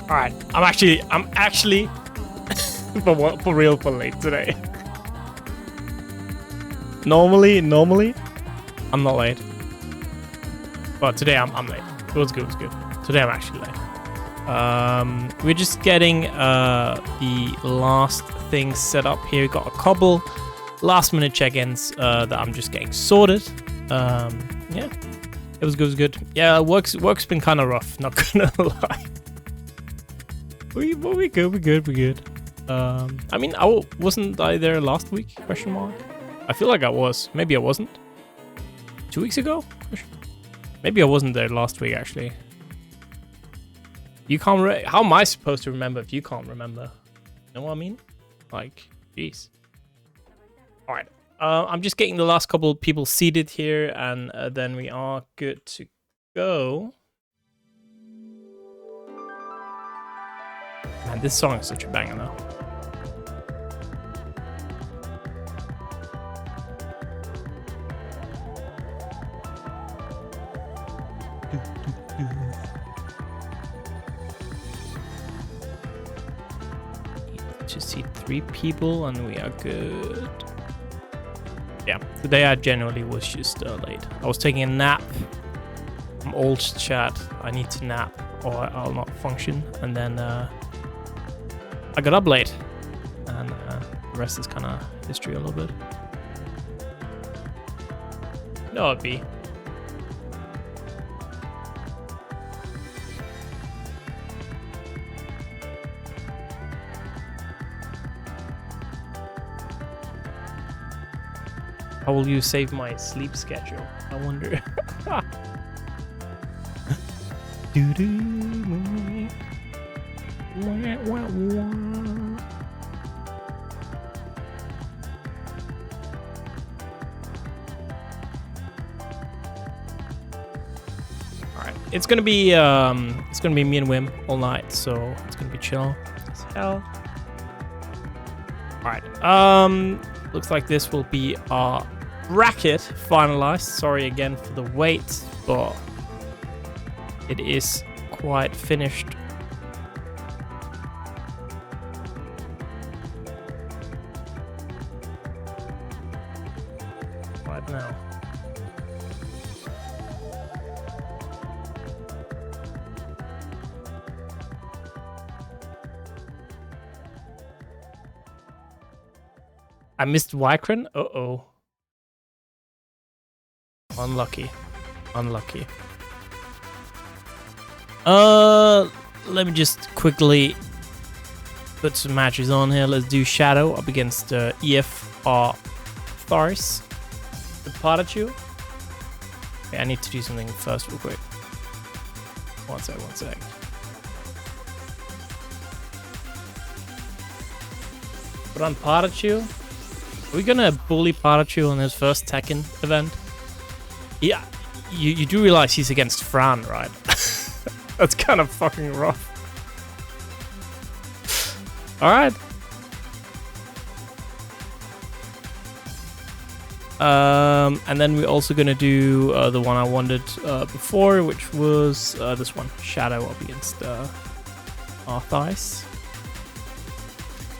All right, I'm actually for real for late today. Normally, I'm not late, but today I'm late. It was good. Today I'm actually late. We're just getting the last things set up here. We got a couple last minute check-ins that I'm just getting sorted. Yeah, it was good. Yeah, work's been kind of rough. Not gonna lie. We good. I mean, wasn't I there last week? Question mark. I feel like I was. Maybe I wasn't. 2 weeks ago? Maybe I wasn't there last week actually. You can't. How am I supposed to remember if you can't remember? You know what I mean? Like, jeez. All right. I'm just getting the last couple people seated here, and then we are good to go. Man, this song is such a banger though. Just see 3 people and we are good. Yeah, today I genuinely was just late. I was taking a nap. I'm old, chat. I need to nap or I'll not function. And then I got up late. And the rest is kind of history a little bit. No, it'd be. How will you save my sleep schedule? I wonder. Alright, it's gonna be me and Wim all night, so it's gonna be chill as hell. Alright, Looks like this will be our bracket finalized. Sorry again for the wait, but it is quite finished. Right now. I missed Wykran? Uh-oh. Unlucky. Unlucky. Let me just quickly put some matches on here. Let's do Shxdow up against ArThyce with PataChu. Okay, I need to do something first real quick. One sec. Put on PataChu. Are we gonna bully PataChu on his first Tekken event? Yeah, you do realize he's against Fran, right? That's kind of fucking rough. Alright. And then we're also gonna do the one I wanted before, which was this one, Shxdow up against ArThyce.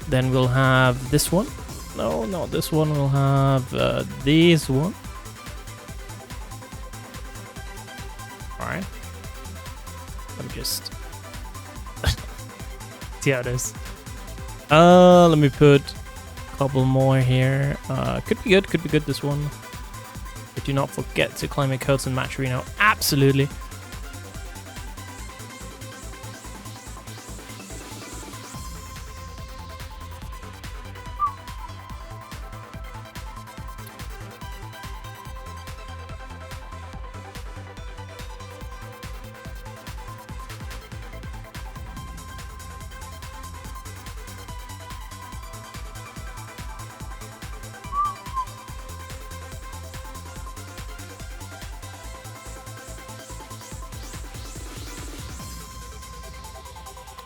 Then we'll have this one. No, not this one. We'll have this one. Alright. Let me just see how it is. Let me put a couple more here. Could be good, this one. But do not forget to claim your codes in Match Reno. Absolutely.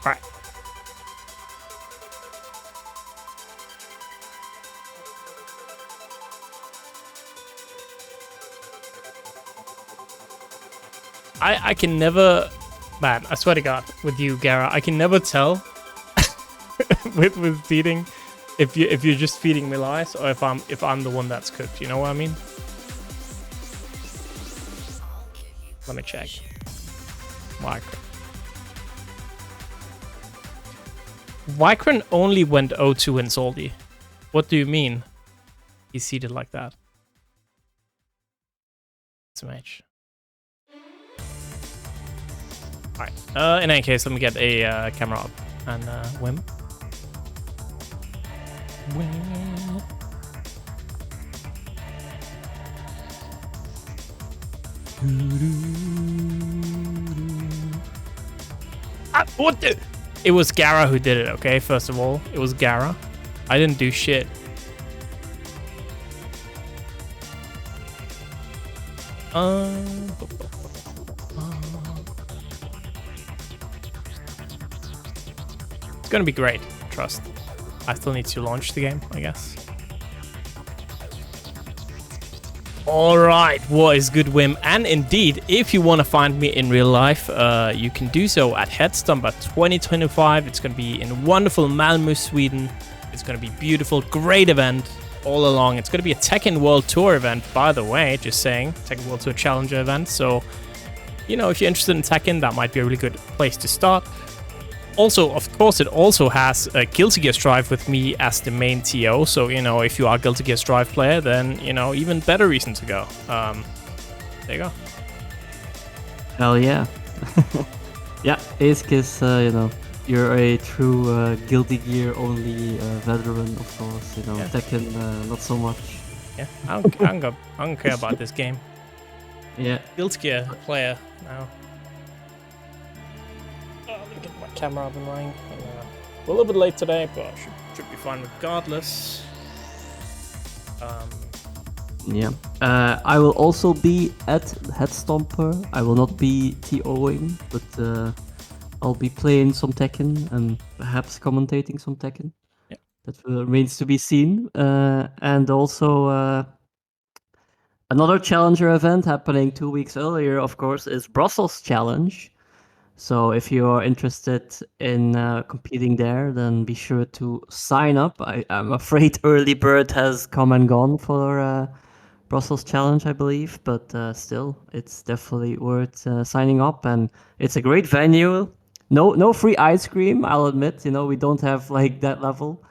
Alright. I can never, man, I swear to God, with you, Gara, I can never tell with feeding if you're just feeding me lies or if I'm the one that's cooked. You know what I mean? Let me check. Wykran only went 0-2 in Salty. What do you mean? He's seated like that. It's a match. Alright. In any case, let me get a camera up and Wim. What the? It was Gara who did it, okay? First of all, it was Gara. I didn't do shit. It's gonna be great, trust. I still need to launch the game, I guess. Alright, what is good, Wim? And indeed, if you want to find me in real life, you can do so at Headstomper 2025. It's going to be in wonderful Malmö, Sweden. It's going to be beautiful, great event all along. It's going to be a Tekken World Tour event, by the way, just saying. Tekken World Tour Challenger event. So, you know, if you're interested in Tekken, that might be a really good place to start. Also, of course, it also has a Guilty Gear Strive with me as the main TO. So, you know, if you are a Guilty Gear Strive player, then, you know, even better reason to go. There you go. Hell yeah. Yeah, Ace is, you know, you're a true Guilty Gear only veteran, of course. You know, yeah. Tekken, not so much. Yeah, I don't care about this game. Yeah. Guilty Gear player now. Get my camera up and running. We're a little bit late today, but should be fine regardless. Yeah. I will also be at Headstomper. I will not be TOing, but I'll be playing some Tekken and perhaps commentating some Tekken. Yeah. that remains to be seen. And also another challenger event happening 2 weeks earlier, of course, is Brussels Challenge. So if you are interested in competing there, then be sure to sign up. I'm afraid early bird has come and gone for Brussels Challenge, I believe, but still, it's definitely worth signing up, and it's a great venue. No free ice cream, I'll admit. We don't have like that level,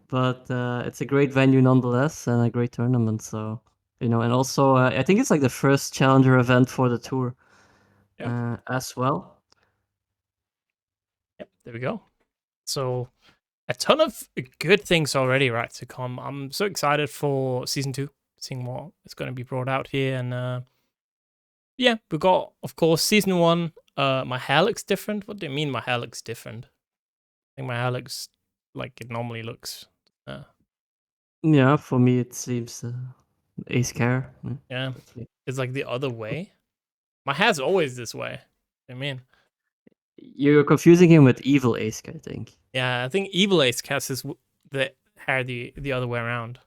but it's a great venue nonetheless, and a great tournament. So and also I think it's like the first challenger event for the tour as well. Yep, there we go. So a ton of good things already, right, to come. I'm so excited for season 2, seeing what is going to be brought out here. And yeah, we got, of course, season 1. My hair looks different. What do you mean my hair looks different? I think my hair looks like it normally looks. Yeah, for me it seems ace care. Yeah, it's like the other way. My hair's always this way. I mean, you're confusing him with evil ace, I think. yeah, I think evil ace cast is the hair the other way around.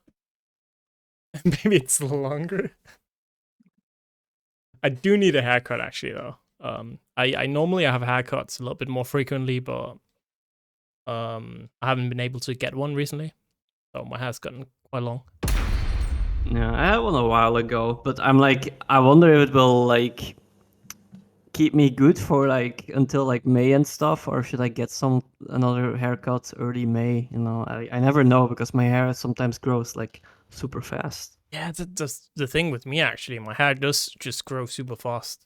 Maybe it's longer. I do need a haircut actually though. I normally have haircuts a little bit more frequently, but I haven't been able to get one recently. So my hair's gotten quite long. Yeah, I had one a while ago, but I'm like, I wonder if it will like keep me good for like until like May and stuff, or should I get another haircut early May? I never know because my hair sometimes grows like super fast. Yeah, that's the thing with me actually. My hair does just grow super fast.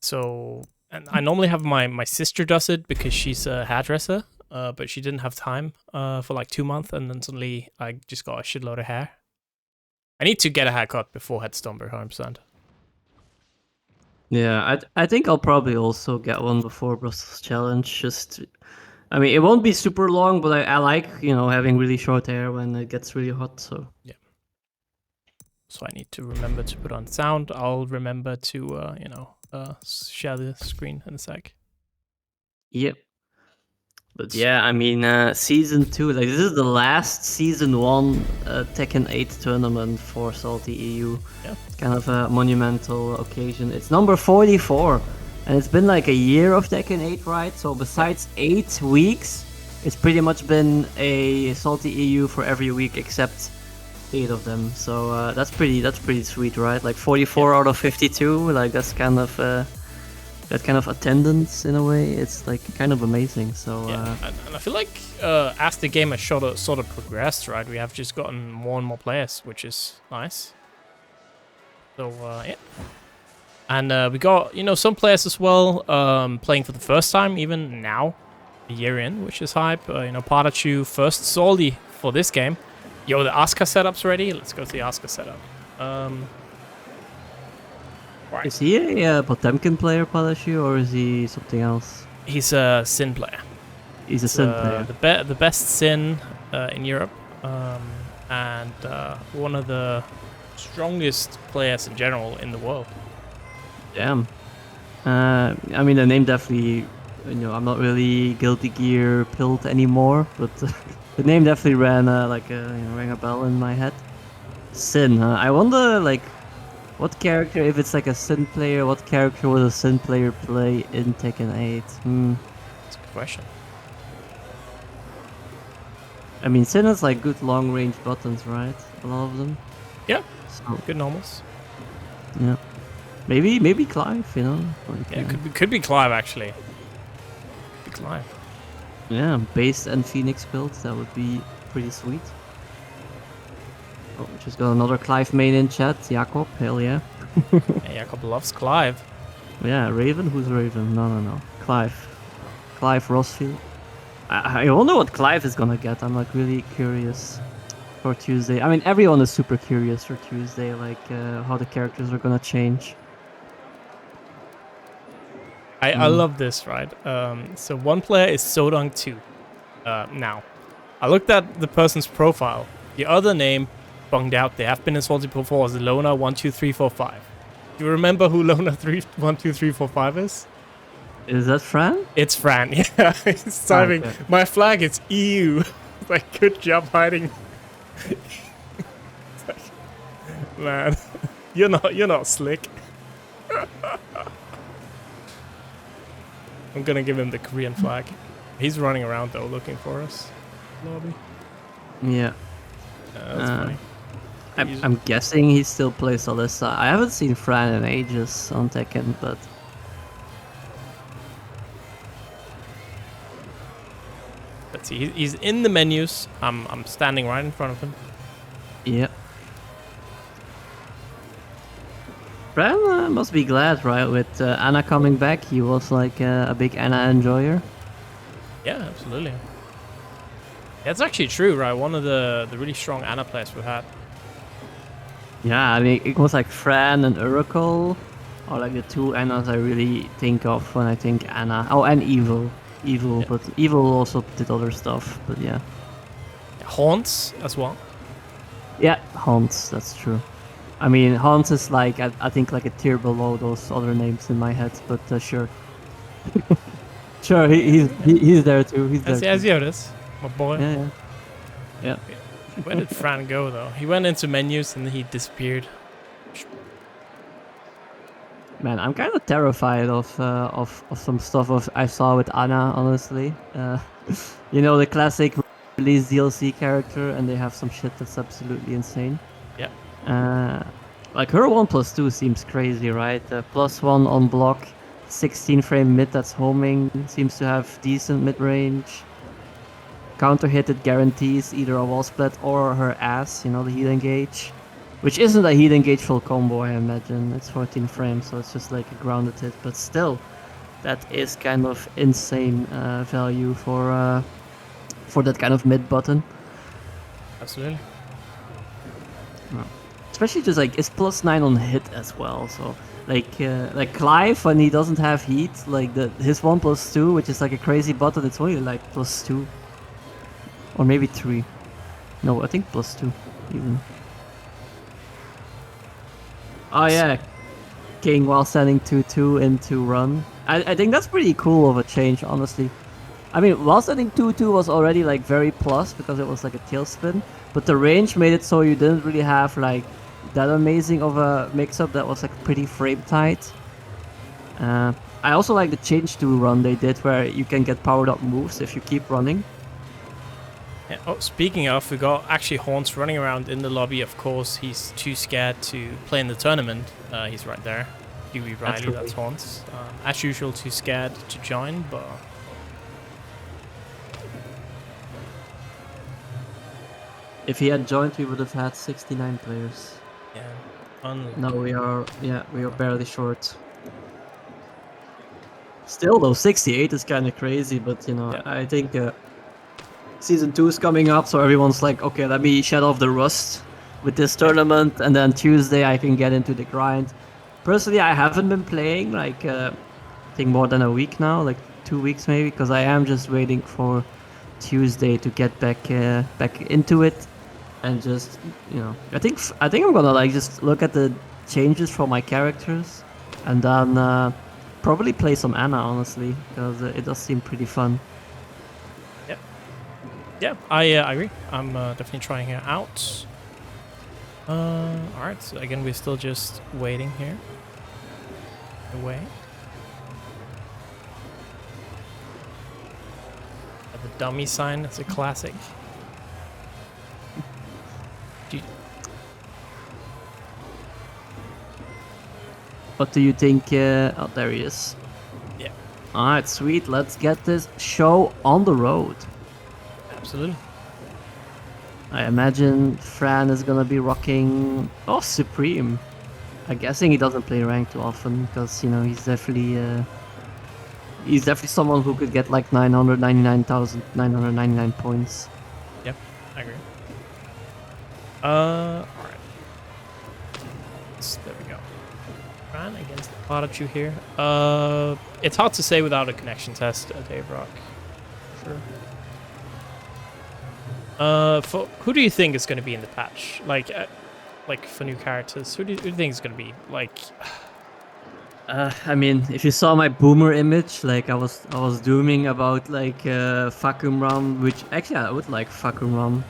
So, and I normally have my sister does it because she's a hairdresser, but she didn't have time for like 2 months, and then suddenly I just got a shitload of hair. I need to get a haircut before Headstomber, 100%. Yeah, I think I'll probably also get one before Brussels Challenge. I mean, it won't be super long, but I like having really short hair when it gets really hot. So yeah. So I need to remember to put on sound. I'll remember to share the screen in a sec. Yep. But yeah, I mean, season 2, like this is the last season 1 Tekken 8 tournament for SaltyEU. Yeah. It's kind of a monumental occasion. It's number 44, and it's been like a year of Tekken 8, right? So besides 8 weeks, it's pretty much been a SaltyEU for every week except 8 of them. So that's pretty sweet, right? Like 44 out of 52, like that's kind of that kind of attendance in a way. It's like kind of amazing. So yeah, and I feel like as the game has sort of progressed, right, we have just gotten more and more players, which is nice. So yeah, and we got some players as well playing for the first time, even now, a year in, which is hype. PataChu first solely for this game. Yo, the Asuka setup's ready. Let's go to the Asuka setup. Right. Is he a Potemkin player, PataChu, or is he something else? He's a Sin player. He's a Sin player. The best Sin in Europe, and one of the strongest players in general in the world. Damn. I mean, the name definitely, I'm not really Guilty Gear pilled anymore, but the name definitely rang a bell in my head. Sin, huh? I wonder, like, what character, if it's like a Sin player, what character would a Sin player play in Tekken 8? That's a good question. I mean, Sin has like good long range buttons, right? A lot of them. Yeah. So good normals. Yeah. Maybe Clive, Like, yeah, could be Clive actually. Could be Clive. Yeah, Base and Phoenix builds, that would be pretty sweet. Oh, just got another Clive main in chat. Jakob, hell yeah. Yeah, Jakob loves Clive. Yeah, Raven? Who's Raven? No. Clive Rossfield. I wonder what Clive is gonna get. I'm like really curious for Tuesday. I mean, everyone is super curious for Tuesday, like how the characters are gonna change. I love this, right? So one player is Sodong 2. Now, I looked at the person's profile. The other name bunged out. They have been insulted before as Lona 12345. Do you remember who Lona 12345 is? Is that Fran? It's Fran. Yeah, he's typing. Okay. My flag is EU. Like, good job hiding. Like, man, you're not slick. I'm gonna give him the Korean flag. He's running around though, looking for us. Lobby. Yeah. That's funny. I'm guessing he still plays Alisa. I haven't seen Fran in ages on Tekken, but Let's see. He's in the menus. I'm standing right in front of him. yeah. Fran must be glad, right? With Anna coming back, he was like a big Anna enjoyer. Yeah, absolutely. That's actually true, right? One of the really strong Anna players we've had. Yeah, I mean, it was like Fran and Oracle, or like the two Annas I really think of when I think Anna. Oh, and Evil. Yeah. But Evil also did other stuff, but yeah. Haunts as well. Yeah, Hans, that's true. I mean, Hans is like, I think like a tier below those other names in my head, but sure. Sure, he's there too. He's there As too. Yodas, my boy. Yeah. Where did Fran go though? He went into menus and he disappeared. Man, I'm kind of terrified of some stuff I saw with Anna, honestly. You know, the classic release DLC character, and they have some shit that's absolutely insane. Yeah. Like her 1+2 seems crazy, right? +1 on block, 16 frame mid that's homing, seems to have decent mid range. Counter hit it guarantees either a wall split or her ass, you know, the heat engage. Which isn't a heat engage full combo, I imagine. It's 14 frames, so it's just like a grounded hit. But still, that is kind of insane value for that kind of mid button. Absolutely. Especially just like it's +9 on hit as well. So like Clive when he doesn't have heat, like his 1+2, which is like a crazy button, it's only like +2 or maybe 3. No, I think +2 even. Oh yeah, King while standing 2-2 into run. I think that's pretty cool of a change, honestly. I mean, while standing 2-2 was already like very plus because it was like a tailspin, but the range made it so you didn't really have like that amazing of a mix-up that was like pretty frame tight. I also like the change to run they did where you can get powered up moves if you keep running. Yeah. Oh, speaking of, we got actually Haunts running around in the lobby. Of course, he's too scared to play in the tournament. He's right there. Huey Riley, that's Haunts. As usual, too scared to join, but... If he had joined, we would have had 69 players. Yeah. No, we are barely short. Still though, 68 is kind of crazy, but you know, Yeah. I think Season 2 is coming up, so everyone's like, okay, let me shed off the rust with this tournament, and then Tuesday I can get into the grind. Personally, I haven't been playing like I think more than a week now, like 2 weeks maybe, because I am just waiting for Tuesday to get back into it, and just, you know, I think I'm gonna like just look at the changes for my characters, and then probably play some Anna, honestly, because it does seem pretty fun. Yeah, I agree. I'm definitely trying it out. Alright, so again, we're still just waiting here. Away. The dummy sign, it's a classic. What do you think? Oh, there he is. Yeah. Alright, sweet. Let's get this show on the road. Absolutely. I imagine Fran is gonna be rocking... Oh, Supreme. I'm guessing he doesn't play rank too often, because, you know, he's definitely someone who could get like 999,999 points. Yep, I agree. Alright. There we go. Fran against PataChu here. It's hard to say without a connection test, Dave Rock. Sure. For who do you think is going to be in the patch? Like for new characters, who do you think is going to be? Like, I mean, if you saw my boomer image, like I was dooming about like Fakumram, which actually I would like Fakumram,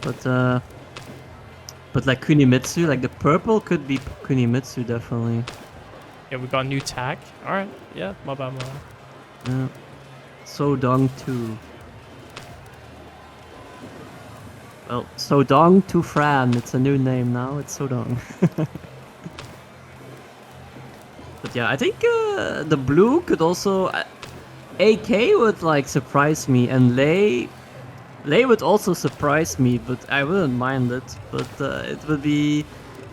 but like Kunimitsu, like the purple could be Kunimitsu definitely. Yeah, we got a new tag. All right. Yeah, my bad, my bad. Yeah. Sodong 2. Well, Sodong to Fran, it's a new name now, it's Sodong. But yeah, I think the blue could also... AK would like surprise me, and Lei would also surprise me, but I wouldn't mind it. But it would be...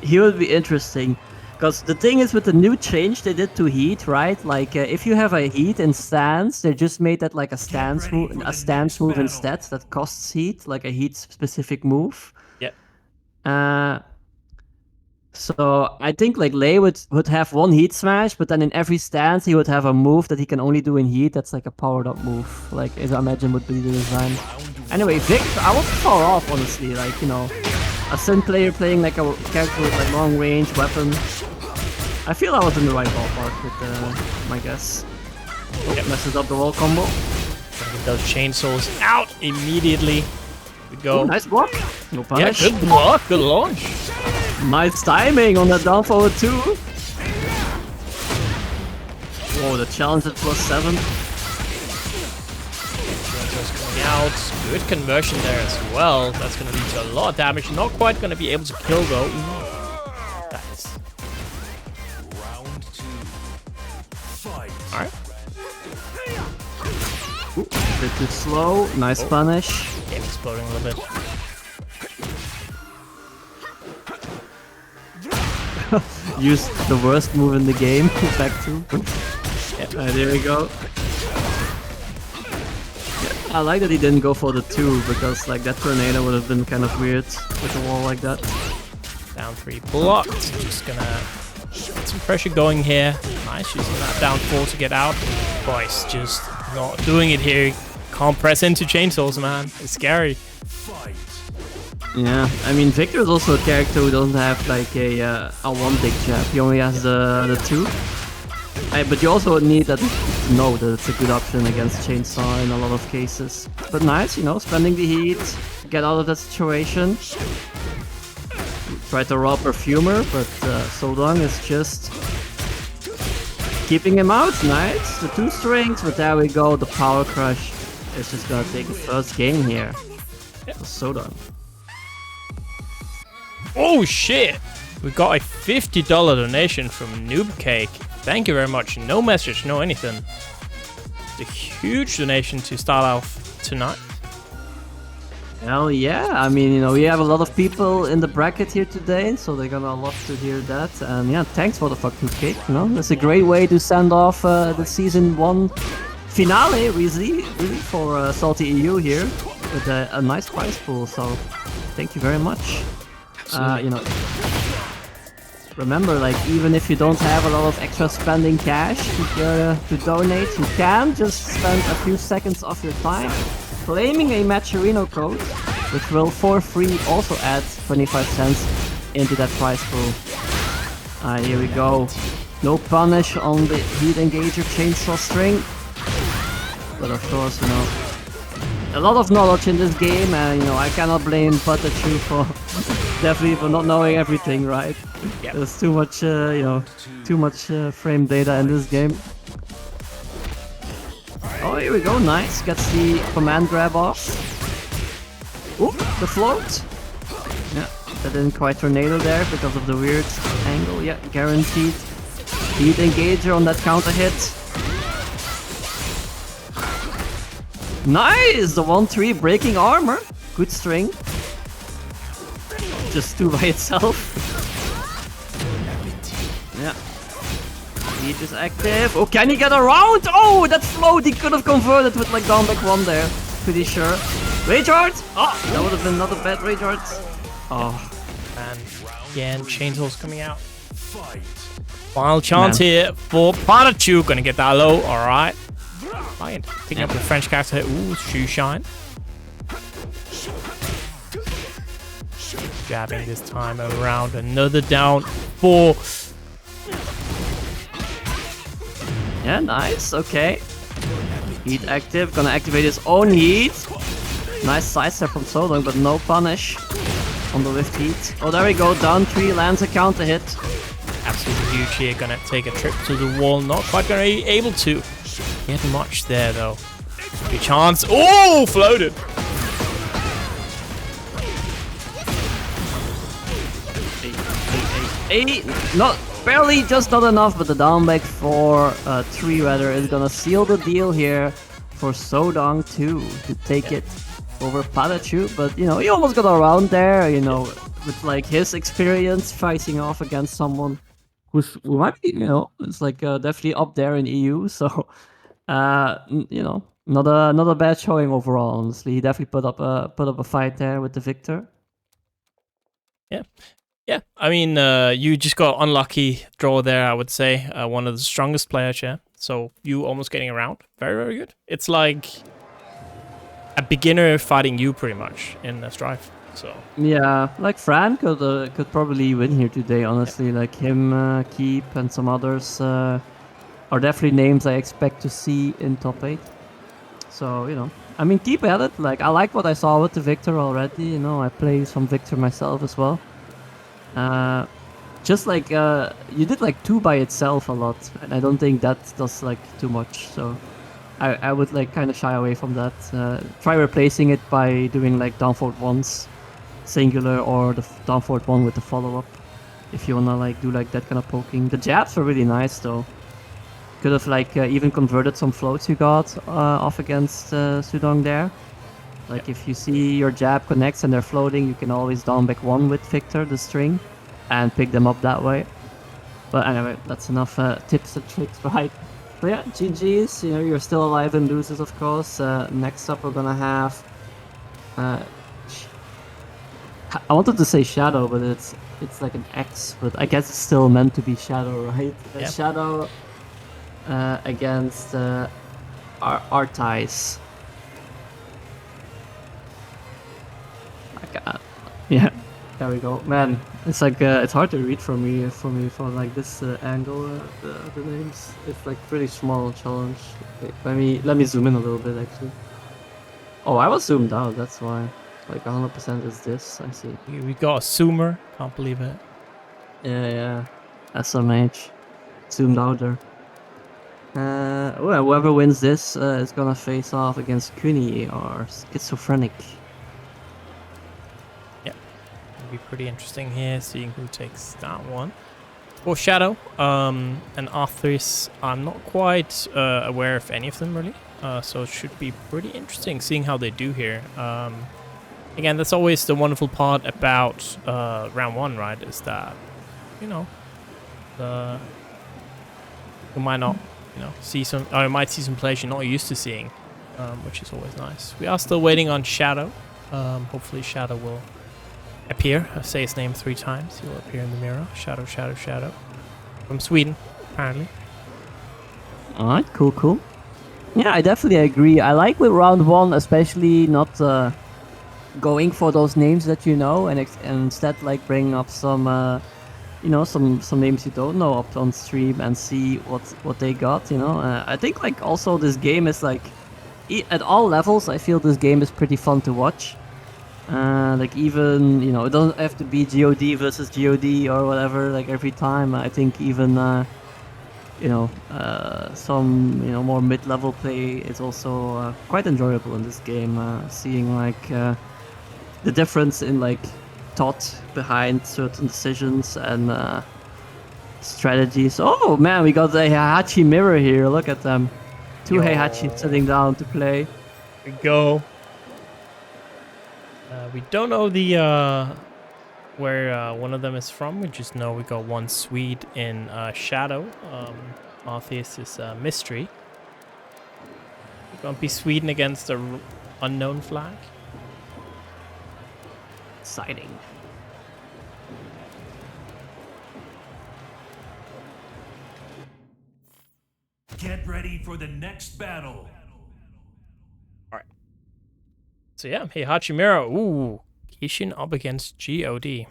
He would be interesting. Because the thing is with the new change they did to heat, right? Like if you have a heat in stance, they just made that like a stance move instead that costs heat, like a heat specific move. Yeah. So I think like Lei would have one heat smash, but then in every stance he would have a move that he can only do in heat. That's like a powered up move. Like as I imagine would be the design. Anyway, Vic, I wasn't far off honestly. Like you know, a Sin player playing like a character with like long range weapon. I feel I was in the right ballpark with my guess. Oh, yep. Messes up the wall combo. Get those chainsaws out immediately. We go. Ooh, nice block. No punish. Yeah, good block. Good launch. Nice timing on that down forward too. Whoa, the challenge at +7. Coming out. Good conversion there as well. That's going to lead to a lot of damage. Not quite going to be able to kill though. Nice. Alright. A bit too slow. Nice punish. Game exploding a little bit. Used the worst move in the game. Back to. There we go. Yeah, I like that he didn't go for the 2 because like that tornado would have been kind of weird with a wall like that. Down 3 blocked. Just gonna get some pressure going here. Nice using that down 4 to get out. Boys just not doing it here. Can't press into chainsaws, man. It's scary. Yeah, I mean Victor is also a character who doesn't have like a one big jab. He only has the 2. But you also need that to know that it's a good option against chainsaw in a lot of cases. But nice, you know, spending the heat, get out of that situation. Try to rob Perfumer, but Sodong is just keeping him out. Nice, the 2 strings, but there we go. The power crush is just gonna take the first game here. Yeah. Sodong. Oh shit! We got a $50 donation from Noob Cake. Thank you very much. No message, no anything. It's a huge donation to start off tonight. Hell yeah! I mean, you know, we have a lot of people in the bracket here today, so they're gonna love to hear that. And yeah, thanks for the fucking cake. You know, that's a great way to send off the season 1 finale, really for SaltyEU here with a nice prize pool. So thank you very much. You know, remember, like, even if you don't have a lot of extra spending cash to donate, you can just spend a few seconds of your time claiming a Matcherino code, which will for free also add 25 cents into that prize pool. Here we go. No punish on the heat engager chainsaw string. But of course, you know, a lot of knowledge in this game, and you know, I cannot blame PataChu for definitely for not knowing everything, right? Yep. There's too much, you know, too much frame data in this game. Oh, here we go, nice. Gets the command grab off. Oop, the float. Yeah, that didn't quite tornado there because of the weird angle. Yeah, guaranteed. Heat engager on that counter hit. Nice! The 1-3 breaking armor. Good string. Just 2 by itself. Yeah. Heat is active. Oh, can he get around? Oh, that float he could have converted with like down back 1 there. Pretty sure. Rage Art! Oh, that would have been not a bad Rage Art. Oh. And again, chainsaws coming out. Final chance here for PataChu. Gonna get that low. Alright. Fine. Picking up the French character here. Ooh, shoe shine. Jabbing this time around. Another down 4. Yeah, nice. Okay. Heat active. Gonna activate his own heat. Nice sidestep from Sodong, but no punish on the lift heat. Oh, there we go. Down 3, lands a counter hit. Absolutely huge here. Gonna take a trip to the wall. Not quite gonna be able to get much there though. Good chance. Oh, floated. Not barely, just not enough, but the down back for 3 rather is gonna seal the deal here for Sodong 2 to take it over PataChu. But you know, he almost got around there, you know, with like his experience fighting off against someone who might be, you know, it's like definitely up there in EU. So you know, not a bad showing overall. Honestly, he definitely put up a fight there with the victor. Yeah. Yeah, I mean, you just got unlucky draw there, I would say. One of the strongest players here. So you almost getting around. Very, very good. It's like a beginner fighting you pretty much in Strife. So yeah, like Fran could probably win here today, honestly. Yeah. Like him, Keep, and some others are definitely names I expect to see in top 8. So, you know, I mean, keep at it. Like, I like what I saw with the Victor already. You know, I play some Victor myself as well. Just like you did like 2 by itself a lot, and I don't think that does like too much. So I would like kind of shy away from that. Try replacing it by doing like down forward 1s singular, or the down forward 1 with the follow up, if you wanna like do like that kind of poking. The jabs were really nice though. Could have like even converted some floats you got off against Sudong there. Like if you see your jab connects and they're floating, you can always down back 1 with Victor, the string, and pick them up that way. But anyway, that's enough tips and tricks, right? But yeah, GG's, you know, you're still alive and losers, of course. Next up we're gonna have... I wanted to say Shadow, but it's like an X, but I guess it's still meant to be Shadow, right? Yep. Shadow against ArThyce. Yeah, there we go. Man, it's like it's hard to read for me from like this angle. The names, it's like pretty small challenge. Okay, let me zoom in a little bit actually. Oh, I was zoomed out. That's why. Like 100% is this. I see. We got a zoomer. Can't believe it. Yeah. SMH, zoomed out there. Well, whoever wins this is gonna face off against Kuni or Schizophrenic. Be pretty interesting here, seeing who takes that one. For Shadow and ArThyce, I'm not quite aware of any of them really, so it should be pretty interesting seeing how they do here. Again, that's always the wonderful part about round 1, right? Is that, you know, you might not, you know, see some, or you might see some players you're not used to seeing, which is always nice. We are still waiting on Shadow. Hopefully Shadow will appear. I'll say his name 3 times. He will appear in the mirror. Shadow. From Sweden, apparently. Alright, cool. Yeah, I definitely agree. I like with round 1, especially not going for those names that you know, and instead like bringing up some, you know, some names you don't know up on stream and see what they got. You know, I think like also this game is like at all levels. I feel this game is pretty fun to watch. Like even, you know, it doesn't have to be GOD versus GOD or whatever, like every time. I think even, you know, some, you know, more mid-level play is also quite enjoyable in this game. Seeing like the difference in like thought behind certain decisions and strategies. Oh man, we got the Heihachi mirror here. Look at them. 2 Heihachi sitting down to play. Here we go. We don't know the where one of them is from. We just know we got one Swede in Shadow. ArThyce is Mystery. We're gonna be Sweden against the unknown flag. Exciting. Get ready for the next battle. So yeah, Heihachi Mirror. Ooh, Kishin up against GOD.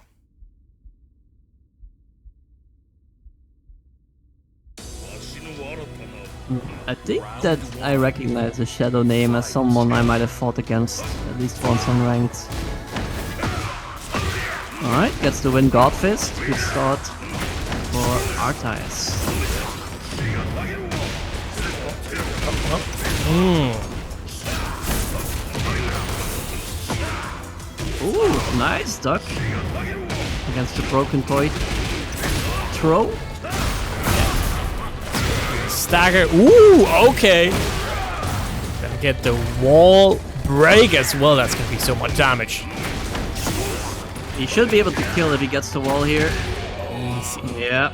I think that I recognize the Shxdow name as someone I might have fought against at least once on ranked. Alright, gets the win God Fist. Good start for ArThyce. Ooh, nice duck against the broken toy throw. Stagger. Ooh, okay. Gonna get the wall break as well. That's gonna be so much damage. He should be able to kill if he gets the wall here. Easy. Yeah.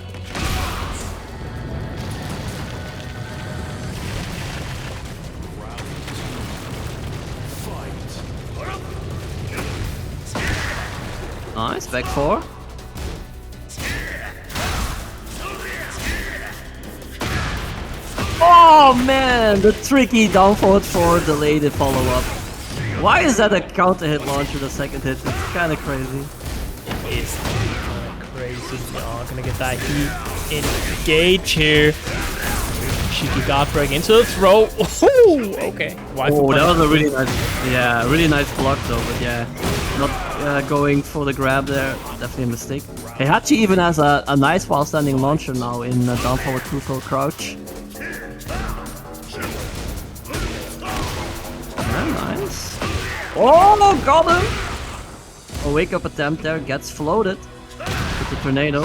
Nice, back 4. Oh man, the tricky down forward 4 delayed the follow-up. Why is that a counter hit launcher the second hit? It's kind of crazy. It is crazy. Oh, gonna get that heat engage here. Cheeky guard break into the throw. Ooh, okay. Oh, that was a really nice, really nice block though. But yeah, not going for the grab there. Definitely a mistake. Heihachi even has a nice while standing launcher now in down forward 2 full crouch. Nice. Oh, got him! A wake up attempt there, gets floated with the tornado.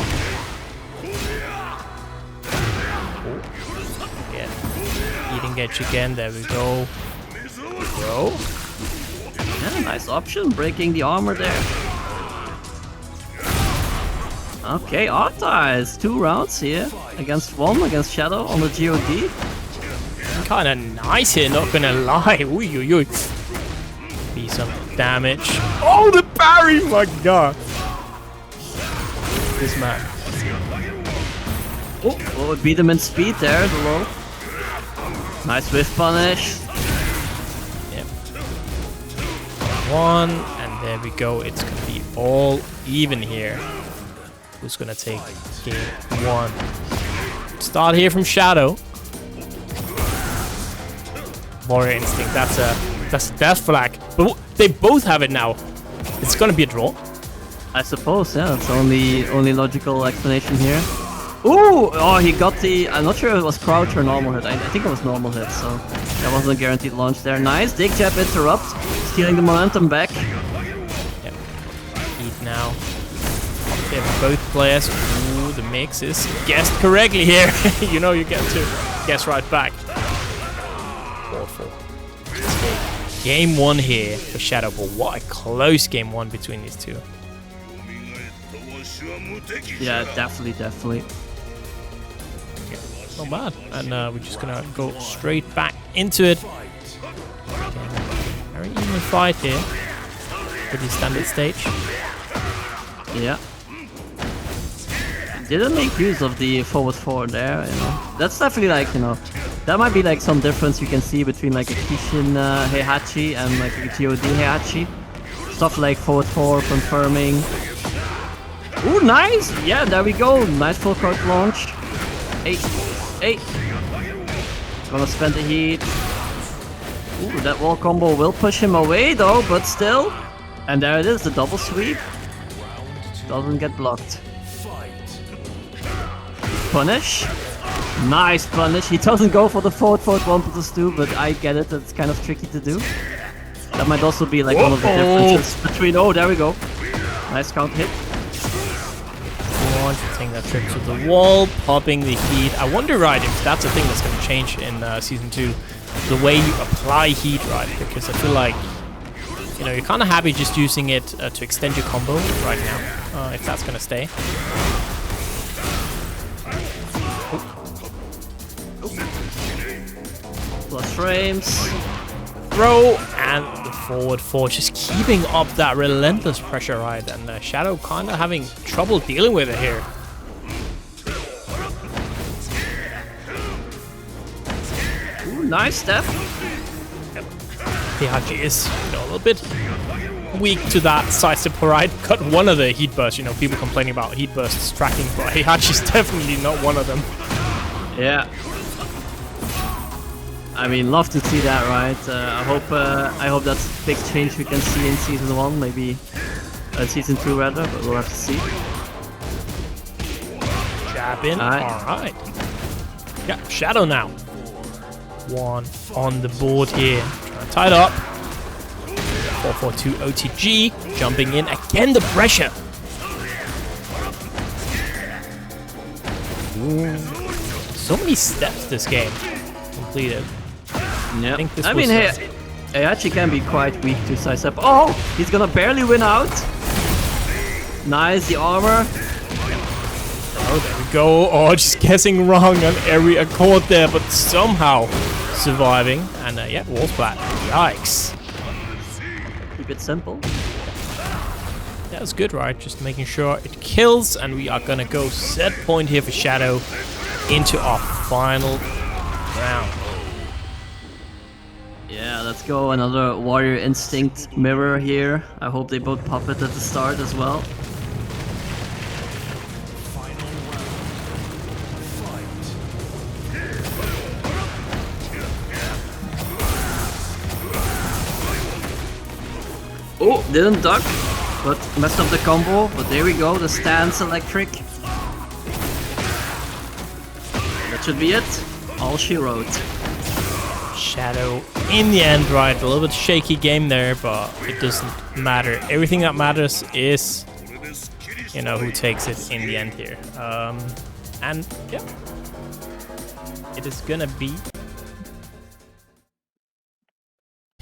Yeah, eating edge again, there we go. Go. Yeah, nice option, breaking the armor there. Okay, ArThyce, 2 rounds here against 1 against Shxdow on the GOD. Kind of nice here, not gonna lie. Ooh, ooh, ooh. Be some damage. Oh, the parry! My god. This man. Oh, beat him in speed there, the low. Nice whiff punish. Yep. 1, and there we go. It's gonna be all even here. Who's gonna take game 1? Start here from Shxdow. Warrior Instinct, that's a death flag. But they both have it now. It's gonna be a draw. I suppose, yeah, that's the only logical explanation here. Ooh! Oh, he got the... I'm not sure if it was crouch or normal hit. I think it was normal hit, so that wasn't a guaranteed launch there. Nice, dig jab interrupt, stealing the momentum back. Yep. Heat now. They have both players. Ooh, the mix is guessed correctly here. You know you get to guess right back. 4-4. Game 1 here for Shxdow, but what a close game 1 between these two. Yeah, definitely. Okay. Not bad. And we're just gonna go straight back into it. Very even fight here. Pretty standard stage. Yeah. Didn't make use of the forward 4 there, you know. That's definitely like, you know, that might be like some difference you can see between like a Kishin Heihachi and like a GOD Heihachi. Stuff like forward 4 confirming. Ooh, nice! Yeah, there we go. Nice full crouch launch. 8. Gonna spend the heat. Ooh, that wall combo will push him away though, but still. And there it is, the double sweep. Doesn't get blocked. Punish. Nice punish. He doesn't go for the forward 1+2, but I get it. It's kind of tricky to do. That might also be like one of the differences between... Oh, there we go. Nice count hit. Taking that trip to the wall, popping the heat. I wonder, right, if that's a thing that's going to change in Season 2. The way you apply heat, right? Because I feel like, you know, you're kind of happy just using it to extend your combo right now. If that's going to stay. Plus frames. Throw and the forward 4, just keeping up that relentless pressure, right? And Shxdow kind of having trouble dealing with it here. Ooh, nice step. Heihachi is, you know, a little bit weak to that side step, right? Cut one of the heat bursts. You know, people complaining about heat bursts tracking, but Heihachi's definitely not one of them. Yeah. I mean, love to see that, right? I hope that's a big change we can see in season 1, maybe season 2 rather, but we'll have to see. Jab in. Alright. Alright. Yeah, Xxdow now. 1 on the board here. Trying to tie it up. 442 OTG. Jumping in. Again, the pressure. Ooh. So many steps this game completed. Yeah. I was mean, Heihachi can be quite weak to size up. Oh, he's gonna barely win out. Nice, the armor. Oh, there we go. Oh, just guessing wrong on every accord there, but somehow surviving. And yeah, wall splat. Yikes. Keep it simple. Yeah, that's good, right? Just making sure it kills, and we are gonna go set point here for Xxdow into our final round. Yeah, let's go. Another Warrior Instinct mirror here. I hope they both pop it at the start as well. Final round. Fight. Oh, didn't duck, but messed up the combo. But there we go, the stance electric. That should be it. All she wrote. Xxdow in the end, right? A little bit shaky game there, but it doesn't matter. Everything that matters is, you know, who takes it in the end here. And yeah, it is gonna be.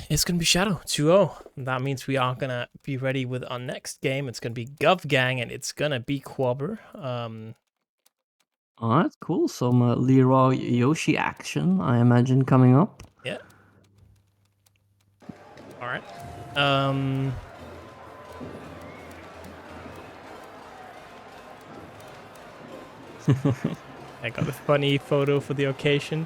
It's gonna be Xxdow 2-0. That means we are gonna be ready with our next game. It's gonna be Guvgang, and it's gonna be Quapper. Alright, cool. Some Leroy Yoshi action, I imagine, coming up. Yeah. All right. I got a funny photo for the occasion.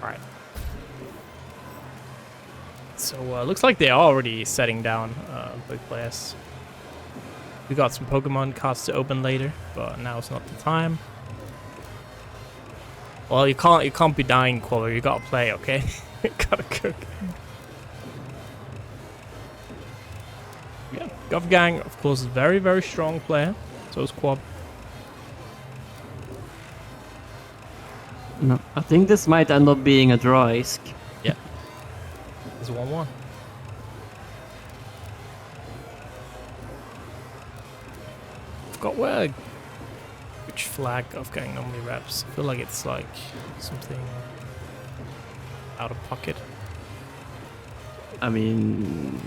All right. So looks like they are already setting down big players. We got some Pokemon cards to open later, but now it's not the time. Well, you can't be dying, Quapper. You gotta play, okay? Gotta cook. Yeah, Guvgang, of course, is a very, very strong player. So is Quapper. No, I think this might end up being a draw, Isk. Yeah. It's 1-1. Forgot which flag Guvgang normally reps. I feel like it's like something out of pocket. I mean,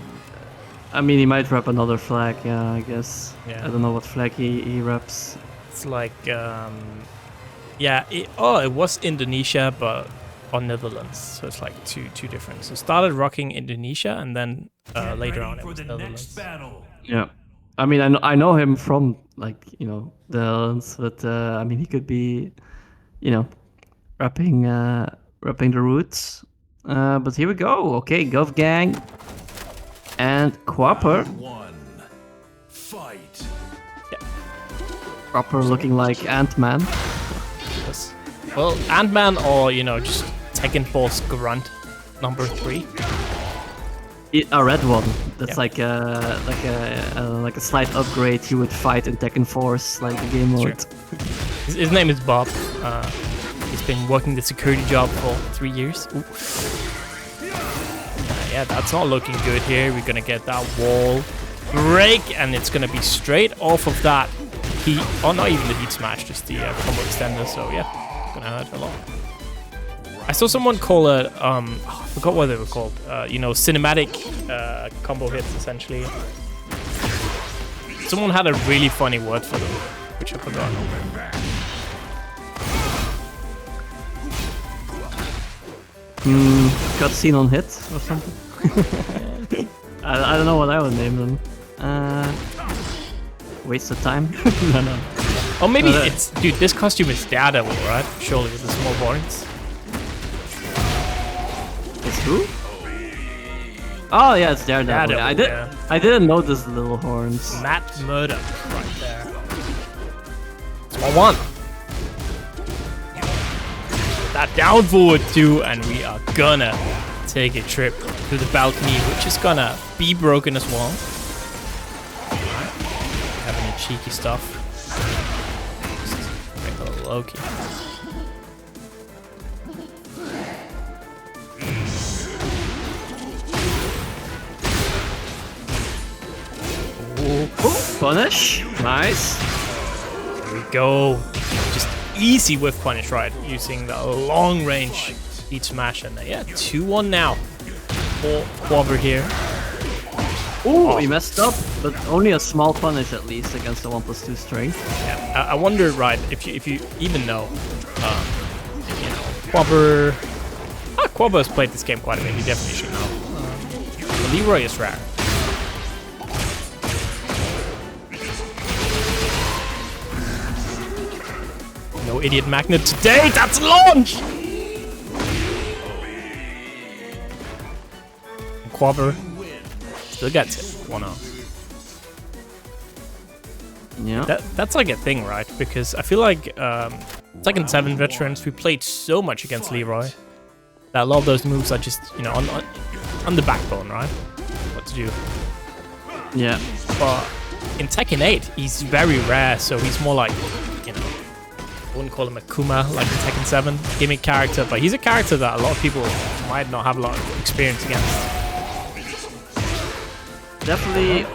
he might rep another flag, yeah, I guess. Yeah. I don't know what flag he reps. It's like, yeah, it was Indonesia, but on Netherlands. So it's like two different. So started rocking Indonesia, and then later on it was Netherlands. Yeah. I mean, I know him from, like, you know, the Netherlands, but I mean, he could be, you know, repping the roots. But here we go. Okay, Guvgang and Quapper. Fight. Yeah. Quapper looking like Ant-Man. Yes. Well, Ant-Man or, you know, just Tekken Force Grunt number 3. A red one. That's Yeah. like a slight upgrade you would fight in Tekken Force, like the game mode. Sure. His name is Bob. He's been working the security job for 3 years. Ooh. Yeah, that's not looking good here. We're gonna get that wall break, and it's gonna be straight off of that heat. Oh, not even the heat smash, just the combo extender. So yeah, it's gonna hurt a lot. I saw someone call it, I forgot what they were called. You know, cinematic combo hits, essentially. Someone had a really funny word for them, which I forgot. Cutscene on hit or something. I don't know what I would name them. Waste of time. No. Oh, maybe it's, dude, this costume is Daredevil, right? Surely with the small points. It's who? Oh yeah, it's Daredevil. Daredevil, Yeah, I didn't notice the little horns. Matt Murder right there. Small one. That down forward 2, and we are gonna take a trip to the balcony, which is gonna be broken as well. Have any cheeky stuff? Just make a little low-key. Punish. Nice. There we go. Just easy whiff punish, right? Using the long range heat smash. And yeah, 2-1 now for Quapper here. Ooh, he messed up, but only a small punish at least against the 1+2 strength. Yeah, I wonder, right, if you even know, you know, Quapper. Quapper has played this game quite a bit. You definitely should know. Leroy is rare. No idiot magnet today. That's a launch. Quapper still gets it. 1-0. Yeah. That's like a thing, right? Because I feel like Tekken 7 veterans, we played so much against Leroy that a lot of those moves are just, you know, on the backbone, right? What to do. Yeah. But in Tekken 8, he's very rare, so he's more like, you know, I wouldn't call him a Kuma like in Tekken 7 gimmick character, but he's a character that a lot of people might not have a lot of experience against. Definitely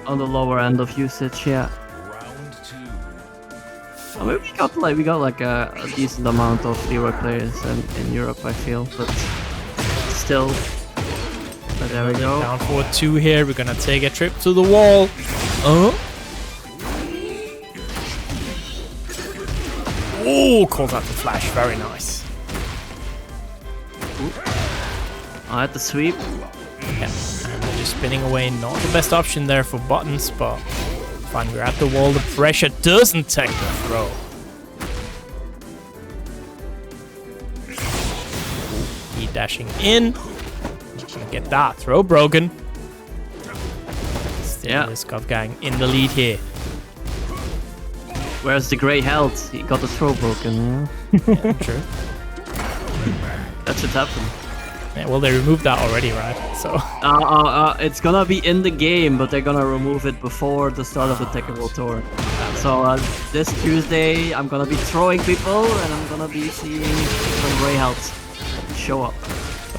on the lower end of usage, yeah. I mean, we got like a decent amount of Leroy players in Europe, I feel, but still. But there we go. Down forward 2 here. We're gonna take a trip to the wall. Oh, calls out the flash. Very nice. I had the sweep. Yeah, and they're just spinning away. Not the best option there for buttons, but fine. We're at the wall. The pressure doesn't take the throw. He dashing in. Get that throw broken. Still is Guvgang in the lead here. Whereas the Grey held, he got the throw broken. Yeah, true. That should happen. Yeah, well, they removed that already, right? So. It's gonna be in the game, but they're gonna remove it before the start of the Tekken World Tour. So this Tuesday, I'm gonna be throwing people, and I'm gonna be seeing some Grey helds show up.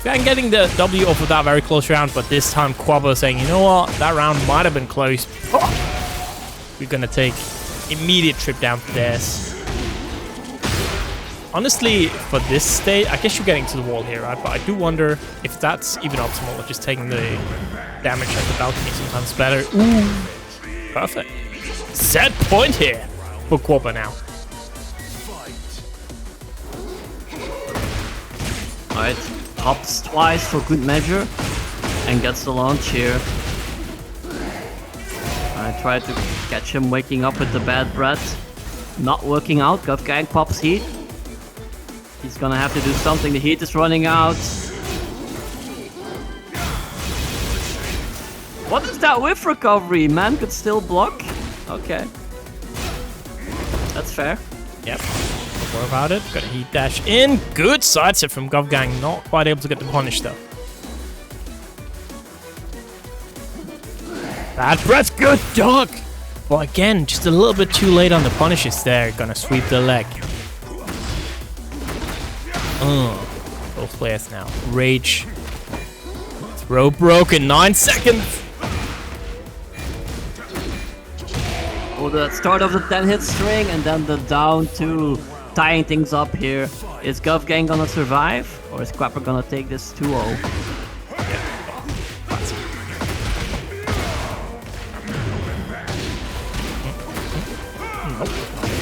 I'm getting the W off of that very close round, but this time Quapper saying, you know what, that round might have been close. We're gonna take immediate trip down to this. Honestly, for this state, I guess you're getting to the wall here, right? But I do wonder if that's even optimal, or just taking the damage at the balcony sometimes better. Ooh, perfect. Set point here for Quapper now. Alright, hops twice for good measure, and gets the launch here. I try to catch him waking up with the bad breath. Not working out, Guvgang pops heat. He's gonna have to do something, the heat is running out. What is that whiff recovery? Man could still block? Okay. That's fair. Yep. Don't worry about it. Got a heat dash in. Good sidestep from Guvgang. Not quite able to get the punish though. Bad breath. Good dog. Well, again, just a little bit too late on the punishes there. Gonna sweep the leg. Both players now. Rage. Throw broken. 9 seconds. Oh, the start of the 10-hit string, and then the down 2, tying things up here. Is Guvgang gonna survive, or is Quapper gonna take this 2-0?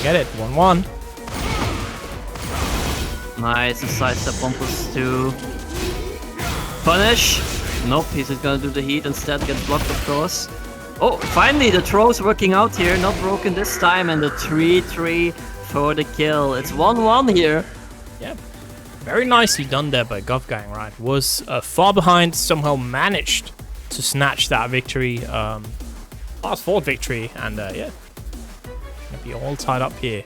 Get it. 1-1. Nice, a sidestep 1+2. Punish! Nope, he's just gonna do the heat instead, gets blocked of course. Oh, finally the throw's working out here, not broken this time, and the 3-3 for the kill. It's 1-1 here. Yep. Very nicely done there by Guvgang, right? Was far behind, somehow managed to snatch that victory. Fast forward victory, and yeah. Gonna be all tied up here.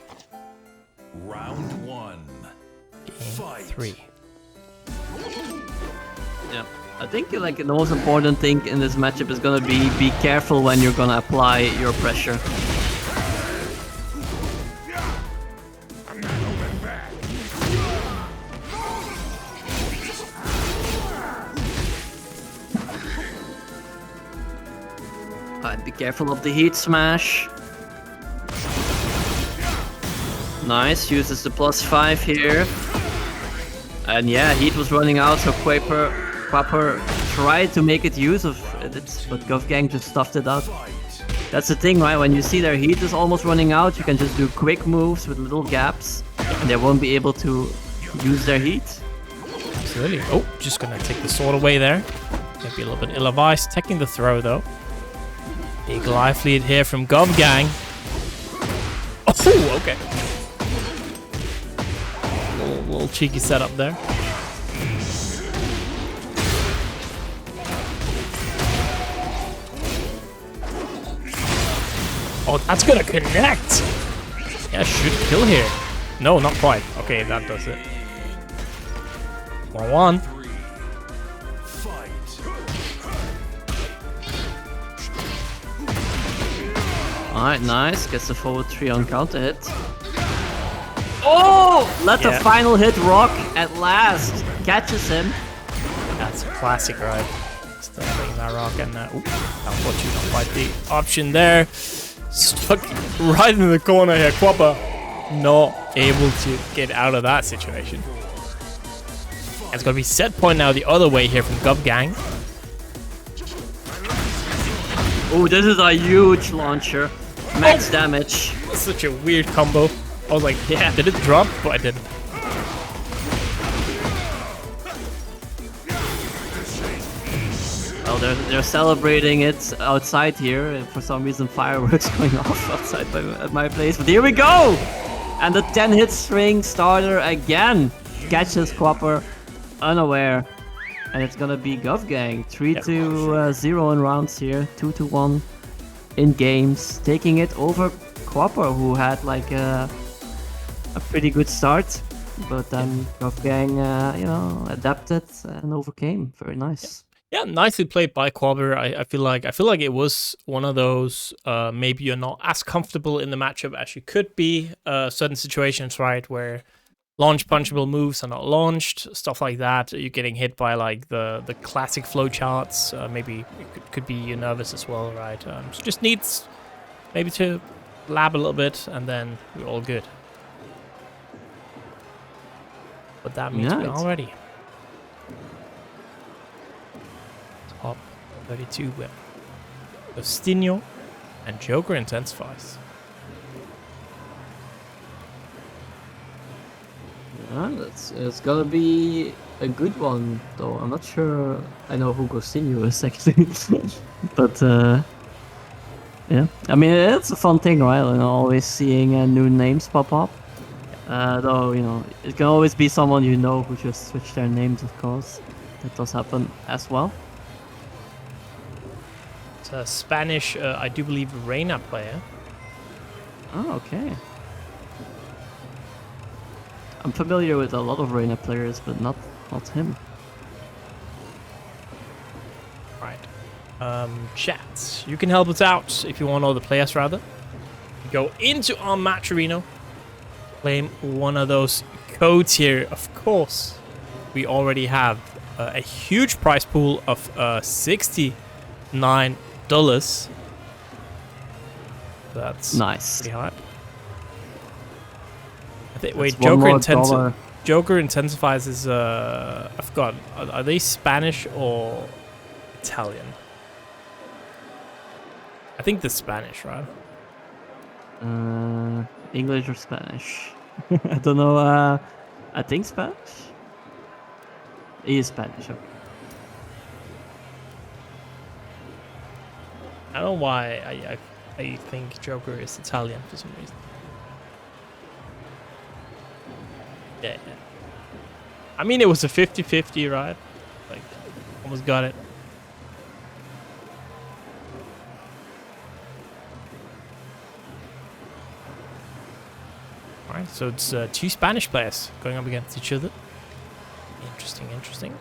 Round 1. Game 3. Yeah. I think like the most important thing in this matchup is gonna be careful when you're gonna apply your pressure. Be careful of the heat smash. Nice, uses the +5 here. And yeah, heat was running out, so Quapper tried to make it use of it, but Guvgang just stuffed it out. That's the thing, right? When you see their heat is almost running out, you can just do quick moves with little gaps, and they won't be able to use their heat. Absolutely. Oh, just gonna take the sword away there. Maybe a little bit ill-advised. Taking the throw though. Big life lead here from Guvgang. Oh, okay. Little cheeky setup there. Oh, that's gonna connect. Yeah, should kill here. No, not quite. Okay, that does it. 1-1. Alright, nice. Gets the forward 3 on counter hit. Oh! Let the final hit rock at last. Catches him. That's a classic, right? Still playing that rock, and unfortunately not quite the option there. Stuck right in the corner here. Quapper not able to get out of that situation. And it's going to be set point now the other way here from Guvgang. Oh, this is a huge launcher. Max damage. That's such a weird combo. I was like, yeah, did it drop? But I didn't. Well, they're celebrating it outside here. And for some reason, fireworks going off outside at my place. But here we go! And the 10-hit string starter again catches Quapper unaware. And it's gonna be Guvgang. 3-0 in rounds here. 2-1 in games. Taking it over Quapper, who had like a pretty good start. But then Guvgang, adapted and overcame. Very nice. Yeah, nicely played by Quapper. I feel like it was one of those maybe you're not as comfortable in the matchup as you could be. Certain situations, right, where launch punchable moves are not launched, stuff like that. You're getting hit by like the classic flowcharts. Maybe it could be you're nervous as well, right? So just needs maybe to lab a little bit, and then we're all good. But that means we're all ready. Top 32 with Ghostinho and Joker Intensifies. Yeah, it's gonna be a good one, though. I'm not sure I know who Ghostinho is actually, but yeah. I mean, it's a fun thing, right? Always seeing new names pop up. Though it can always be someone who just switched their names, of course. That does happen as well. It's a Spanish, I do believe, Reina player. Oh, okay. I'm familiar with a lot of Reina players, but not him. Right. Chat, you can help us out if you want all the players, rather. Go into our match arena. Claim one of those codes here. Of course, we already have a huge prize pool of $69. That's nice. Pretty high. Wait, Joker Intensifies is I forgot. Are they Spanish or Italian? I think the Spanish, right? English or Spanish? I don't know. I think Spanish. He is Spanish. Okay. I don't know why I think Joker is Italian for some reason. Yeah. I mean, it was a 50-50, right? Like, almost got it. Alright, so it's 2 Spanish players going up against each other. Interesting, interesting.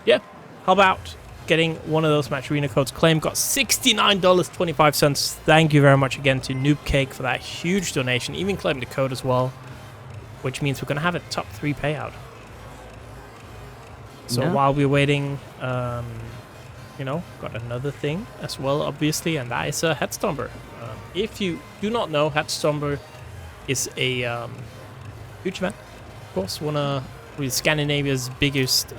Yeah, how about getting one of those match arena codes? Claim got $69.25. Thank you very much again to Noob Cake for that huge donation. Even claimed the code as well, which means we're going to have a top 3 payout. So Yeah. while we're waiting, you know, got another thing as well, obviously, and that is a Headstomper. If you do not know, Headstomper is a huge event. Of course, one of Scandinavia's biggest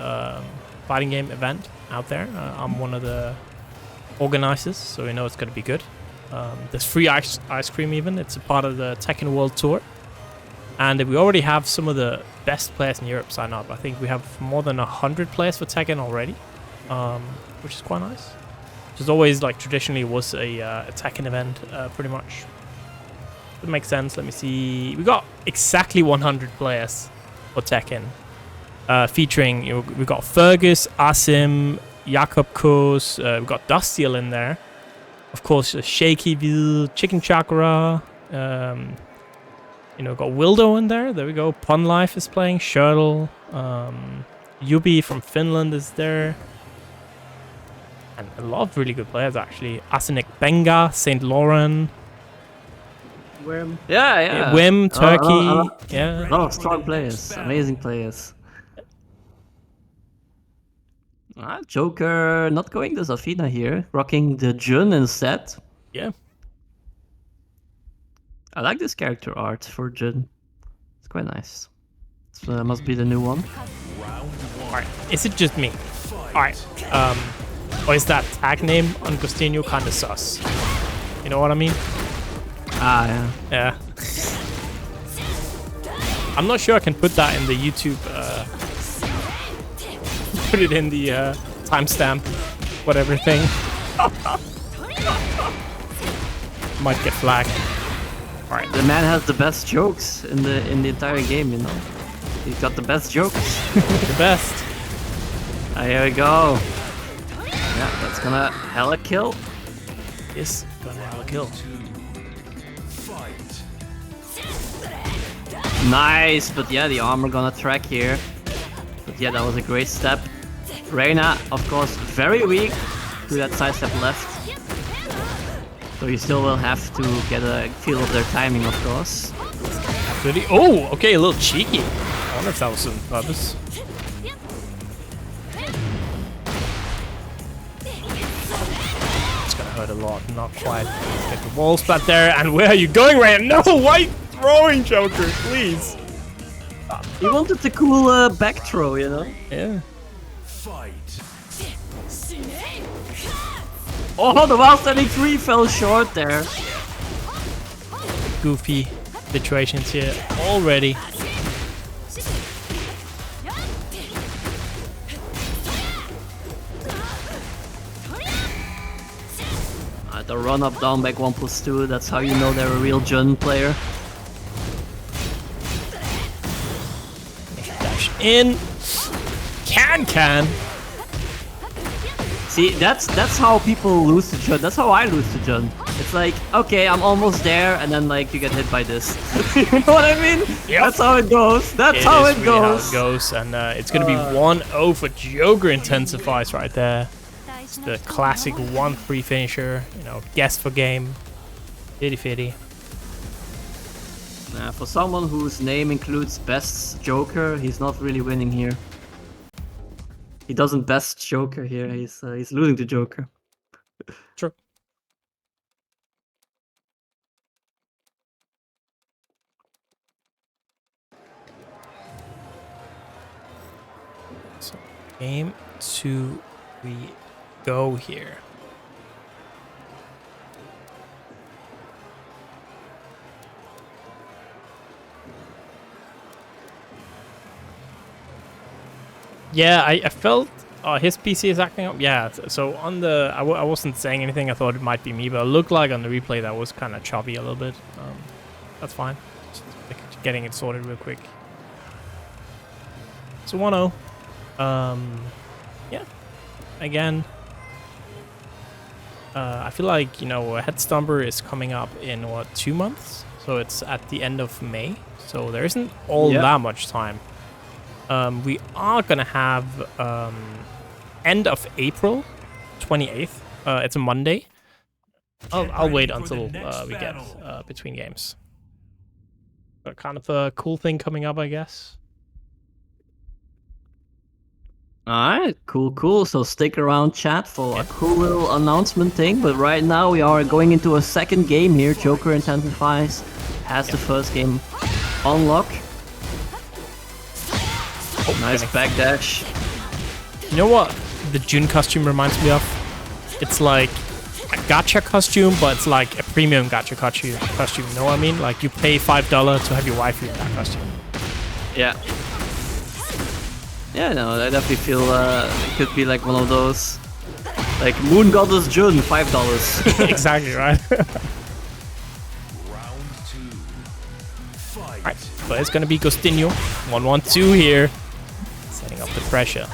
fighting game event out there. I'm one of the organizers, so we know it's going to be good. There's free ice cream even. It's a part of the Tekken World Tour. And we already have some of the best players in Europe sign up. I think we have more than 100 players for Tekken already, which is quite nice. Just always, like, traditionally was a Tekken event, pretty much. It makes sense. Let me see. We got exactly 100 players for Tekken, featuring, you know, we got Fergus, Asim, Jakob Kos, we got Dustiel in there. Of course, Shaky Hvide, Chicken Chakra, you know, got Wildo in there. There we go. Pun Life is playing. Shxdow. Yubi from Finland is there. And a lot of really good players, actually. Asenik Benga, St. Laurent. Wim. Yeah. Wim, Turkey. A Yeah. lot of strong players. Amazing players. Joker not going to Zafina here. Rocking the Jun instead. Yeah. I like this character art for Jun. It's quite nice. It must be the new one. Alright, is it just me? Alright, or is that tag name on ghostinho kind of sus? You know what I mean? Ah, yeah. Yeah. I'm not sure I can put that in the YouTube, put it in the timestamp, whatever thing. Might get flagged. Alright. The man has the best jokes in the entire game, you know. He's got the best jokes. The best. Here we go. Yeah, that's gonna hella kill. Yes, gonna have a kill. Nice, but yeah, the armor gonna track here. But yeah, that was a great step. Reina, of course, very weak to that side step left. So you still will have to get a feel of their timing, of course. Oh, okay, a little cheeky. I wonder if that was on purpose. It's gonna hurt a lot, not quite. Get the wall splat there, and where are you going, Reina? No, why throwing, Joker, please? He wanted the cool back throw, you know? Yeah. Oh, the Wild Standing 3 fell short there. Goofy situations here already. The run up down back 1+2, that's how you know they're a real Jun player. Dash in. Can. See, that's how people lose to Jun. That's how I lose to Jun. It's like, okay, I'm almost there, and then like you get hit by this. You know what I mean? Yep. That's how it goes. That's how it goes. And it's gonna be 1-0 for Joker Intensifies right there. It's the classic 1-3 finisher. You know, guess for game. Fitty. For someone whose name includes best Joker, he's not really winning here. He doesn't best Joker here. He's losing to Joker. True. So, game 2, we go here. Yeah, I felt his PC is acting up. Yeah, so on the I wasn't saying anything. I thought it might be me, but it looked like on the replay that was kind of choppy a little bit. That's fine. Just getting it sorted real quick. It's a 1-0. Yeah. Again, I feel like, you know, Headstomper is coming up in, what, 2 months? So it's at the end of May. So there isn't all that much time. We are going to have end of April, 28th. It's a Monday. I'll wait until we get between games. But kind of a cool thing coming up, I guess. Alright, cool. So stick around, chat, for a cool little announcement thing. But right now we are going into a second game here. Joker Intensifies has the first game on lock. Nice backdash. You know what the June costume reminds me of? It's like a gacha costume, but it's like a premium gacha costume. You know what I mean? Like you pay $5 to have your wife in that costume. Yeah. Yeah, no, I definitely feel it could be like one of those, like Moon Goddess June, $5. Exactly right. Round 2. Fight. Alright, but it's gonna be ghostinho. 1-1-2 here, setting up the pressure.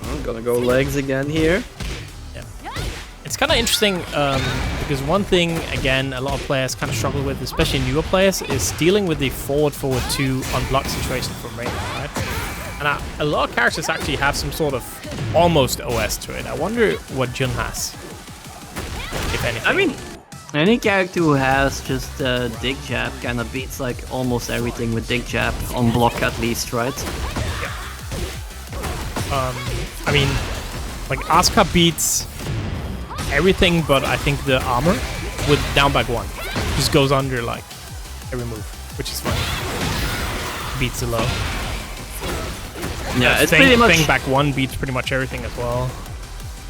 I'm gonna go legs again here. It's kind of interesting because one thing, again, a lot of players kind of struggle with, especially newer players, is dealing with the forward 2 unblock situation from Reina, right? And a lot of characters actually have some sort of almost OS to it. I wonder what Jun has, if anything. I mean, any character who has just dig jab kind of beats like almost everything with dig jab on block at least, right? Yeah. I mean, like Asuka beats everything but I think the armor with down back 1. Just goes under like every move, which is fine. Beats the low. Yeah, it's Feng, pretty much... Feng back 1 beats pretty much everything as well.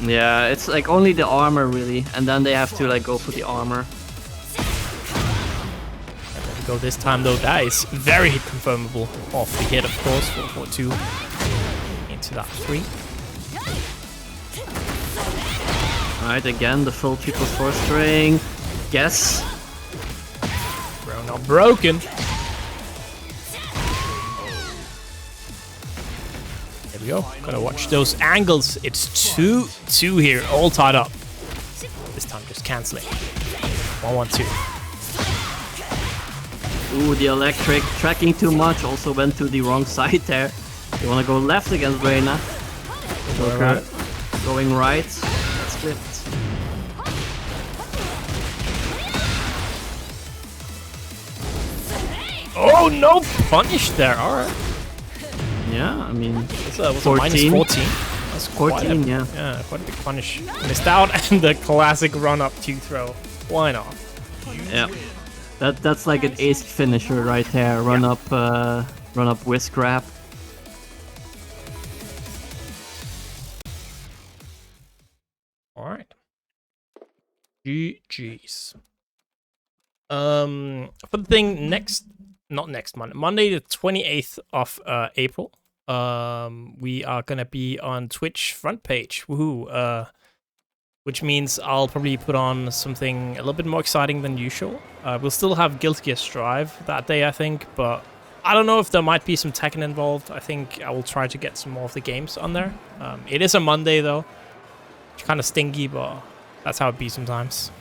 Yeah, it's like only the armor really, and then they have to like go for the armor. And there we go this time though, that is very hit confirmable off the hit, of course, 4-4-2 into that 3. Alright, again, the full triple 4 string. Guess. Bro, not broken. There we go. Gotta watch those angles. It's 2-2 here, all tied up. This time just canceling. 1-1-2. Ooh, the electric tracking too much. Also went to the wrong side there. You wanna go left against Reina. Right. Going right. That's flipped. Oh, no punish there. All right. Yeah, I mean, It was a minus 14. That's 14, yeah. Yeah, quite a big punish. Missed out, and the classic run-up 2 throw. Why not? Yeah. That's like an ace finisher right there. Run up whisk grab. All right. GG's. For the thing not next Monday, Monday the 28th of April. We are gonna be on Twitch front page. Woohoo! Which means I'll probably put on something a little bit more exciting than usual. We'll still have Gear Xrd Rev that day, I think, but I don't know if there might be some Tekken involved. I think I will try to get some more of the games on there. It is a Monday though. It's kind of stinky, but that's how it be sometimes.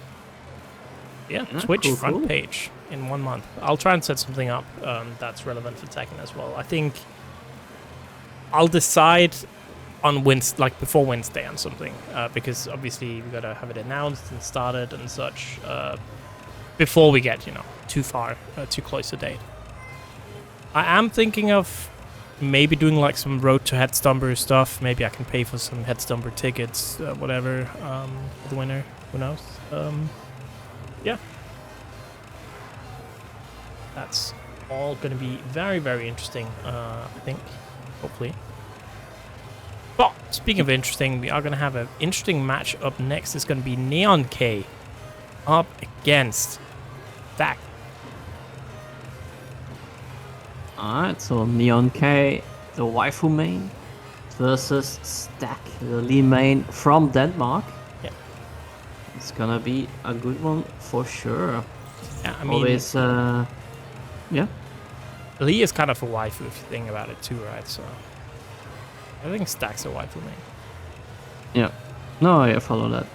Yeah, Twitch front page in 1 month. I'll try and set something up that's relevant for Tekken as well. I think I'll decide on before Wednesday on something because obviously we gotta have it announced and started and such before we get too close to date. I am thinking of maybe doing like some road to Headstomper stuff. Maybe I can pay for some Headstomper tickets, whatever, for the winner. Who knows? Yeah. That's all going to be very, very interesting, I think. Hopefully. But speaking of interesting, we are going to have an interesting match up next. It's going to be Neon K up against Stack. Alright, so Neon K, the waifu main, versus Stack, the lead main from Denmark. Yeah. It's gonna be a good one for sure. Yeah, I mean, always, yeah. Lee is kind of a waifu if you think about it too, right? So I think Stack's a waifu main. Yeah. No, I follow that.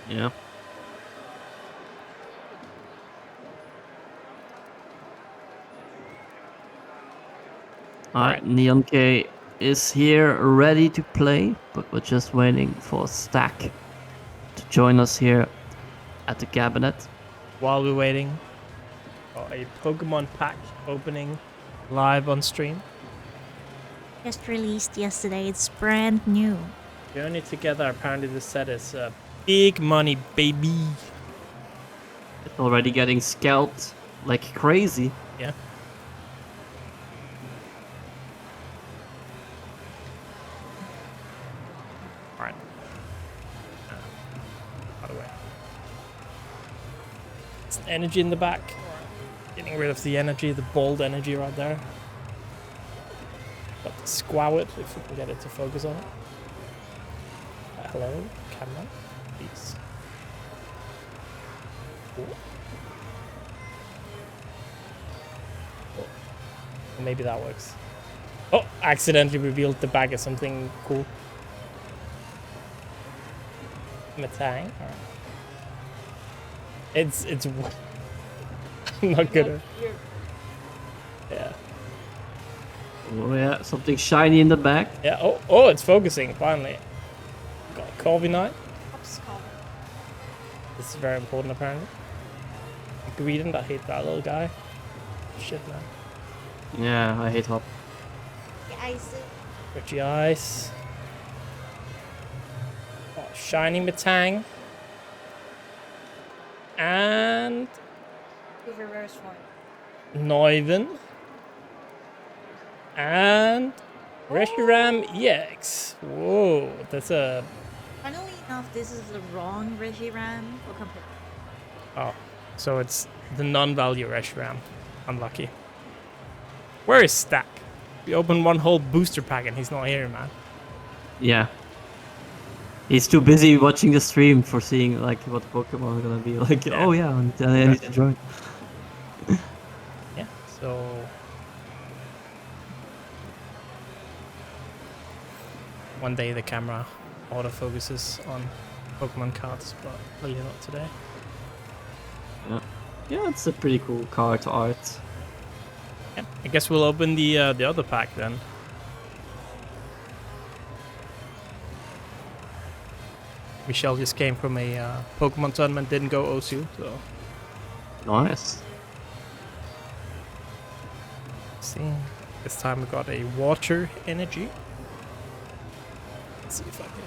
Yeah. Alright, Neon K is here ready to play, but we're just waiting for Stack to join us here at the cabinet. While we're waiting for a Pokemon pack opening live on stream. Just released yesterday. It's brand new. Journey together. Apparently this set is big money, baby. It's already getting scalped like crazy. Yeah. Alright. By the way. It's energy in the back. Getting rid of the energy, the bold energy right there. Got the squawit if we can get it to focus on it. Hello, camera, please. Cool. Oh, maybe that works. Oh, accidentally revealed the bag as something cool. Matang. All right. It's I'm not good at. Yeah. Oh yeah, something shiny in the back. Yeah. Oh, it's focusing finally. Got Corby Knight. This is very important apparently. Greedent, I hate that little guy. Shit, man. Yeah, I hate Hop. Richie Ice. Oh, shiny Matang. And Reverse one. Neuven. And Reshiram EX. Whoa, that's a... Funnily enough, this is the wrong Reshiram for compare. Oh, so it's the non-value Reshiram. Unlucky. Where is Stack? We opened one whole booster pack and he's not here, man. Yeah. He's too busy watching the stream for seeing like what Pokemon are gonna be like. Yeah. Oh yeah, I need to join. Yeah, so... One day the camera autofocuses on Pokemon cards, but clearly not today. Yeah, it's a pretty cool card art. Yeah, I guess we'll open the other pack then. Michelle just came from a Pokemon tournament, didn't go OSU, so... Nice. Let's see, this time we got a water energy. Let's see if I can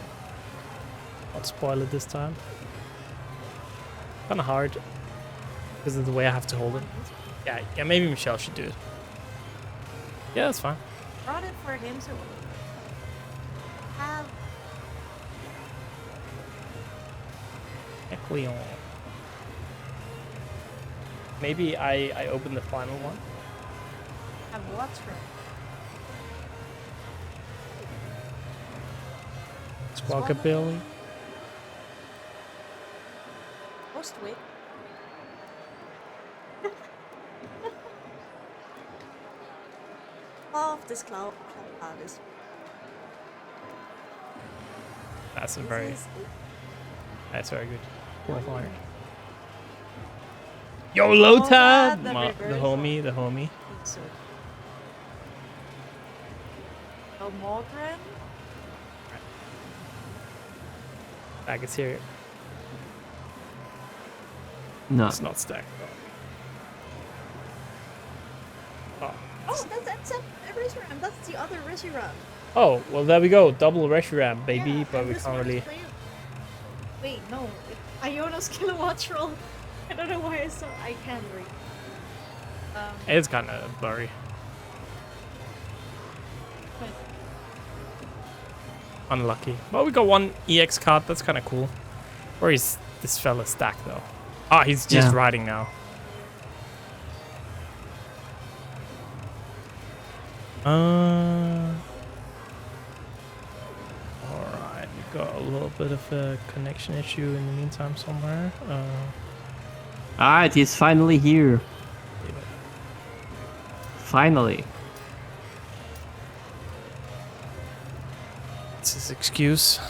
not spoil it this time. Kind of hard because of the way I have to hold it. Yeah, maybe Michelle should do it. Yeah, that's fine. Brought it for him, so have Equion. Maybe I open the final one. what's from Squawkabilly. Most wit. Of this cloud is That's a very... That's very good. Qualifier. Yo, Lota! the The homie, the homie. so. Oh, Morgren. Back is here. No. It's not stacked. Oh. Oh, that's a Reshiram. That's the other Reshiram. Oh, well, there we go. Double Reshiram, baby, Yeah, but and we this can't one is really... playable. Wait, no. Iono's Kilowatt Troll. I don't know why I can't read. It's kind of blurry. But Unlucky. Well, we got one EX card. That's kind of cool. Where is this fella stacked, though? Ah, he's just riding now. Alright, we got a little bit of a connection issue in the meantime somewhere. Alright, he's finally here. Finally. It's his excuse.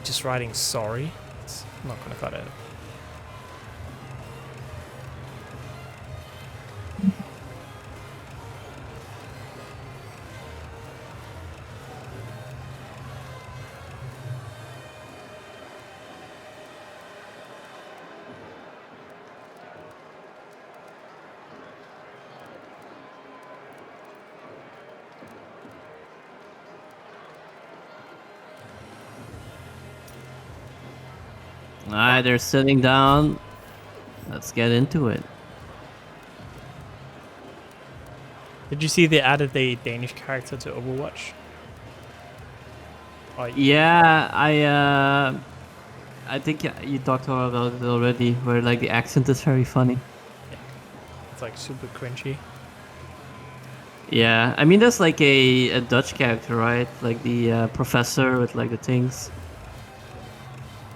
Just writing sorry. It's not gonna cut it. Alright, they're sitting down. Let's get into it. Did you see they added the Danish character to Overwatch? Oh, Yeah, I think you talked about it already, where like the accent is very funny. it's like super cringy. Yeah, I mean there's like a Dutch character, right? Like the professor with like the things.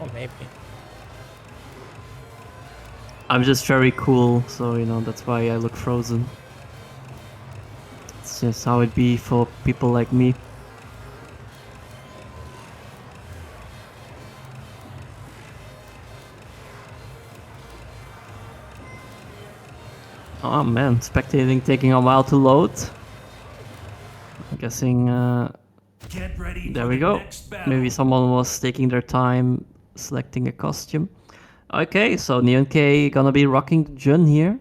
Oh, maybe. I'm just very cool, so you know that's why I look frozen. It's just how it be for people like me. Oh man, spectating taking a while to load. I'm guessing Get ready there for we the go. next battle. Maybe someone was taking their time selecting a costume. Okay, so Neon K gonna be rocking Jun here.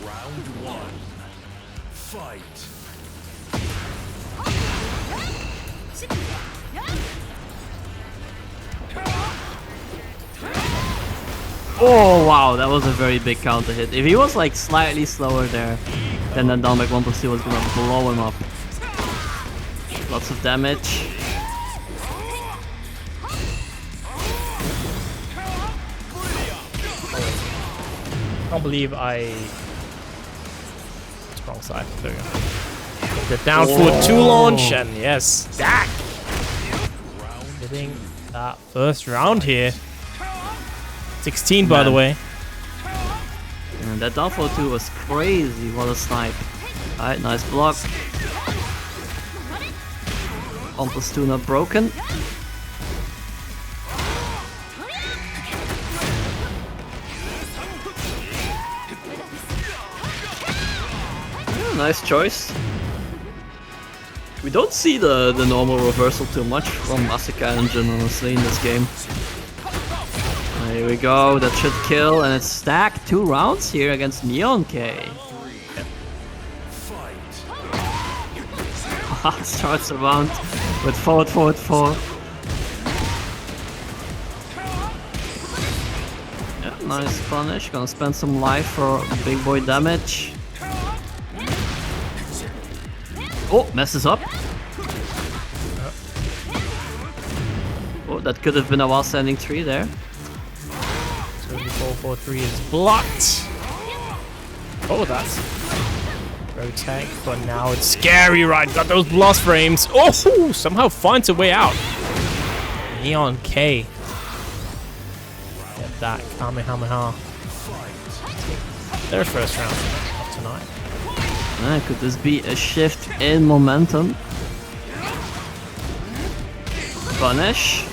Round one. Fight. Oh wow, that was a very big counter hit. If he was like slightly slower there, then the down back 1+2 was gonna blow him up. Lots of damage. I can't believe I... Wrong side. There we go. The down forward 2 launch, and yes, stack! Getting that first round here. 16, by the way. And that down forward 2 was crazy. What a snipe. Alright, nice block. 1+2 not broken. Nice choice. We don't see the normal reversal too much from Asuka and Jin, honestly, in this game. Here we go, that should kill, and it's stacked 2 rounds here against Neon K. Starts the round with forward, forward, forward. Yeah, nice punish, gonna spend some life for big boy damage. Oh, messes up. Oh, that could have been a while standing 3 there. 74-4-3 is blocked. Oh, that's Rotank, but now it's scary, right? Got those blast frames. Oh, somehow finds a way out. Neon K. Get that Kamehameha. Their first round of tonight. Could this be a shift in momentum? Punish.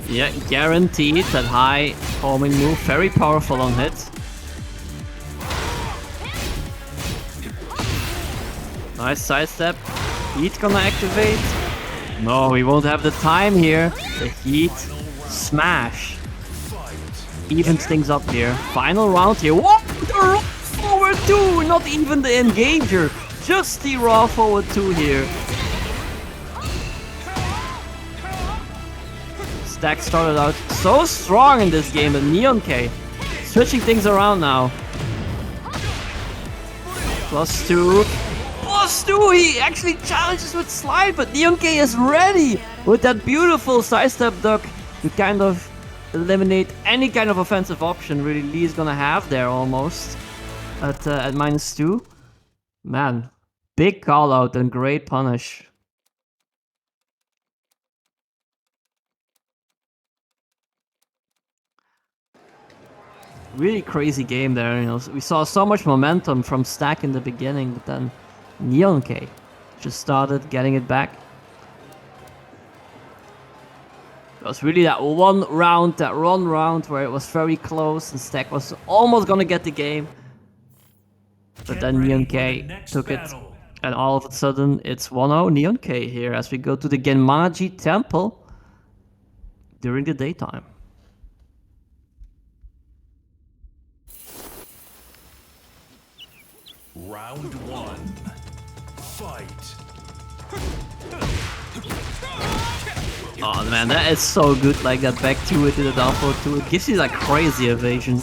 Yeah, guaranteed that high homing move, very powerful on hit. Nice sidestep. Heat gonna activate. No, we won't have the time here. The heat smash evens things up here. Final round here. What? The raw forward 2, not even the engager, just the raw forward 2 here. Stack started out so strong in this game, but Neon K switching things around now. +2. +2, he actually challenges with slide, but Neon K is ready with that beautiful sidestep duck to kind of eliminate any kind of offensive option really Lee is gonna have there almost at -2. Man, big call out and great punish. really crazy game there. You know, we saw so much momentum from Stack in the beginning, but then NeonK just started getting it back. It was really that one round where it was very close and Stack was almost gonna get the game. But then NeonK took it, and all of a sudden it's 1-0 NeonK here as we go to the Genmaji Temple during the daytime. Round 1. Fight. Oh man, that is so good, like that back 2 into the down forward 2. It gives you like crazy evasion.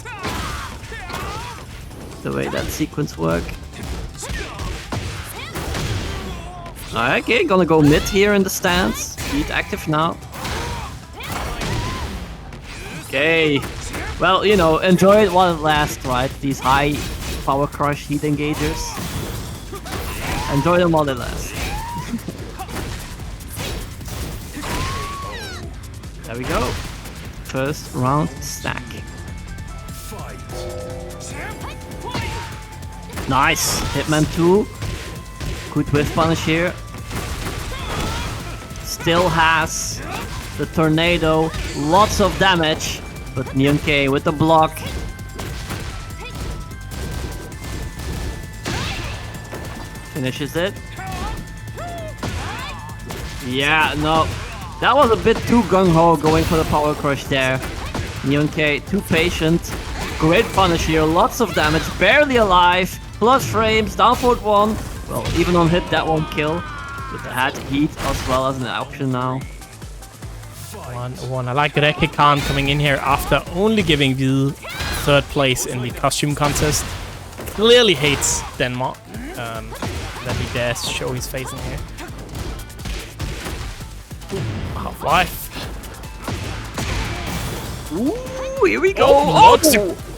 The way that sequence works. Okay, gonna go mid here in the stance. Heat active now. Okay. Well, you know, enjoy it while it lasts, right? These high power crush heat engagers. Enjoy them while they last. There we go. First round Stack. Nice. Hitman 2. Good whiff punish here. Still has the tornado. Lots of damage. But NeonK with the block. Finishes it. Yeah, no. That was a bit too gung-ho going for the power crush there. NeonK too patient. Great punish here. Lots of damage. Barely alive. Plus frames. Down forward 1. Well, even on hit, that won't kill. But it had heat as well as an option now. 1-1. I like Rekikan coming in here after only giving Hvide 3rd place in the costume contest. Clearly hates Denmark. That he dares show his face in here. Half-life. Ooh, here we go. Oh,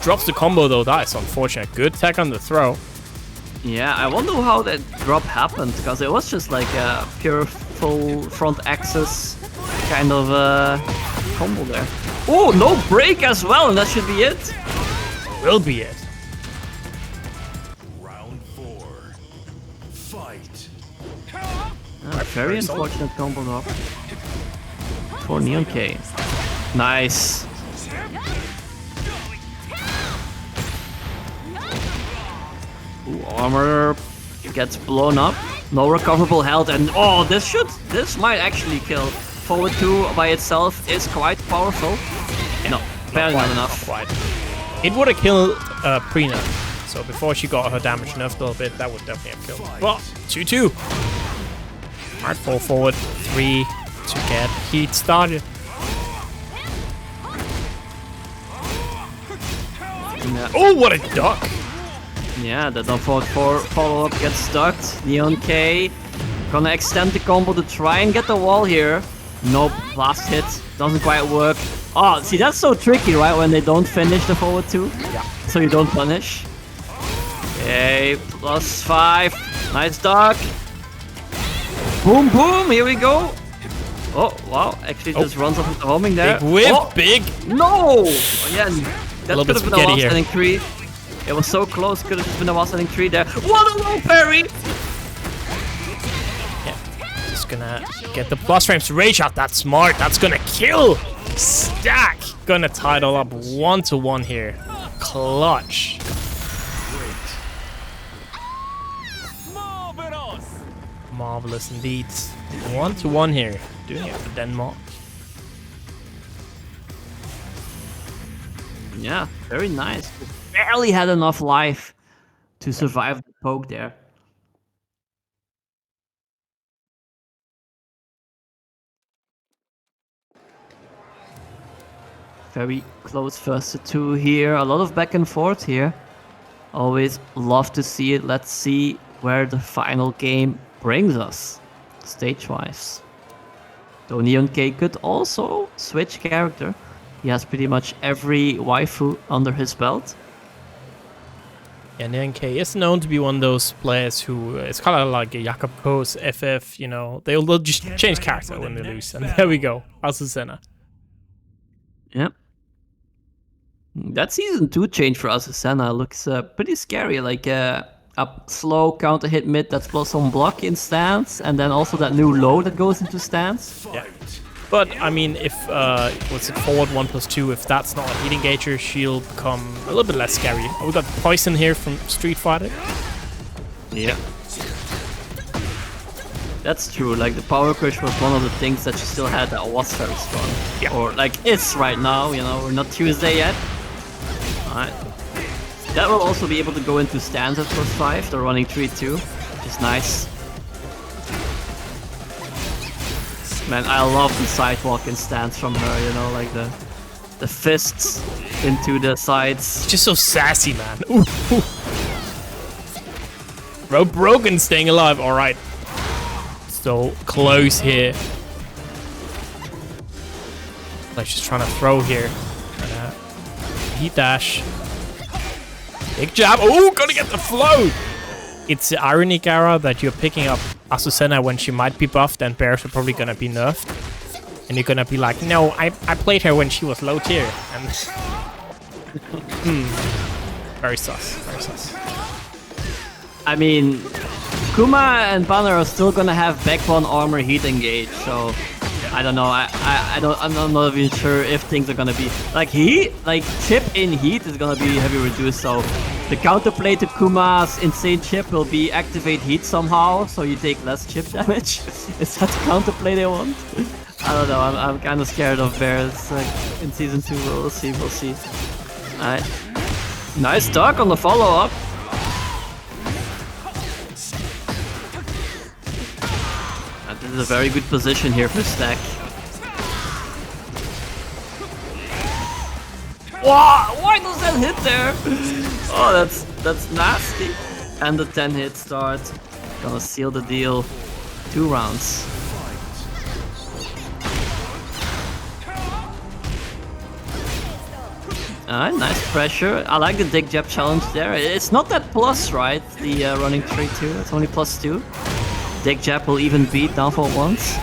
drops the combo though. That is unfortunate. Good tech on the throw. Yeah, I wonder how that drop happened, because it was just like a pure full front axis kind of combo there. Oh, no break as well, and that should be it. Will be it. Round 4. Fight. Very unfortunate combo drop for NeonK. Nice. Ooh, armor gets blown up. No recoverable health, and oh, this might actually kill. Forward 2 by itself is quite powerful. Yeah, No, barely not enough. Not quite. It would have killed pre-nerf. So before she got her damage nerfed a little bit, that would definitely have killed. But 2-2. Alright, 4 forward, 3 to get heat started. Yeah. Oh, what a duck! Yeah, the down forward 4 follow-up gets stuck. NeonK gonna extend the combo to try and get the wall here. Nope, last hit doesn't quite work. Oh, see, that's so tricky, right? When they don't finish the forward 2. Yeah. So you don't punish. Okay, +5. Nice duck. Boom, boom, here we go. Oh, wow, actually just runs off with the homing there. Big whip, Oh, big. no! Again, that little could bit have been a spaghetti loss here. ending 3. It was so close, could have just been a loss ending 3 there. What a low parry! Yeah, just gonna get the plus frames. Rage out, that's smart. That's gonna kill. Stack. Gonna tie it all up 1-1 here. Clutch. Marvelous indeed. 1-1 here. Doing it for Denmark. Yeah, very nice. Barely had enough life to survive the poke there. Very close first to 2 here. A lot of back and forth here. Always love to see it. Let's see where the final game brings us, stage-wise. Though NeonK could also switch character. He has pretty much every waifu under his belt. Yeah, NSxC is known to be one of those players who it's kind of like a Jakob Koos, FF, you know, they'll just change character when they lose. And there we go, Alisa. Yep. That season 2 change for Azucena looks pretty scary. Like a slow counter hit mid that's plus on block in stance, and then also that new low that goes into stance. Yeah. But I mean, if what's it, forward 1+2, if that's not a heat engager, she'll become a little bit less scary. Oh, we got Poison here from Street Fighter. Yeah. That's true, like the power crush was one of the things that she still had that was very strong. Yeah. Or like is right now, you know, we're not Tuesday yet. Alright. That will also be able to go into stands at +5, they're running 3-2, which is nice. Man, I love the sidewalk in stance from her, you know, like the fists into the sides. Just so sassy, man. Ooh, ooh. Rope broken, staying alive. All right. So close here. Like she's trying to throw here. Heat dash. Big jab. Oh, gonna get the flow. It's ironic, Gara, that you're picking up Azucena when she might be buffed and bears are probably gonna be nerfed. And you're gonna be like, no, I played her when she was low tier. And very sus, very sus. I mean, Kuma and Banner are still gonna have back one armor heat engage, so I don't know. I'm not even sure if things are gonna be like heat, like chip in heat is gonna be heavy reduced. So the counterplay to Kuma's insane chip will be activate heat somehow, so you take less chip damage. Is that the counterplay they want? I don't know. I'm kind of scared of bears in season 2. We'll see. We'll see. All right. Nice duck on the follow up. This is a very good position here for Stack. Wow, why does that hit there? Oh, that's nasty. And the 10 hit start. Gonna seal the deal. 2 rounds. Alright, nice pressure. I like the dig jab challenge there. It's not that plus, right? The running 3-2. It's only +2. Dig jab will even beat down for once.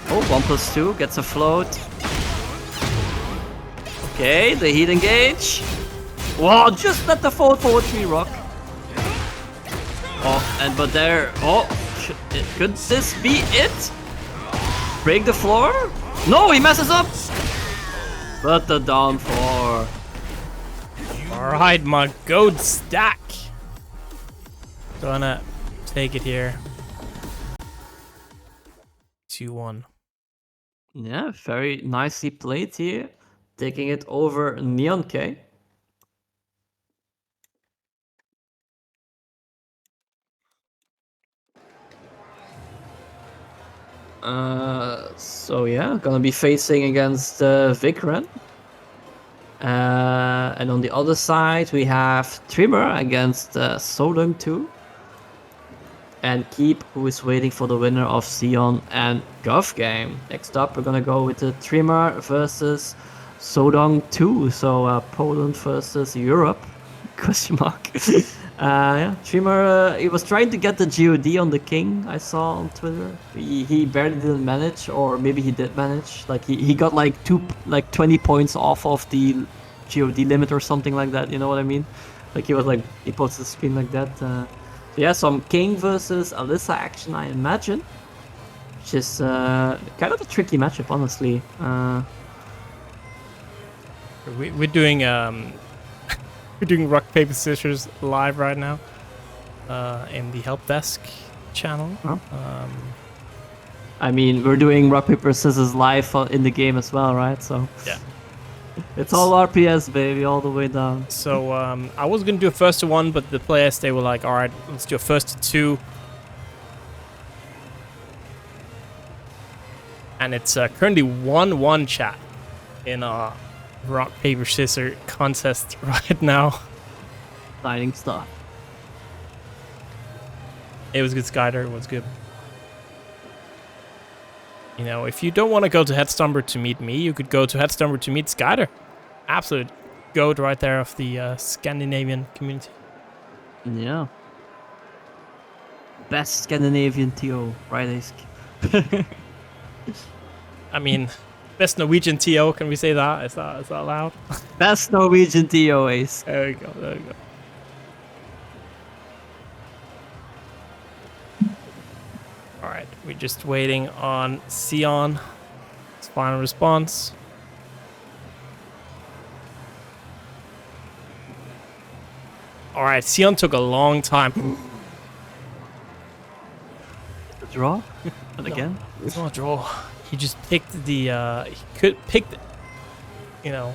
Oh, 1+2 gets a float. Okay, the heat engage. Wow, just let the forward 3 rock. Oh, but there. Oh, could this be it? Break the floor? No, he messes up. But the down 4. Alright, my goat Stack. Gonna take it here. 2-1. Yeah, very nicely played here. Taking it over Neon K. So yeah, gonna be facing against Vikran. And on the other side we have Trimur against Sodong 2. And Keep, who is waiting for the winner of Xeon and Guvgang. Next up, we're gonna go with the Trimur versus Sodong 2. So Poland versus Europe. Question mark. Yeah, Trimur, he was trying to get the GOD on the King, I saw on Twitter. He barely didn't manage, or maybe he did manage. Like he got like 20 points off of the GOD limit or something like that. You know what I mean? Like he was like, he posted the screen like that. Yeah, some King versus Alisa action, I imagine. Which is kind of a tricky matchup, honestly. We're doing we're doing rock paper scissors live right now in the help desk channel. Oh. I mean, we're doing rock paper scissors live in the game as well, right? So yeah. It's all RPS, baby, all the way down. So I was gonna do a first to 1, but the players, they were like, all right, let's do a first to 2. And it's currently 1-1 chat in our rock paper scissors contest right now. Exciting stuff. It was good, Skyder. It was good. You know, if you don't want to go to Headstomber to meet me, you could go to Headstomber to meet Skyder. Absolute goat right there of the Scandinavian community. Yeah. Best Scandinavian TO, right, Isk? I mean, Best Norwegian TO, can we say that? Is that allowed? Best Norwegian TO ace. There we go, there we go. Alright, we're just waiting on Xeon. His final response. Alright, Xeon took a long time. The draw? And again? It's not a draw. He just picked the, he could pick, you know,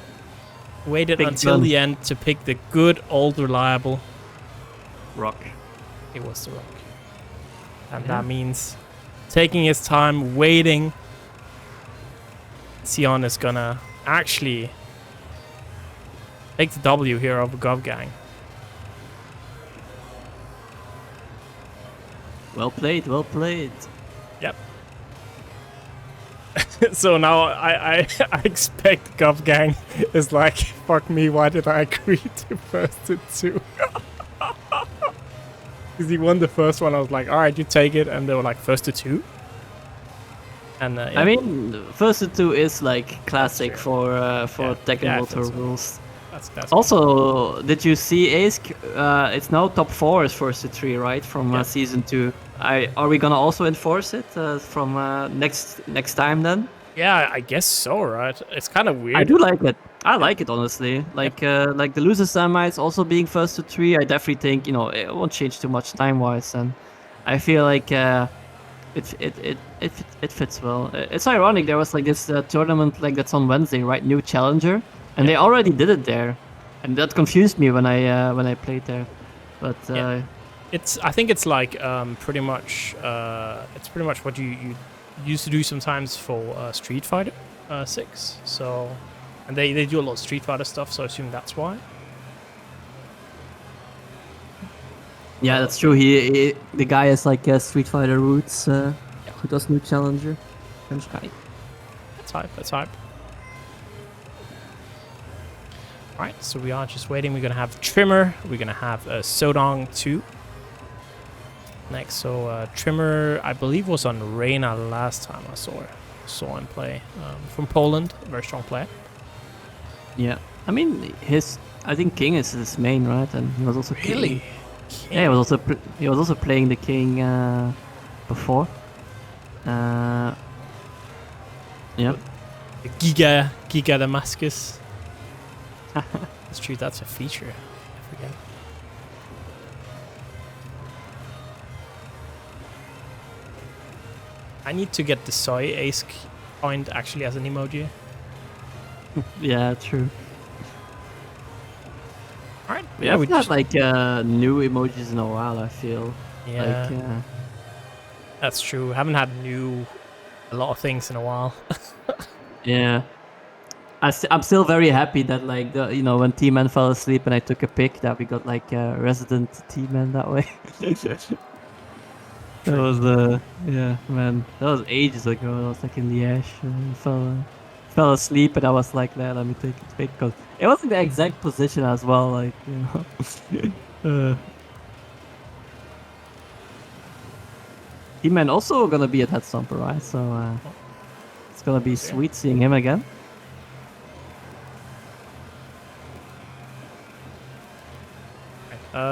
waited Big until gun. the end to pick the good, old, reliable. Rock. It was the rock. And Yeah. that means taking his time, waiting. Xeon is gonna actually take the W here over Guvgang. Well played, well played. Yep. So now I expect Guvgang is like, fuck me, why did I agree to first to two? Because he won the first one, I was like, alright, you take it, and they were like, first to two? And yeah. I mean, first to two is like classic That's for Yeah. Tekken Yeah, World Tour that's- rules. that's Also, did you see Ace? It's now top 4 is first to 3, right? From Yeah. season 2. Are we gonna also enforce it from next time then? Yeah, I guess so, right? It's kind of weird. I do like it. I like it honestly. Like the loser semis also being first to 3. I definitely think it won't change too much time wise, and I feel like it fits well. It's ironic there was like this tournament like that's on Wednesday, right? New challenger, and they already did it there, and that confused me when I played there. But Yeah. I think it's like pretty much what you used to do sometimes for Street Fighter 6. So, and they do a lot of Street Fighter stuff, so I assume that's why. yeah, that's true. The guy has like Street Fighter roots. Who does new challenger? French guy. That's hype. That's hype. All right, so we are just waiting. We're gonna have Trimur. We're gonna have Sodong 2 next. So Trimur, I believe, was on Reina last time I saw him play. From Poland, very strong player. Yeah, I mean I think King is his main, right? And he was also playing, yeah, he was also playing the King before. Yeah. The Giga Damascus. That's true. That's a feature. I forget. I need to get the soy ace point actually as an emoji. Yeah, true. All right. We haven't had like new emojis in a while. I feel. Yeah, Like, that's true. Haven't had a lot of things in a while. yeah. I'm still very happy that like when T-Man fell asleep and I took a pic that we got like resident T-Man that way. That was yeah, man, that was ages ago. I was like in the ash and fell asleep and I was like, let me take a pic because it wasn't the exact position as well, like T-Man also gonna be at Head Stomper, right? So it's gonna be sweet seeing him again.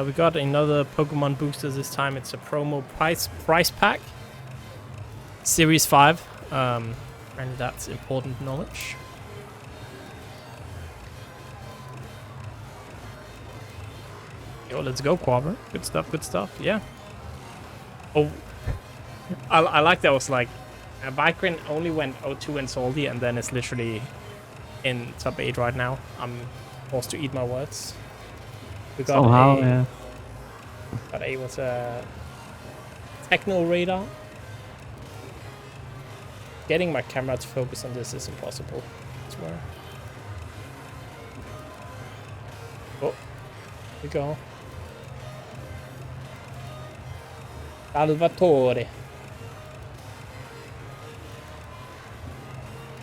We got another Pokemon booster this time. It's a promo price pack. Series 5. And that's important knowledge. Yo, let's go, Quapper. Good stuff, good stuff. Yeah. Oh, I like that. Was like, Bikerin only went 0-2 in Salty, and then it's literally in top 8 right now. I'm forced to eat my words. We got Somehow, yeah. Got was a techno radar. Getting my camera to focus on this is impossible. I swear. Oh, here we go. Salvatore.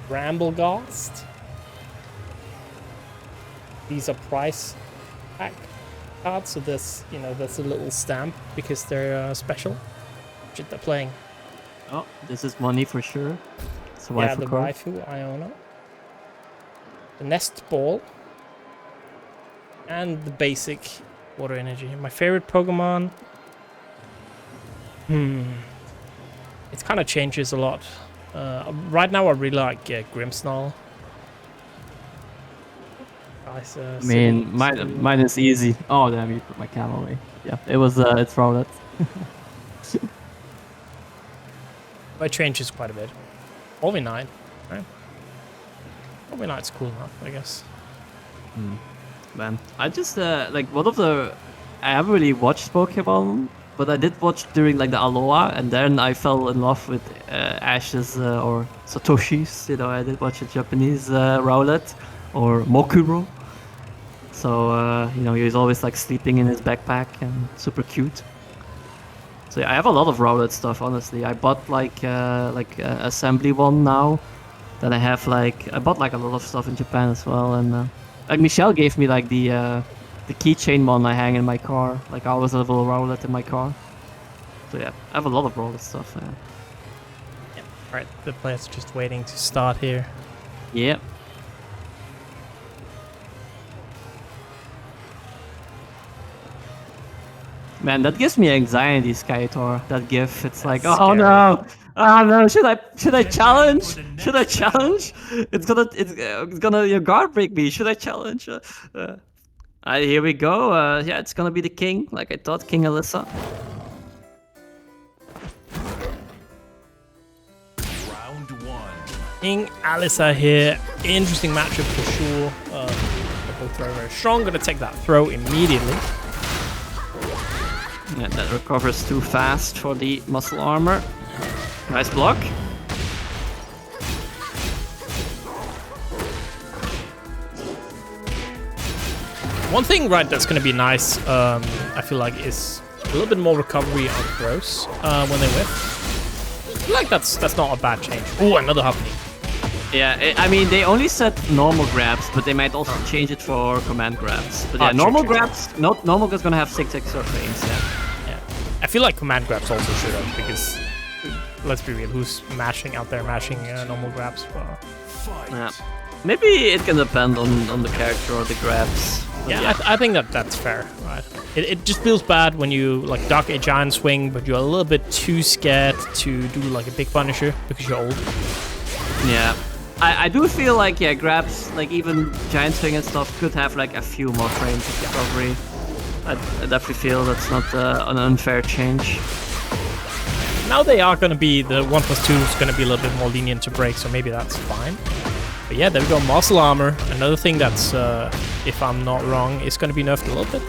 Ramblegast. These are price pack cards, so there's there's a little stamp because they're special. Shit, they're playing. Oh, this is money for sure. It's a Yeah, waifu the card. waifu Iona. The Nest Ball. And the basic Water Energy. My favorite Pokemon. It kind of changes a lot. Right now I really like Grimmsnarl. Nice, I mean, mine is easy. Oh damn, you put my cam away. Yeah, it was it's Rowlet. But it changes quite a bit. Knight, right? Knight's cool enough, I guess. Man, I just like one of the. I haven't really watched Pokemon, but I did watch during like the Aloha, and then I fell in love with Ash's or Satoshi's. You know, I did watch a Japanese Rowlet or Mokuro. So you know, he's always like sleeping in his backpack and super cute. So yeah, I have a lot of Rowlet stuff. Honestly, I bought like assembly one now. Then I have like I bought like a lot of stuff in Japan as well, and like Michelle gave me like the keychain one I hang in my car. Like I always have a little Rowlet in my car. So yeah, I have a lot of Rowlet stuff. Yeah. Alright, the player's just waiting to start here. Yeah. Man, that gives me anxiety, Skytor. That gif. It's like, oh scary. no, oh no. Should I challenge? Should I challenge? It's gonna your guard break me. Should I challenge? Here we go. Yeah, it's gonna be the king, like I thought, King Alisa. Round one. King Alisa here. Interesting matchup for sure. They're both very, very strong. Gonna take that throw immediately. Yeah, that recovers too fast for the muscle armor. Nice block. One thing, right, that's going to be nice, I feel like, is a little bit more recovery on throws when they whiff. I feel like that's not a bad change. Oh, another happening. Yeah, I mean, they only said normal grabs, but they might also change it for command grabs. But yeah, normal grabs, normal is gonna have 6 extra frames, yeah. I feel like command grabs also should have, because, let's be real, who's mashing out there, mashing normal grabs? Yeah. Maybe it can depend on the character or the grabs. Yeah, I think that's fair, right? It just feels bad when you like duck a giant swing, but you're a little bit too scared to do like a big punisher because you're old. Yeah. I do feel like, yeah, grabs, like even giant swing and stuff could have like a few more frames of recovery. I definitely feel that's not an unfair change. Now they are going to be, the 1+2 is going to be a little bit more lenient to break, so maybe that's fine. But yeah, there we go, muscle armor. Another thing that's, if I'm not wrong, is going to be nerfed a little bit.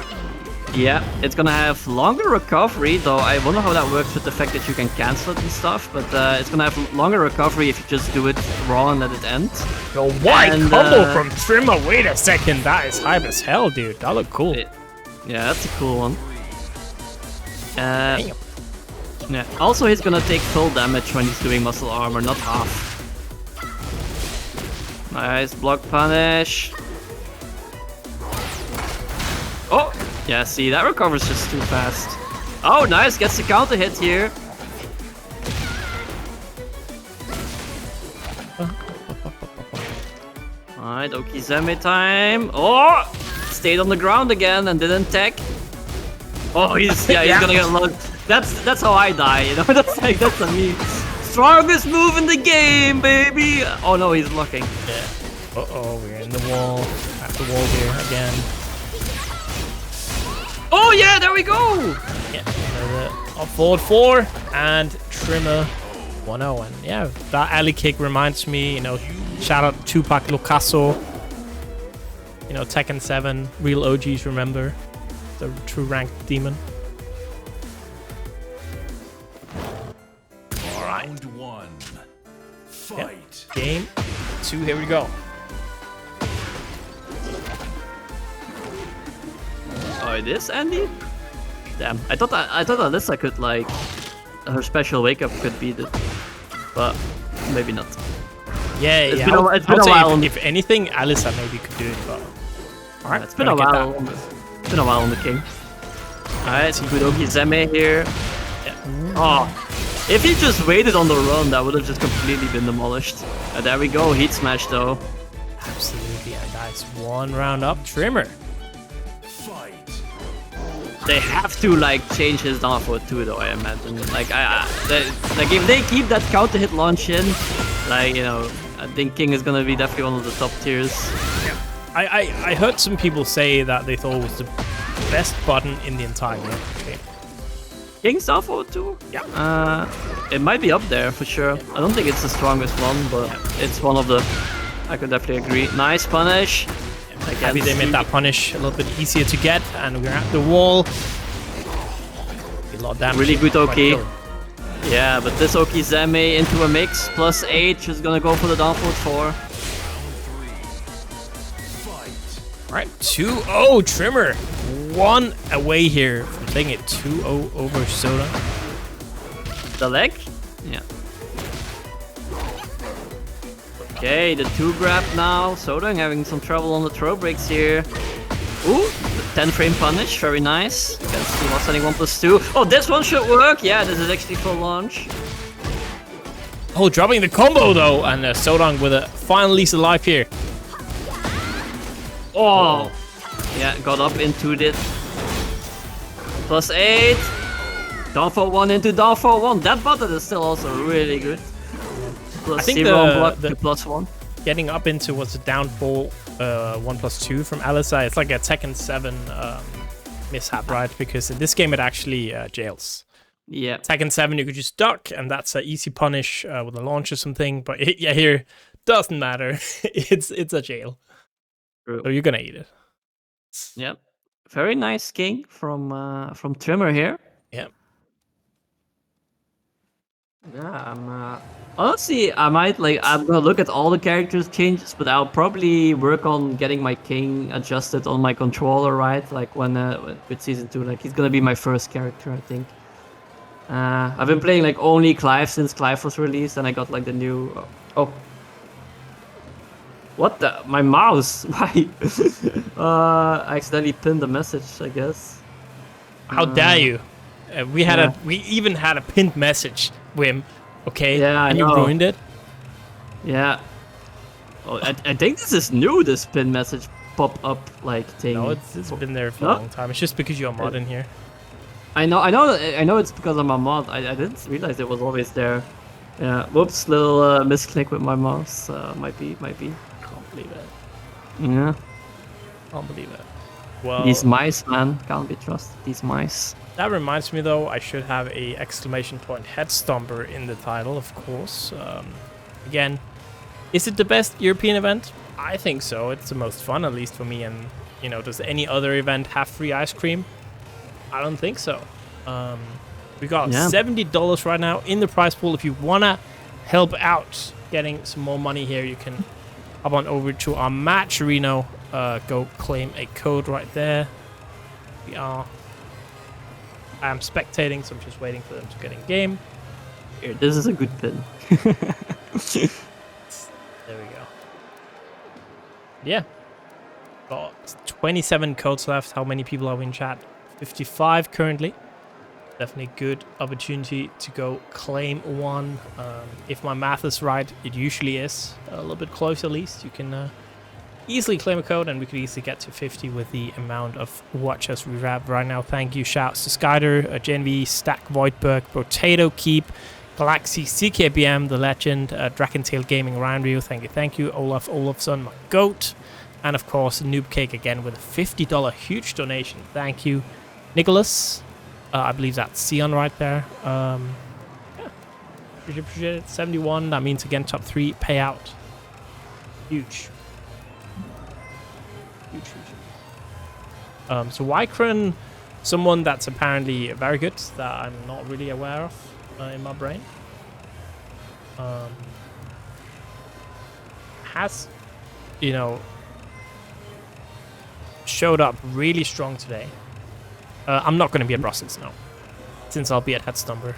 Yeah, it's gonna have longer recovery, though I wonder how that works with the fact that you can cancel it and stuff, but it's gonna have longer recovery if you just do it raw and let it end. Yo, why combo from Trimur? Wait a second, that is hype as hell, dude. That looked cool. Yeah, that's a cool one. Yeah. Also, he's gonna take full damage when he's doing muscle armor, not half. Nice block punish. Oh! Yeah, see, that recovers just too fast. Oh, nice, gets the counter hit here. Alright, Okizeme time. Oh! Stayed on the ground again and didn't tech. Oh, he's gonna get locked. That's how I die, you know? That's a me. Strongest move in the game, baby! Oh no, he's blocking. Yeah. Uh-oh, we're in the wall. At the wall here again. Oh yeah, there we go! Yeah, up forward 4 and Trimur 1-0. And yeah, that alley kick reminds me, you know, shout out Tupac Locasso. You know, Tekken 7, real OGs remember. The true ranked demon. Alright. Round one. Fight. Yep. Game 2, here we go. Oh, it is Andy? Damn, I thought Alisa could like her special wake up could beat it, but maybe not. Yeah, it's yeah. been a while. If anything, Alisa maybe could do it, but alright, it's been a while. It's been a while on the king. Alright, good Okizeme here. Yeah. Oh, If he just waited on the run, that would have just completely been demolished. There we go, heat smash though. Absolutely, and that's one round up. Trimur. Fight. They have to like change his down for 2 though, I imagine. Like like if they keep that counter hit launch in, like you know, I think King is gonna be definitely one of the top tiers. I heard some people say that they thought it was the best button in the entire game. Okay. King's down for 2? Yeah. It might be up there for sure. I don't think it's the strongest one, but it's one of the. I could definitely agree. Nice punish. Maybe they made that punish a little bit easier to get, and we're at the wall. A lot of damage. Really good Quite Oki. good. Yeah, but this Oki Zeme into a mix, plus 8, is gonna go for the down forward 4. Alright, 2-0 Trimur. 1 away here from taking it 2-0 over Soda. The leg? Yeah. Okay, the 2 grab now. Sodang having some trouble on the throw breaks here. Ooh, the 10 frame punish, very nice. Against the standing 1+2. Oh, this one should work. Yeah, this is actually full launch. Oh, dropping the combo though, and Sodang with a final lease alive here. Oh, yeah, got up into it. Plus 8. Down for 1 into down for 1. That button is still also really good. Plus I think 0 on block the to plus 1. getting up into what's a down 4 1+2 from Alisa. It's like a Tekken 7 mishap, right? Because in this game it actually jails. Yeah. Tekken 7 you could just duck, and that's an easy punish with a launch or something. But yeah, here doesn't matter. it's a jail. True. So you're gonna eat it. Yep. Very nice king from Trimur here. Yeah. Yeah, I'm honestly I'm gonna look at all the characters changes, but I'll probably work on getting my king adjusted on my controller, right? Like when with season 2, like he's gonna be my first character, I think. I've been playing like only Clive since Clive was released, and I got like the new. Oh. What the? My mouse? Why? I accidentally pinned the message, I guess. How dare you? We even had a pinned message, Wim. Okay. Yeah, and you ruined it. Yeah. Oh, I think this is new. This pin message pop up like thing. No, it's been there for a long time. It's just because you're a mod in here. I know it's because I'm a mod. I didn't realize it was always there. Yeah. Whoops, little misclick with my mouse. Might be. Can't believe it. Yeah. Can't believe it. Well, These mice, man, can't be trusted. These mice. that reminds me though, I should have a exclamation point head stomper in the title, of course. Again, is it the best European event? I think so. It's the most fun, at least for me. And you know, does any other event have free ice cream? I don't think so. We got $70 right now in the prize pool. If you wanna help out getting some more money here, you can hop on over to our match arena. Go claim a code right there. I'm spectating, so I'm just waiting for them to get in game. Here, this is a good pin. There we go. Yeah. Got 27 codes left. How many people are we in chat? 55 currently. Definitely good opportunity to go claim one. If my math is right, it usually is. A little bit close at least. You can easily claim a code, and we could easily get to 50 with the amount of watchers we have right now. Thank you. Shouts to Skyder, JNV, Stack, Voidberg, Potato Keep, Galaxy, CKBM, The Legend, Dragontail Gaming, Ryan thank you. Olaf Olafsson, my goat. And of course, Noob Cake again with a $50 huge donation. Thank you. Nicholas, I believe that's Xeon right there. Yeah, appreciate it. 71, that means again top 3 payout. Huge. So Wycran, someone that's apparently very good that I'm not really aware of in my brain. Has, you know, showed up really strong today. I'm not going to be at Brussels now, since I'll be at Headstomber.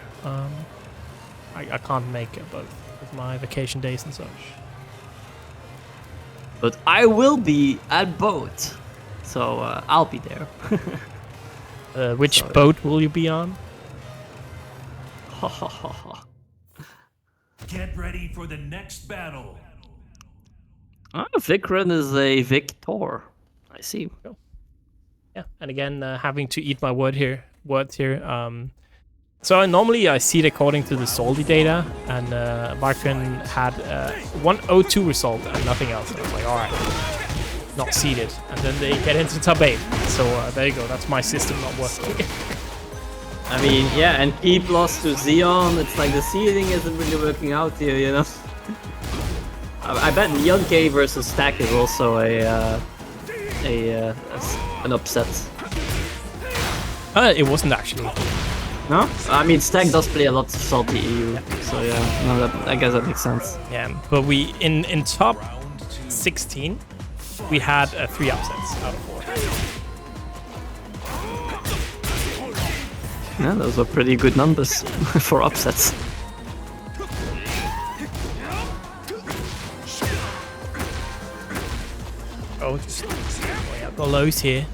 I can't make both with my vacation days and such. But I will be at both, so I'll be there. Which boat will you be on? Get ready for the next battle. Vikran is a Victor. I see. Yeah, and again, having to eat my words here. So normally I seed according to the Salty data, and Markin had 102 result and nothing else. And I was like, all right, not seeded. And then they get into top 8. So there you go. That's my system not working. I mean, yeah, and Keep lost to Xeon. It's like the seeding isn't really working out here, you know. I bet Neon K versus Stack is also an upset. It wasn't actually. No? I mean, Stack does play a lot of SaltyEU, so yeah, no, I guess that makes sense. Yeah, but we in top 16, we had 3 upsets out of 4. Yeah, those are pretty good numbers for upsets. Just way out the lows here.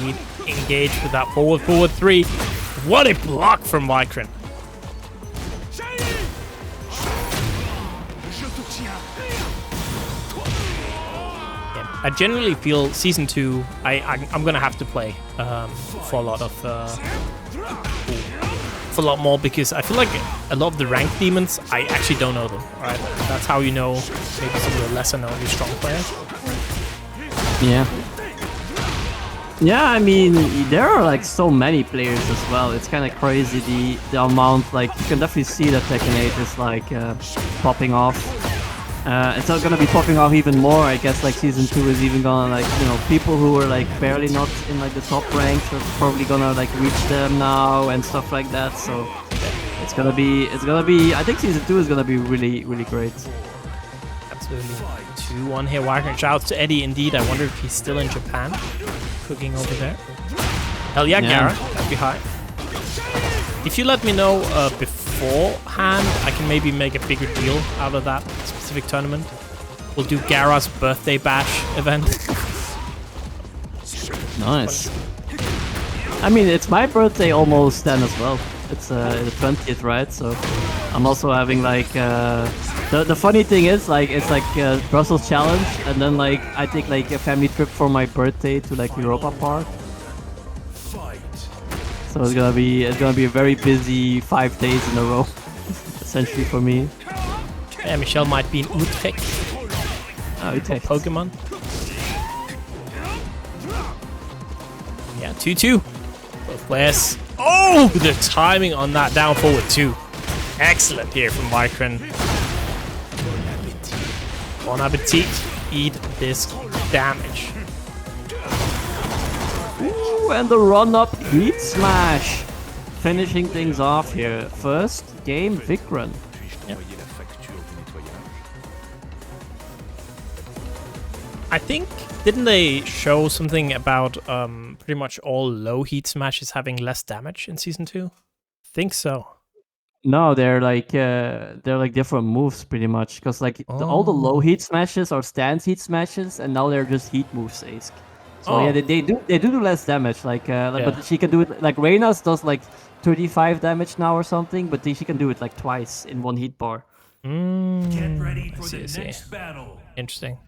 We engage with that forward 3. What a block from Micron. Yeah, I generally feel season 2. I'm gonna have to play for a lot of for a lot more, because I feel like a lot of the ranked demons, I actually don't know them. Right, that's how you know maybe some of the lesser known strong players. Yeah. Yeah, I mean, there are like so many players as well. It's kind of crazy the amount. Like, you can definitely see that Tekken 8 is like popping off. It's not gonna be popping off even more. I guess like season 2 is even gonna, like, you know, people who were like barely not in like the top ranks are probably gonna like reach them now and stuff like that. So it's gonna be. I think season 2 is gonna be really great. Absolutely. 2-1 here. Wagner shouts to Eddie. Indeed, I wonder if he's still in Japan, cooking over there. Hell yeah, Gara. That'd be high. If you let me know beforehand, I can maybe make a bigger deal out of that specific tournament. We'll do Gara's birthday bash event. Nice. I mean, it's my birthday almost then as well. It's the 20th, right? So I'm also having like the funny thing is, like, it's like Brussels challenge, and then like I take like a family trip for my birthday to like Europa Park. So it's gonna be a very busy 5 days in a row, essentially for me. Yeah, Michelle might be in Utrecht. Utrecht. Pokemon. Yeah, 2-2. Both players. Oh, the timing on that down forward 2. Excellent here from Micron. Bon appetit. Eat this damage. Ooh, and the run-up heat smash. Finishing things off here. First game, Vikran. Yep. I think, didn't they show something about pretty much all low heat smashes having less damage in season 2? Think so. No, they're like different moves pretty much, because like all the low heat smashes are stance heat smashes, and now they're just heat moves. So yeah, they do less damage. Like, but she can do it like Reina's does like 35 damage now or something, but she can do it like twice in one heat bar. Get ready for the next battle. Interesting.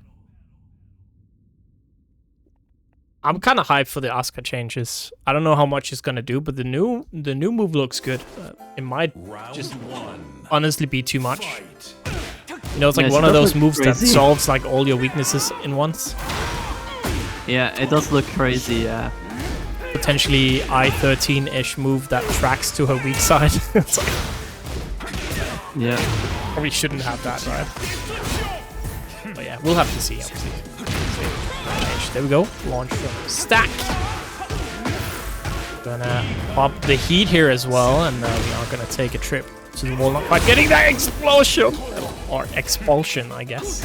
I'm kind of hyped for the Asuka changes. I don't know how much it's gonna do, but the new move looks good. It might just honestly be too much. You know, it's like one of those moves that solves like all your weaknesses in once. Yeah, it does look crazy. Yeah. Potentially I-13-ish move that tracks to her weak side. It's like, yeah. Probably shouldn't have that, right? But yeah, we'll have to see. There we go. Launch from Stack. Gonna pop the heat here as well, and we are gonna take a trip to the wall. Not quite getting that explosion or expulsion, I guess.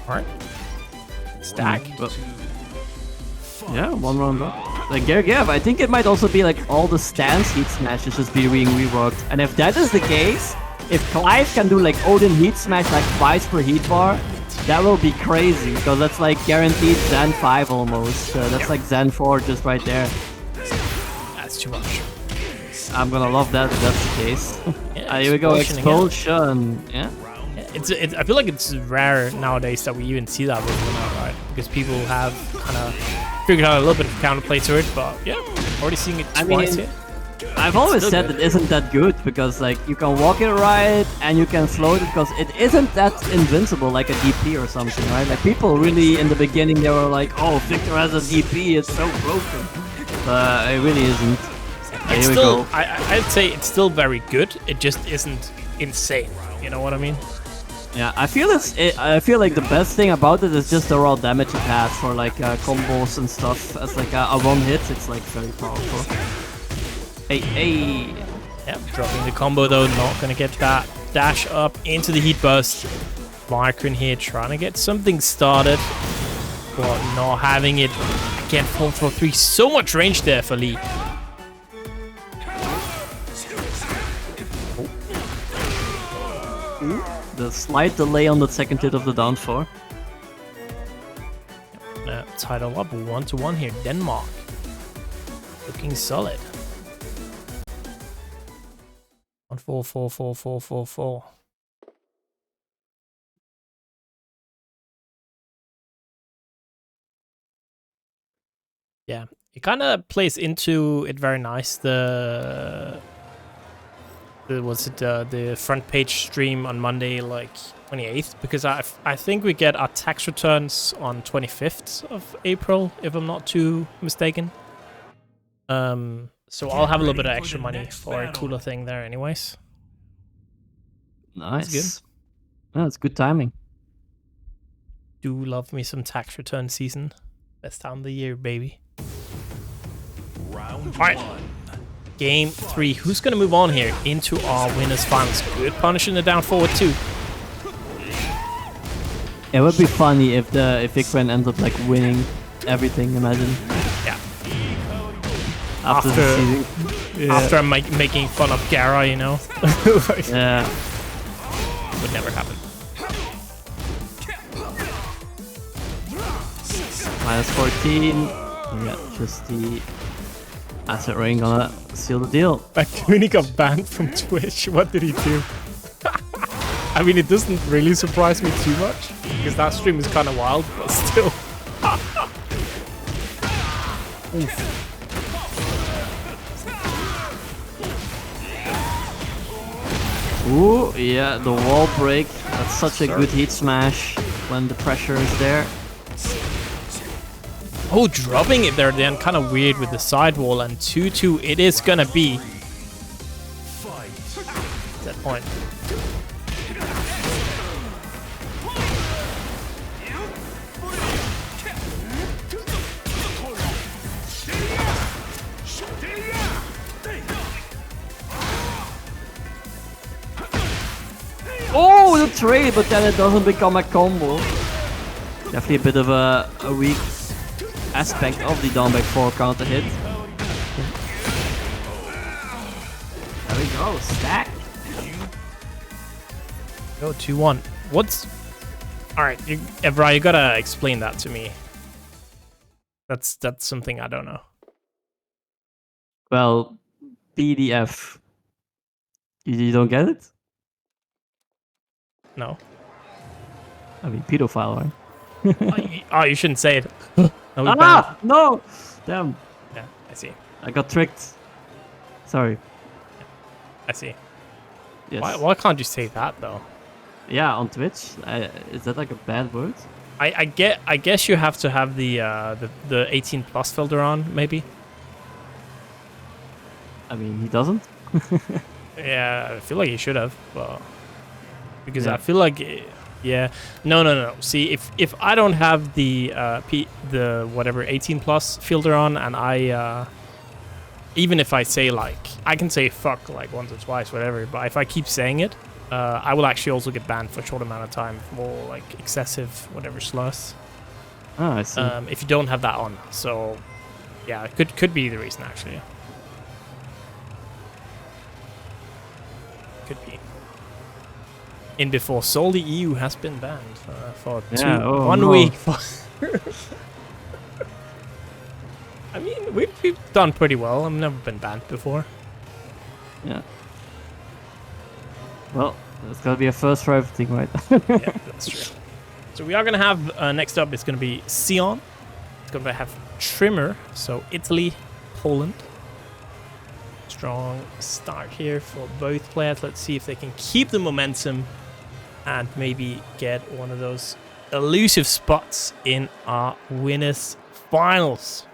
All right. Stack. Yeah, one round up. Like Gear I think it might also be like all the stance heat smashes just being reworked, and if that is the case. If Clive can do like Odin heat smash like twice per heat bar, that will be crazy because that's like guaranteed Zen 5 almost. That's like Zen 4 just right there. That's too much. I'm gonna love that if that's the case. Yeah, here we go, expulsion expulsion. Yeah. It's I feel like it's rare nowadays that we even see that with Reina, right? Because people have kind of figured out a little bit of counterplay to it, but yeah, already seeing it twice here. I've always said it isn't that good because like you can walk it right and you can float it because it isn't that invincible like a DP or something, right? Like people really in the beginning they were like, oh, Victor has a DP, it's so broken. But it really isn't. It's Here still, we go. I'd say it's still very good. It just isn't insane. You know what I mean? Yeah, I feel I feel like the best thing about it is just the raw damage it has for like combos and stuff. As like a one hit, it's like very powerful. Hey. Yeah, dropping the combo though, not gonna get that dash up into the heat burst. Markrin here trying to get something started, but not having it. Again, 4-4-3, so much range there for Lee. The slight delay on the second hit of the down 4. Title up 1-1 here. Denmark looking solid. 1-4-4-4-4-4-4. Yeah, it kind of plays into it very nice. The front page stream on Monday, like 28th, because I think we get our tax returns on 25th of April, if I'm not too mistaken. So I'll have a little bit of extra money for a cooler thing there, anyways. Nice. That's good. That's good timing. Do love me some tax return season. Best time of the year, baby. Round All right. 1. Game 3. Who's going to move on here into our winners finals? Good punishing the down forward too. It would be funny if Ikran ends up like winning everything. Imagine. Yeah. After the season. Yeah. After I'm making fun of Gara, you know. Like, Yeah. would never happen. -14. Yeah, just the asset ring gonna seal the deal. Like, when he got banned from Twitch, what did he do? I mean, it doesn't really surprise me too much, because that stream is kind of wild, but still. Ooh, yeah, the wall break. That's such a good heat smash when the pressure is there. Oh, dropping it there then, kind of weird with the sidewall, and 2-2 it is gonna be. At that point. Oh, the trade, but then it doesn't become a combo. Definitely a bit of a weak aspect of the down back 4 counter hit. There we go, stack. Go 2-1. What's... Alright, Evra, you gotta explain that to me. That's something I don't know. Well, PDF. You don't get it? No. I mean, pedophile, right? Oh, you shouldn't say it. No, we banned. Ah! No! Damn. Yeah, I see. I got tricked. Sorry. I see. Yes. Why can't you say that though? Yeah, on Twitch. Is that like a bad word? I guess you have to have the 18 plus filter on, maybe. I mean, he doesn't. Yeah, I feel like you should have, but because Yeah. I feel like, yeah, no. See, if I don't have the whatever 18 plus filter on, and I even if I say like I can say fuck like once or twice, whatever, but if I keep saying it, I will actually also get banned for a short amount of time for like excessive whatever slurs. Oh, I see. If you don't have that on, so yeah, it could be the reason actually. Could be. in before. SaltyEU has been banned for Yeah, oh, 1 no. week. I mean, we've done pretty well. I've never been banned before. Yeah. Well, it's gotta be a first for everything, right? Yeah, that's true. So we are gonna have next up. It's gonna be Xeon. It's gonna have Trimur. So Italy, Poland. Strong start here for both players. Let's see if they can keep the momentum and maybe get one of those elusive spots in our winners finals.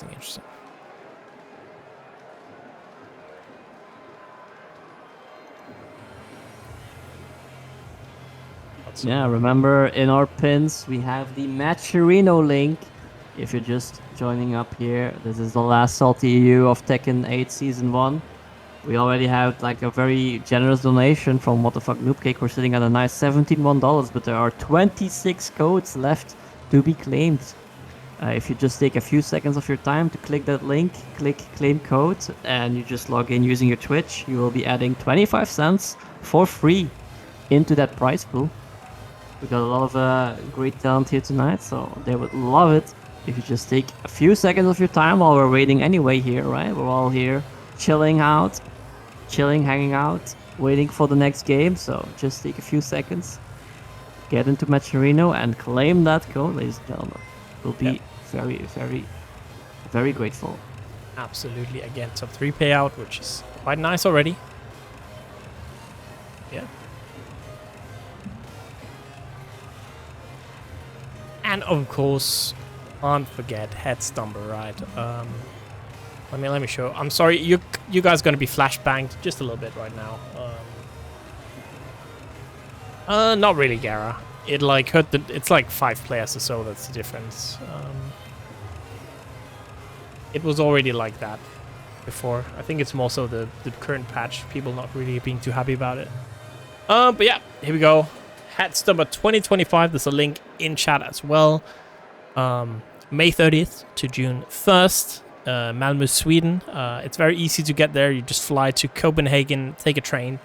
Interesting. Yeah, remember in our pins we have the Matcherino link. If you're just joining up here, this is the last SaltyEU of Tekken 8 Season 1. We already have like a very generous donation from What the Fuck Noobcake. We're sitting at a nice $17, but there are 26 codes left to be claimed. If you just take a few seconds of your time to click that link, click claim code, and you just log in using your Twitch, you will be adding 25 cents for free into that prize pool. We got a lot of great talent here tonight, so they would love it if you just take a few seconds of your time while we're waiting anyway here, right? We're all here chilling out, hanging out, waiting for the next game, so just take a few seconds, get into Matcherino and claim that code, ladies and gentlemen. We'll be very, very, very grateful. Absolutely. Again, top 3 payout, which is quite nice already. Yeah. And of course, can't forget Head Stumper, right? Let me show. I'm sorry, you guys gonna be flashbanged just a little bit right now. Not really, Gara. It like hurt the. It's like 5 players or so. That's the difference. It was already like that before. I think it's more so the current patch. People not really being too happy about it. But yeah, here we go. Head Stumper 2025. There's a link in chat as well. May 30th to June 1st. Malmö, Sweden. It's very easy to get there. You just fly to Copenhagen, take a train.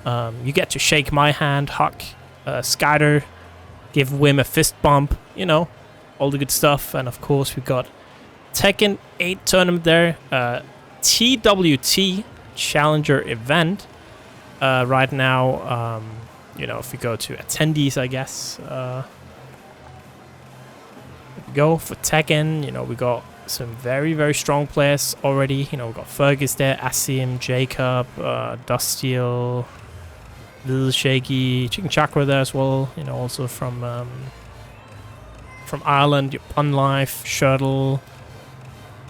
You get to shake my hand, hug Skydor, give Wim a fist bump, you know, all the good stuff. And of course, we got Tekken 8 tournament there. TWT Challenger event. Right now, you know, if we go to attendees, I guess. Go for Tekken, you know, we got some very, very strong players already. You know, we got Fergus there, Asim, Jacob, Dustiel, Little Shaky, Chicken Chakra there as well. You know, also from Ireland, Pun Life, Shuttle,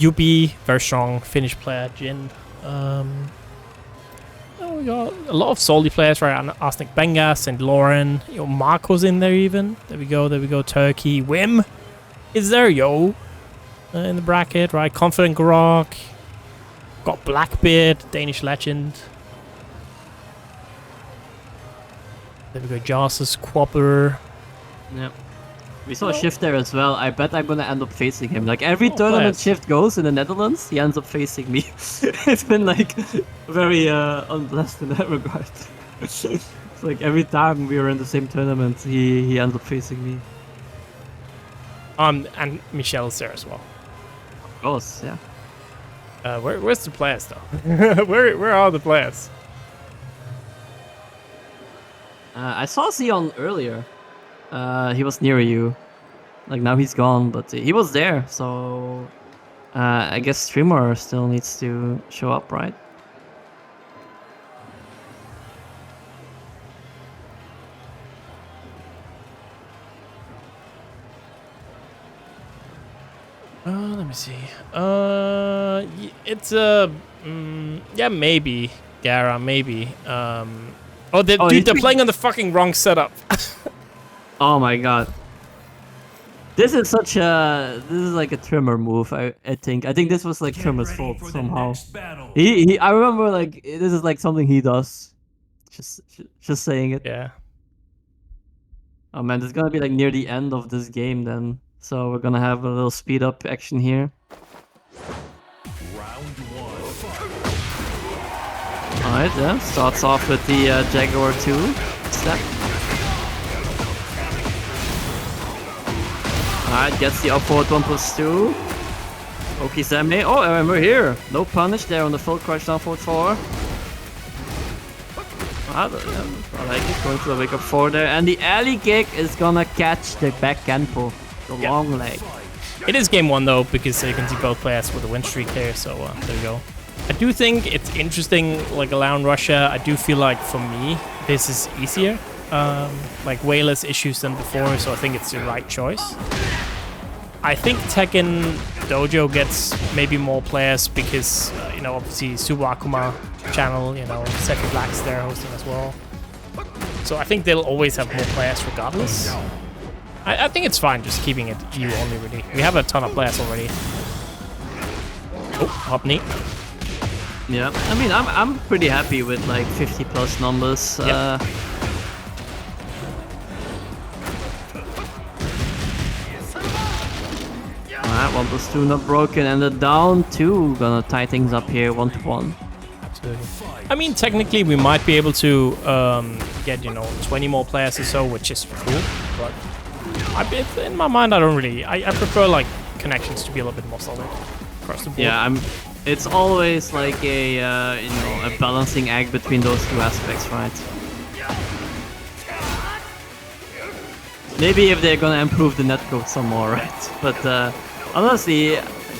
UB, very strong Finnish player, Jin. We got a lot of Salty players, right? Arsenic Benga, St. Lauren, you know, Marco's in there even. There we go, Turkey. Wim is there, yo. In the bracket, right? Confident Grok. Got Blackbeard, Danish legend. There we go, Jarsus, Quapper. Yep. We saw Shift there as well. I bet I'm gonna end up facing him. Like every tournament Shift goes in the Netherlands, he ends up facing me. It's been like very unblessed in that regard. It's like every time we were in the same tournament, he ends up facing me. And Michelle's there as well. Of course, yeah. Where's the players though? where are the players? I saw Xeon earlier. He was near you. Like now he's gone, but he was there. So I guess Trimur still needs to show up, right? Let me see. It's yeah, maybe Gara, maybe. Dude, they're playing on the fucking wrong setup. Oh my god. This is such a like a Trimur move, I think. I think this was like Trimur's fault somehow. I remember like this is like something he does. Just saying it. Yeah. Oh man, it's gonna be like near the end of this game then. So we're gonna have a little speed up action here. Round 1. Alright, yeah. Starts off with the Jaguar 2 step. Alright, gets the up forward 1+2. Okizeme. Oh, and we're here. No punish there on the full crouch down forward 4. I like it. Going to the wake up 4 there. And the alley kick is gonna catch the back Genpo. The long leg. It is game 1 though, because you can see both players with a win streak there, so there you go. I do think it's interesting, like allowing Russia. I do feel like for me, this is easier. Like way less issues than before, so I think it's the right choice. I think Tekken Dojo gets maybe more players because, you know, obviously Subo Akuma channel, you know, Second Black's there hosting as well. So I think they'll always have more players regardless. I think it's fine just keeping it EU only, really. We have a ton of players already. Oh, up knee. Yeah, I mean, I'm pretty happy with like 50 plus numbers. Yep. Alright, 1+2 not broken, and the down 2 gonna tie things up here 1-1. Absolutely. I mean, technically we might be able to get, you know, 20 more players or so, which is cool, but in my mind I don't really. I prefer like connections to be a little bit more solid across the board. Yeah, it's always like a you know, a balancing act between those two aspects, right? Maybe if they're gonna improve the netcode some more, right? But honestly,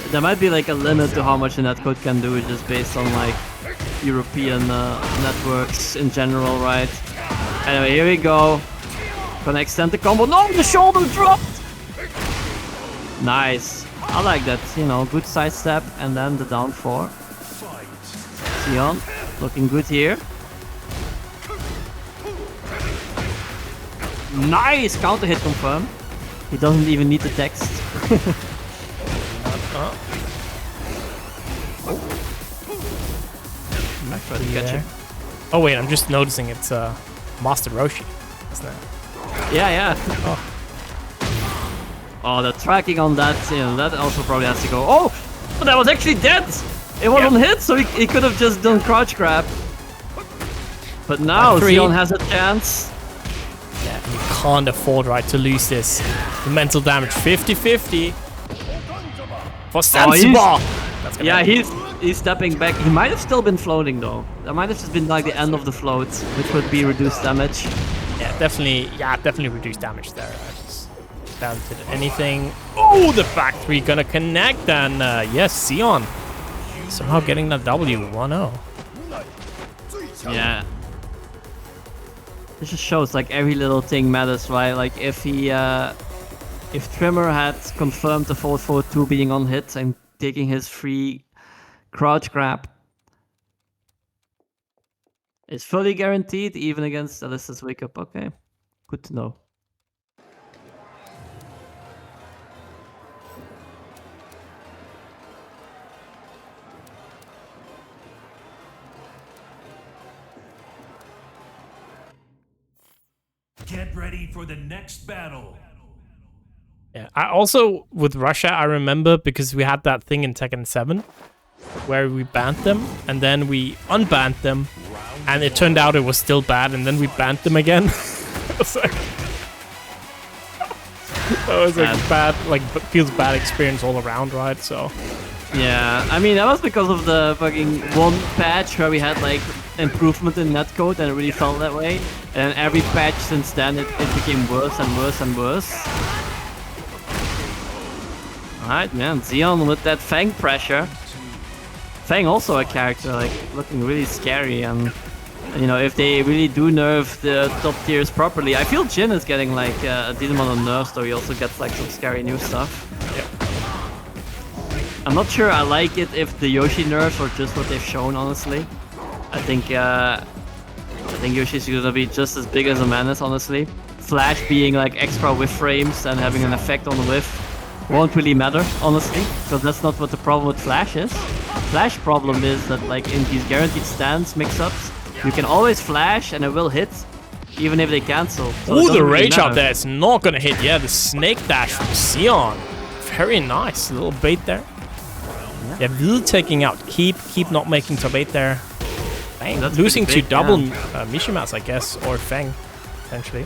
there might be like a limit to how much the netcode can do just based on like European networks in general, right? Anyway, here we go. Gonna extend the combo. No, the shoulder dropped! Nice. I like that, you know, good side step and then the down 4. Xeon, looking good here. Nice! Counter hit confirmed. He doesn't even need the text. Yeah. Oh wait, I'm just noticing it's Master Roshi, isn't it? Yeah. Oh, the tracking on that, you know, that also probably has to go. Oh, but that was actually dead. It wasn't hit, so he could have just done crouch grab. But now Xeon has a chance. Yeah, you can't afford, right, to lose this. The mental damage 50-50 for Zanzibar. Yeah, he's stepping back. He might have still been floating though. That might have just been like the end of the float, which would be reduced damage. Yeah, definitely reduced damage there. I just doubted anything. Oh, the back 3 gonna connect, and yes, Xeon somehow getting that W 1-0. Yeah. This just shows like every little thing matters, right? Like if Trimur had confirmed the forward 4-2 being on hit and taking his free crouch grab, it's fully guaranteed even against Alisa's wake up. Okay, good to know. Get ready for the next battle. Yeah, I also, with Russia, I remember because we had that thing in Tekken 7 where we banned them and then we unbanned them and it turned out it was still bad and then we banned them again. It was like, that was like bad, like feels bad experience all around, right? So yeah, I mean that was because of the fucking one patch where we had like improvement in netcode and it really felt that way, and every patch since then it became worse and worse and worse. Alright, man, Xeon with that Feng pressure. Feng also a character like looking really scary, and you know, if they really do nerf the top tiers properly, I feel Jin is getting like a decent amount of nerfs, so he also gets like some scary new stuff. yeah. I'm not sure I like it if the Yoshi nerfs or just what they've shown, honestly. I think Yoshi's gonna be just as big as a menace, honestly. Flash being like extra whiff frames and having an effect on the whiff won't really matter, honestly, because that's not what the problem with Flash is. Flash problem is that like in these guaranteed stance mix-ups, you can always flash and it will hit, even if they cancel. So Ooh, the rage out there is not gonna hit. Yeah, the snake dash from Xeon. Very nice, a little bait there. Yeah, Hvide taking out. Keep not making top 8 there. Feng That's losing to pretty big, double yeah. Mishimas, I guess, or Feng, essentially.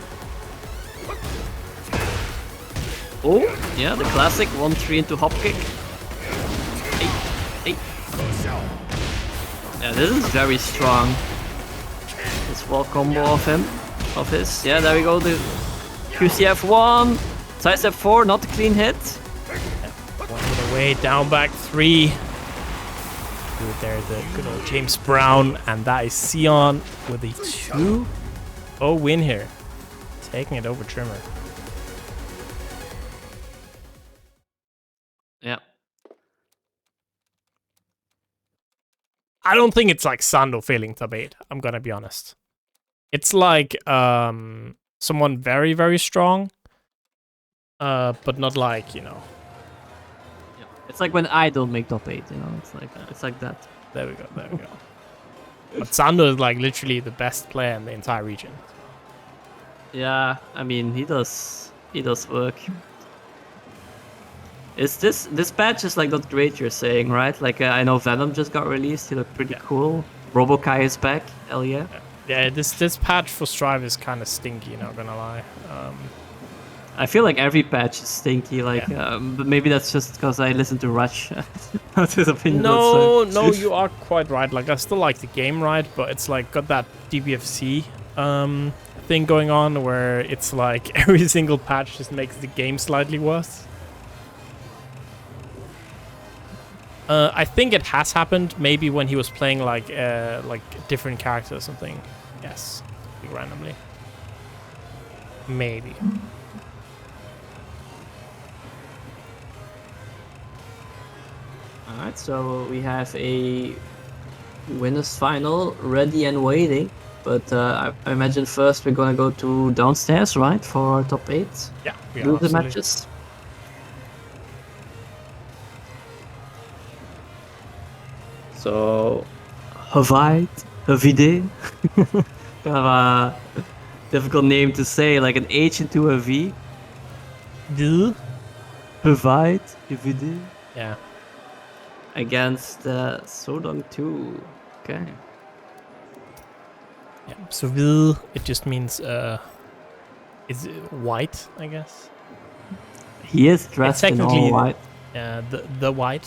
Oh, yeah, the classic 1-3 into hop kick. Hey. Yeah, this is very strong. This wall combo of his. Yeah, there we go. The QCF1, side step 4, not a clean hit. One hit away, down back 3. Good there, the good old James Brown, and that is Xeon with a 2-0 win here, taking it over Trimur. Yeah. I don't think it's like Sando failing top 8, I'm gonna be honest. It's like someone very, very strong, but not like, you know. Yeah. It's like when I don't make top 8, you know, it's like that. There we go. But Sando is like literally the best player in the entire region. Yeah, I mean he does work. Is this patch is like not great? You're saying, right? Like I know Venom just got released. He looked pretty cool. Robokai is back. Hell yeah. Yeah, this patch for Strive is kind of stinky. Not gonna lie. I feel like every patch is stinky. Like, but maybe that's just because I listen to Rush. That's his opinion. No, you are quite right. Like I still like the game, right? But it's like got that DBFC thing going on where it's like every single patch just makes the game slightly worse. I think it has happened maybe when he was playing like different character or something. Yes, randomly. Maybe. Alright, so we have a winners final ready and waiting. But I imagine first we're gonna go to downstairs, right, for our top 8. Yeah, we do are, the absolutely. matches. So, Hvide, kind of a difficult name to say, like an H into a V. Hvide. Hvide. Yeah. Against Sodong 2. Okay. Yeah. So Hvide, it just means is it white, I guess. He is dressed in all white. Yeah, the white.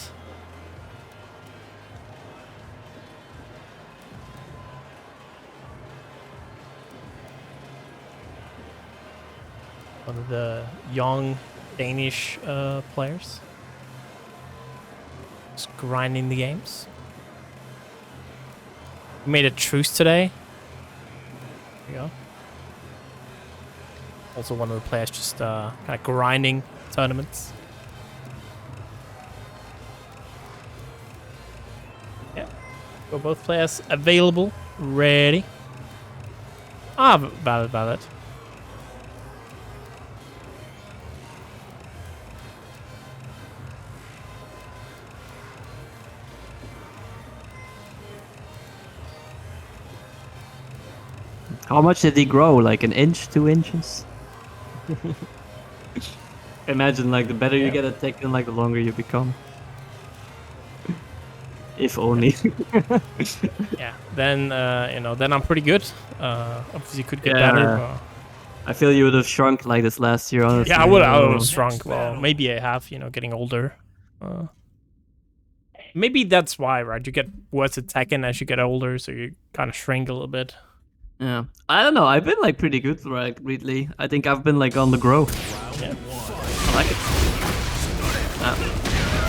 One of the young Danish players. Just grinding the games. We made a truce today. There you go. Also one of the players just kind of grinding tournaments. Yeah. Got both players available, ready. Ah, valid. How much did he grow? Like an inch, 2 inches? Imagine, like, the better you get at Tekken, like, the longer you become. If only. Yeah, then, you know, then I'm pretty good. Obviously could get better, but... I feel you would have shrunk like this last year, honestly. Yeah, I would have shrunk. Well, maybe I have, you know, getting older. Maybe that's why, right? You get worse at Tekken as you get older, so you kind of shrink a little bit. Yeah, I don't know. I've been like pretty good, like lately. I think I've been like on the grow. Yeah. I like it.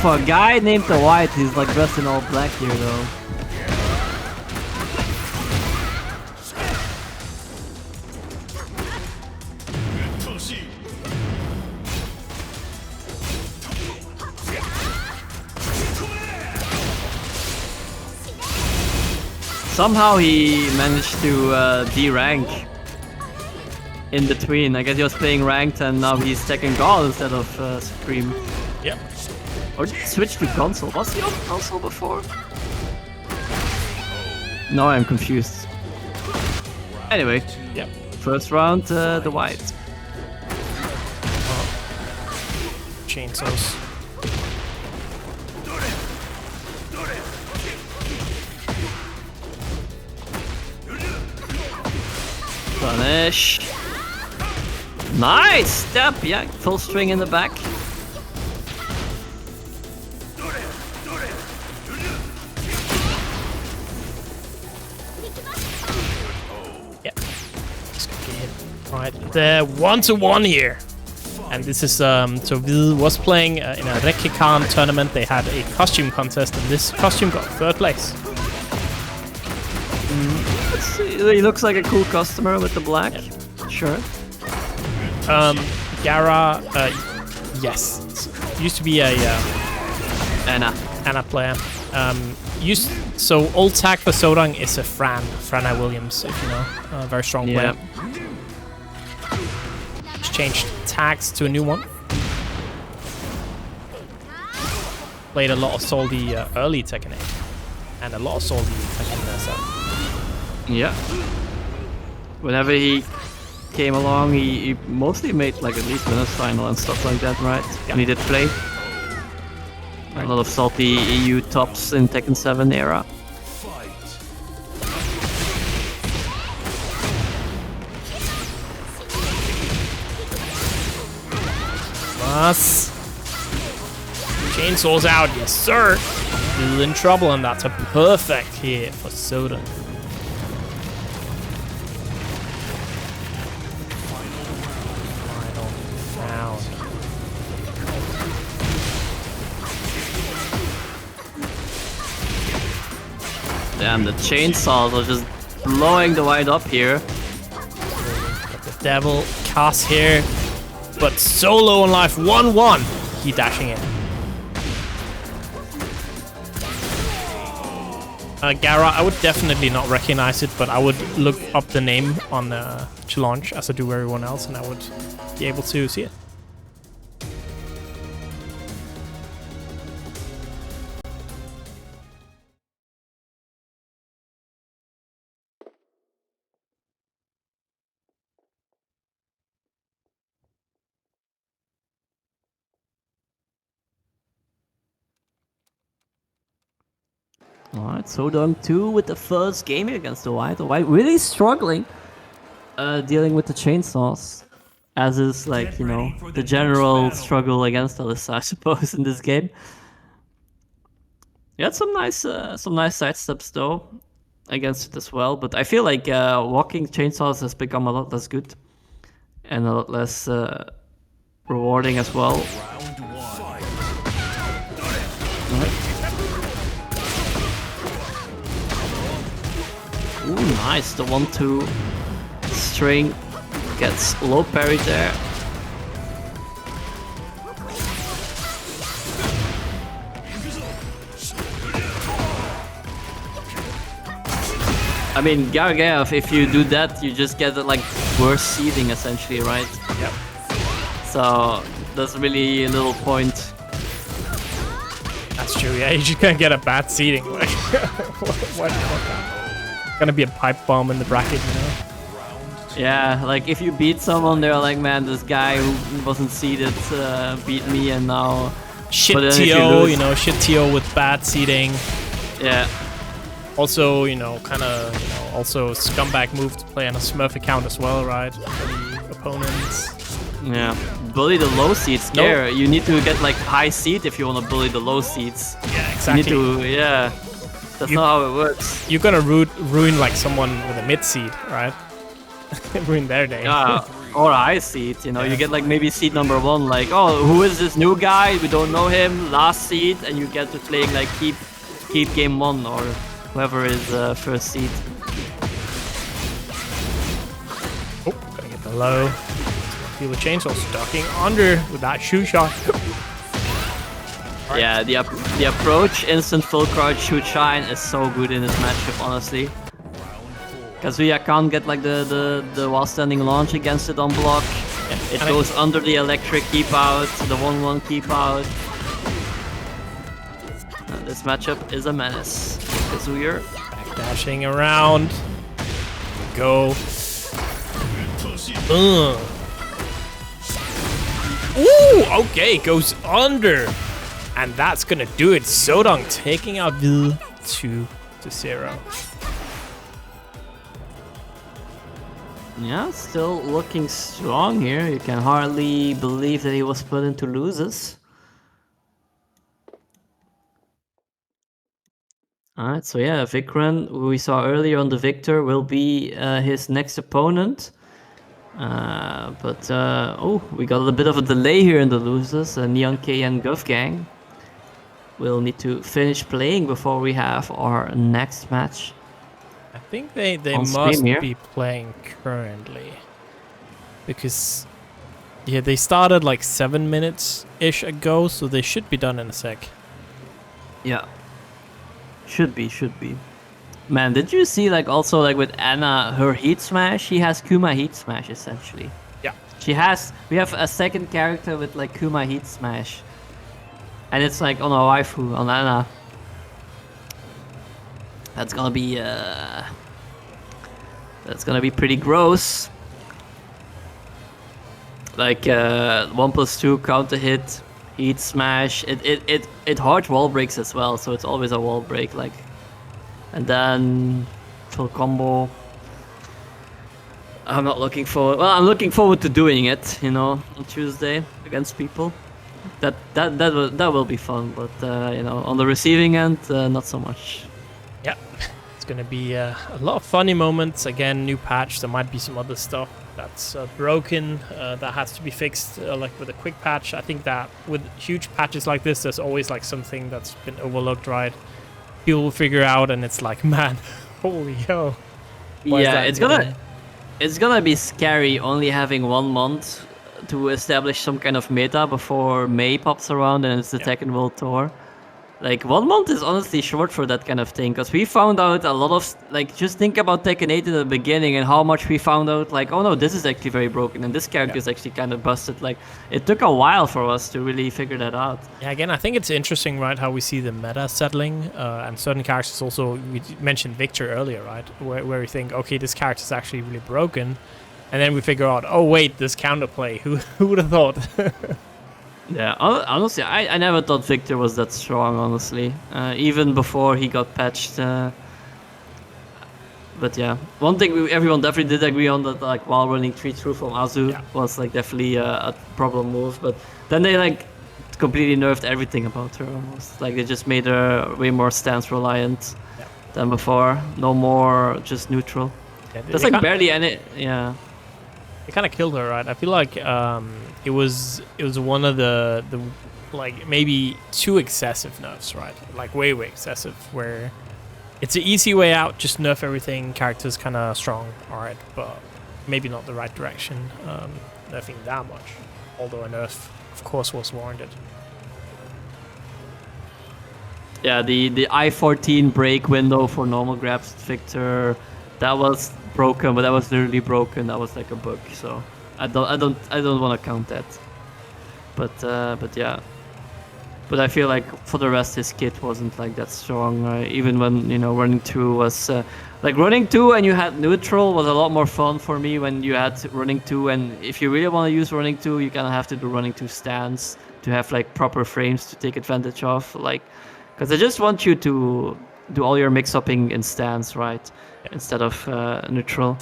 For a guy named the White, he's like dressed in all black here, though. Somehow he managed to D-rank in between. I guess he was playing ranked and now he's taking God instead of Supreme. Yep. Or did he switch to console? Was he on console before? No, I'm confused. Anyway, Yep. first round, the White. Chainsaws. Punish. Nice step, yeah, full string in the back. Yeah. Just gonna get hit. Right, the 1-to-1 here. And this is, so Hvide was playing in a Rekkikan tournament. They had a costume contest, and this costume got 3rd place. He looks like a cool customer with the black shirt. Gara, yes. Used to be a Anna player. So old tag for Sodong is a Frana Williams, if you know. A very strong player. Just changed tags to a new one. Played a lot of Salty early Tekken 8. And a lot of Salty Tekken 7. Yeah. Whenever he came along, he mostly made like at least winners final and stuff like that, right? Yeah. And he did play. A lot of SaltyEU tops in Tekken 7 era. Plus. Chainsaws out, yes sir. Still in trouble, and that's a perfect hit for Sodong. Damn, the chainsaws are just blowing the Hvide up here. Got the devil cast here, but so low on life. 1-1. He dashing in. Gara, I would definitely not recognize it, but I would look up the name on launch as I do everyone else, and I would be able to see it. Alright, Sodong 2 with the first game against the Hvide. The Hvide really struggling dealing with the chainsaws. As is like, you know, the general struggle against Alisa, I suppose, in this game. He had some nice side steps though against it as well, but I feel like walking chainsaws has become a lot less good and a lot less rewarding as well. Ooh, nice. The 1-2 string gets low parry there. I mean, Gargaev, if you do that, you just get like worse seeding essentially, right? Yep. So there's really little point. That's true, yeah, you just can't get a bad seeding. Like, what gonna be a pipe bomb in the bracket, you know? Yeah, like if you beat someone, they're like, man, this guy who wasn't seeded beat me, and now shit TO, you know, shit TO with bad seeding. Yeah. Also, you know, kind of, you know, also scumbag move to play on a Smurf account as well, right? For the opponents. Yeah, bully the low seeds. Scare. You need to get like high seed if you want to bully the low seeds. Yeah, exactly. You need to, yeah. That's not how it works. You're gonna ruin like someone with a mid seed, right? Ruin their day. Yeah, or a high seed. You know, you get like maybe seed number 1. Like, oh, who is this new guy? We don't know him. Last seed, and you get to playing like keep game 1 or whoever is first seed. Oh, gotta get the low. Feel the chainsaw ducking under with that shoe shot. Right. Yeah, the approach, instant full crouch, shoot shine is so good in this matchup, honestly. Kazuya can't get like the while standing launch against it on block. Yeah, it goes under the electric keep out, the 1-1 keep out. This matchup is a menace. Kazuya Dashing around. Go. Ooh, okay, goes under. And that's gonna do it. Sodong taking out Hvide 2-0. Yeah, still looking strong here. You can hardly believe that he was put into losers. Alright, so yeah, Vikran, who we saw earlier on the Victor, will be his next opponent. Oh, we got a bit of a delay here in the losers. Neon K and Guvgang will need to finish playing before we have our next match. I think they On must stream here. be playing currently. Because, yeah, they started like 7 minutes-ish ago, so they should be done in a sec. Yeah. Should be. Man, did you see like also like with Anna, her heat smash? She has Kuma heat smash essentially. Yeah. We have a second character with like Kuma heat smash. And it's like on a waifu, on Anna. That's gonna be pretty gross. Like 1+2 counter hit, heat smash. It hard wall breaks as well, so it's always a wall break like. And then full combo. I'm not looking forward. Well, I'm looking forward to doing it, you know, on Tuesday against people. That will be fun, but you know, on the receiving end, not so much. Yeah, it's gonna be a lot of funny moments. Again, new patch. There might be some other stuff that's broken that has to be fixed, like with a quick patch. I think that with huge patches like this, there's always like something that's been overlooked, right? People will figure out, and it's like, man, holy hell. Yeah, it's gonna be scary only having 1 month to establish some kind of meta before May pops around and it's the Tekken World Tour. Like 1 month is honestly short for that kind of thing, because we found out a lot of, like, just think about Tekken 8 in the beginning and how much we found out, like, oh no, this is actually very broken and this character is actually kind of busted. Like, it took a while for us to really figure that out. Yeah, again, I think it's interesting, right, how we see the meta settling, and certain characters also, we mentioned Victor earlier, right, where we think, okay, this character is actually really broken, and then we figure out, oh wait, this counterplay, who would have thought? Yeah, honestly, I never thought Victor was that strong, honestly. Even before he got patched. But yeah, one thing everyone definitely did agree on, that like while running 3-through from Azu was like definitely a problem move. But then they like completely nerfed everything about her almost. Like they just made her way more stance reliant than before. No more just neutral. Yeah, There's like barely any. Yeah. They kind of killed her, right? I feel like it was one of the like maybe too excessive nerfs, right? Like way excessive, where it's an easy way out, just nerf everything. Characters kind of strong, all right, but maybe not the right direction. Nerfing that much, although a nerf, of course, was warranted. Yeah, the I-14 break window for normal grabs Victor, that was broken, but that was literally broken. That was like a bug, so I don't want to count that. But yeah. But I feel like for the rest, his kit wasn't like that strong. Even when, you know, running 2 was like running 2 and you had neutral was a lot more fun for me when you had running 2. And if you really want to use running 2, you kind of have to do running 2 stance to have like proper frames to take advantage of. Like, because I just want you to do all your mix-upping in stance, right? Instead of neutral.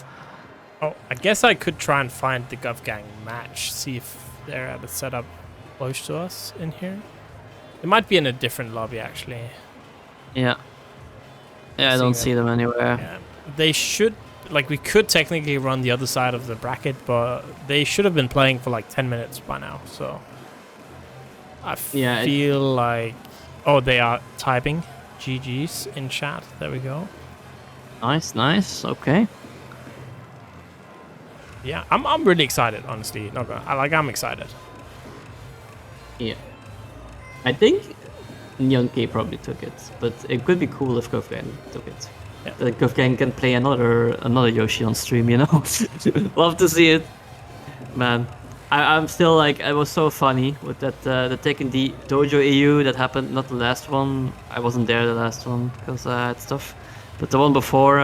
Oh, I guess I could try and find the Guvgang match, see if they're at a setup close to us in here. It might be in a different lobby, actually. Yeah. Yeah, I don't see them anywhere. Yeah. They should, like, we could technically run the other side of the bracket, but they should have been playing for like 10 minutes by now, so I feel like... Oh, they are typing GG's in chat. There we go. Nice. Okay. Yeah, I'm really excited, honestly. I'm excited. Yeah. I think Neon K probably took it, but it could be cool if Guvgang took it. Yeah. That Guvgang can play another Yoshi on stream, you know? Love to see it. Man, I'm still like, it was so funny with that the Tekken D Dojo EU that happened, not the last one. I wasn't there the last one because I had stuff. But the one before,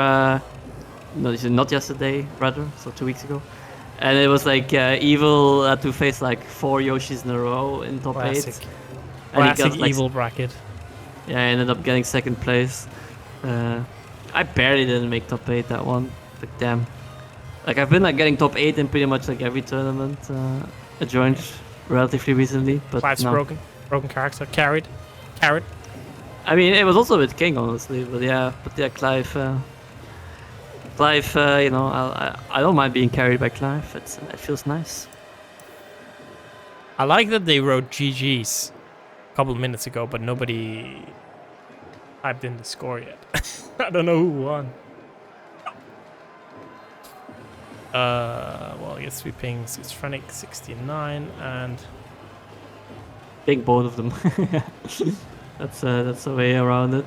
not yesterday, rather, so 2 weeks ago. And it was like Evil had to face like 4 Yoshis in a row in top 8. Classic got, like, evil bracket. Yeah, I ended up getting 2nd place. I barely didn't make top 8 that one. Like, damn. Like I've been like getting top 8 in pretty much like every tournament I joined relatively recently, but Clive's no. broken character, carried. I mean, it was also with King, honestly, but yeah, Clive, you know, I don't mind being carried by Clive. It feels nice. I like that they wrote GG's a couple of minutes ago, but nobody typed in the score yet. I don't know who won. Well, I guess we ping Schizophrenic 69 and Ping both of them. That's a way around it.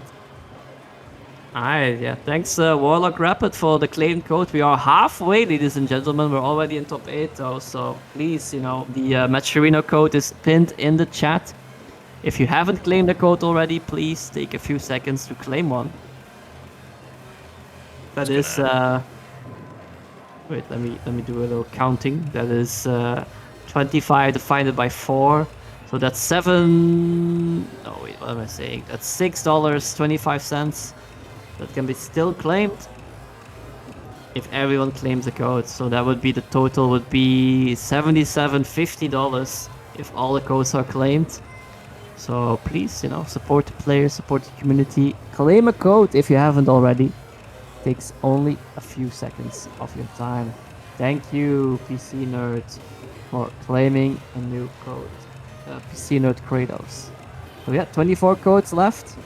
Alright, yeah. Thanks, Warlock Rapid, for the claimed code. We are halfway, ladies and gentlemen. We're already in top 8, though. So please, you know, the Matcherino code is pinned in the chat. If you haven't claimed the code already, please take a few seconds to claim one. That is, wait, let me do a little counting. That is 25 divided by 4. So that's 7. Oh wait, what am I saying? That's $6.25. That can be still claimed if everyone claims the code. So that would be, the total would be $77.50 if all the codes are claimed. So please, you know, support the players, support the community. Claim a code if you haven't already. Takes only a few seconds of your time. Thank you, PC Nerd, for claiming a new code. PC Nerd Kratos. So yeah, 24 codes left.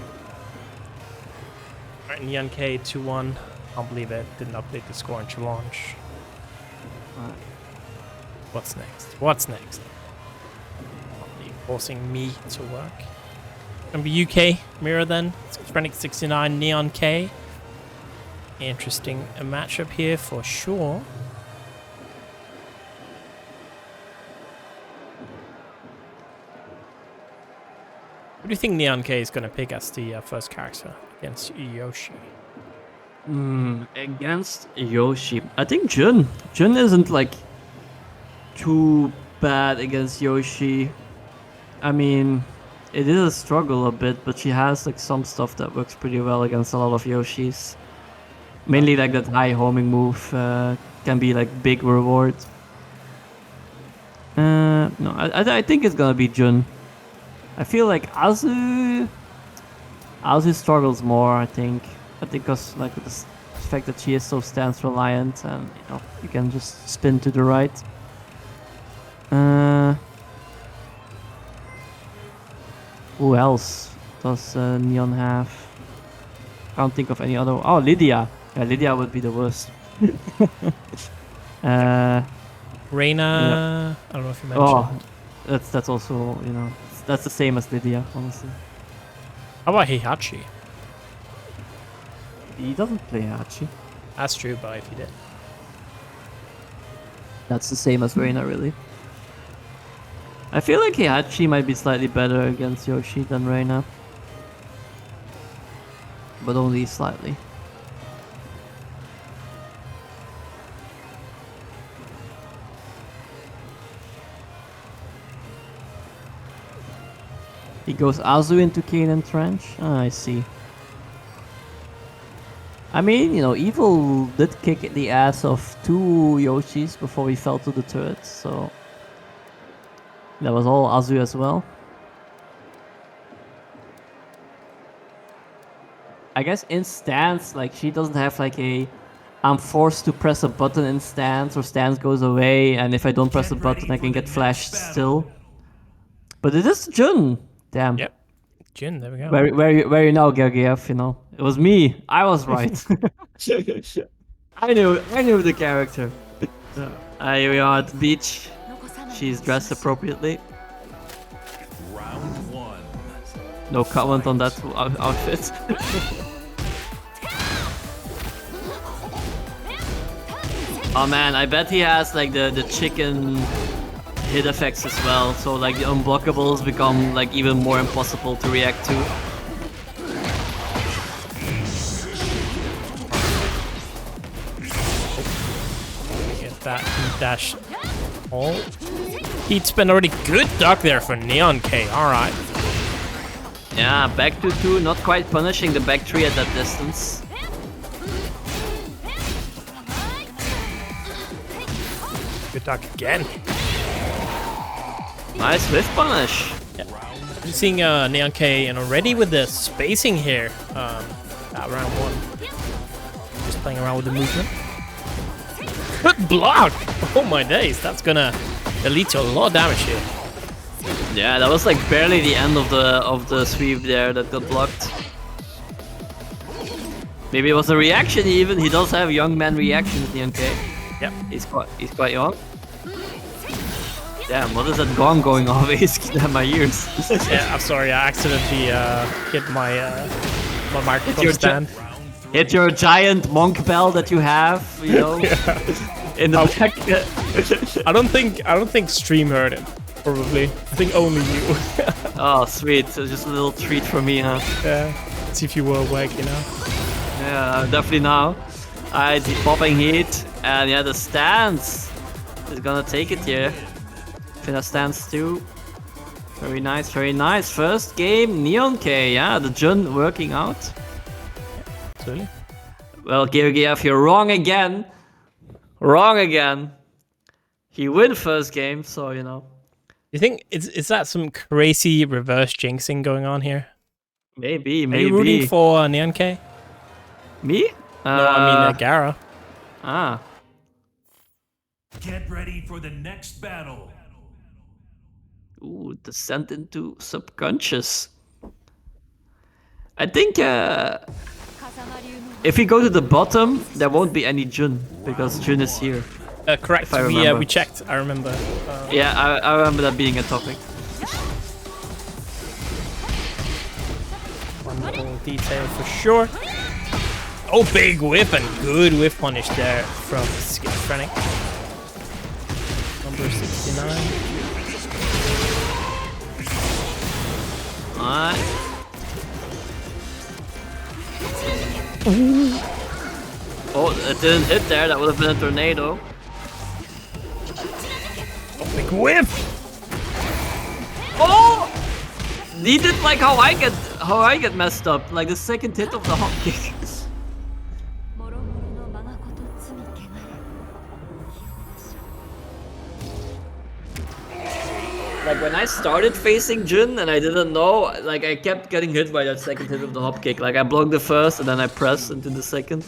Alright, Neon K 2-1. Can't believe it. Didn't update the score until launch. Alright. What's next? Probably forcing me to work. Gonna be UK mirror then. Schizophrenic 69, Neon K. Interesting matchup here for sure. What do you think Neon K is going to pick as the first character against Yoshi? Against Yoshi, I think Jun. Jun isn't like too bad against Yoshi. I mean, it is a struggle a bit, but she has like some stuff that works pretty well against a lot of Yoshis. Mainly like that high homing move can be like big reward. No, I think it's gonna be Jun. I feel like Azu struggles more. I think because like with the fact that she is so stance reliant, and you know you can just spin to the right. Who else does Neon have? Can't think of any other. Oh, Lydia. Yeah, Lydia would be the worst. Reina, yeah. I don't know if you mentioned. Oh, that's also, you know, that's the same as Lydia, honestly. How about Heihachi? He doesn't play Heihachi. That's true, but if he did. That's the same as Reina, really. I feel like Heihachi might be slightly better against Yoshi than Reina. But only slightly. He goes Azu into Kanan Trench? Ah, I see. I mean, you know, Evil did kick the ass of 2 Yoshis before he fell to the turret, so... That was all Azu as well. I guess in stance, like, she doesn't have like a... I'm forced to press a button in stance, or stance goes away, and if I don't press the button I can get flashed still. But it is Jun! Damn. Yep. Jin, there we go. Where you now, Gergiev, you know? It was me. I was right. I knew the character. Here we are at the beach. She's dressed appropriately. Round 1. No comment on that outfit. Oh man, I bet he has like the chicken hit effects as well, so like the unblockables become like even more impossible to react to. Get that dash. Oh, he'd spent already good duck there for Neon K. All right. Yeah, back to 2, not quite punishing the back 3 at that distance. duck again. Nice whiff punish. Yeah. I'm seeing Neon K and already with the spacing here at round 1. Just playing around with the movement. Good block! Oh my days, that's gonna lead to a lot of damage here. Yeah, that was like barely the end of the sweep there that got blocked. Maybe it was a reaction even. He does have young man reactions, Neon K. Yep. He's quite young. Damn, what is that gong going off? It's damn my ears. Yeah, I'm sorry, I accidentally hit my my microphone stand. Hit your giant monk bell that you have, you know, in the back. I don't think stream heard it. Probably. I think only you. Oh, sweet. So just a little treat for me, huh? Yeah. See if you were awake, you know. Yeah, definitely now. Alright, the popping heat, and yeah, the stance is gonna take it here. Finna stance too. Very nice, very nice. First game, Neon K, yeah, the Jun working out. Really? Well, Gear Xrd, you're wrong again. Wrong again. He win first game, so you know. You think is that some crazy reverse jinxing going on here? Maybe. Are you rooting for Neon K? Me? No, I mean Gara. Ah. Get ready for the next battle. Ooh, descent into subconscious. I think if we go to the bottom, there won't be any Jun because Jun is here. Correct. We checked. I remember. Yeah, I remember that being a topic. One little detail for sure. Oh, big whip and good whip punish there from Schizophrenic. Number 69. Alright. Oh, it didn't hit there. That would have been a tornado. Oh, big whip! Oh! He did like how I get messed up, like the second hit of the hop kick. Like when I started facing Jun and I didn't know, like I kept getting hit by that second hit of the hop kick. Like I blocked the first and then I pressed into the second.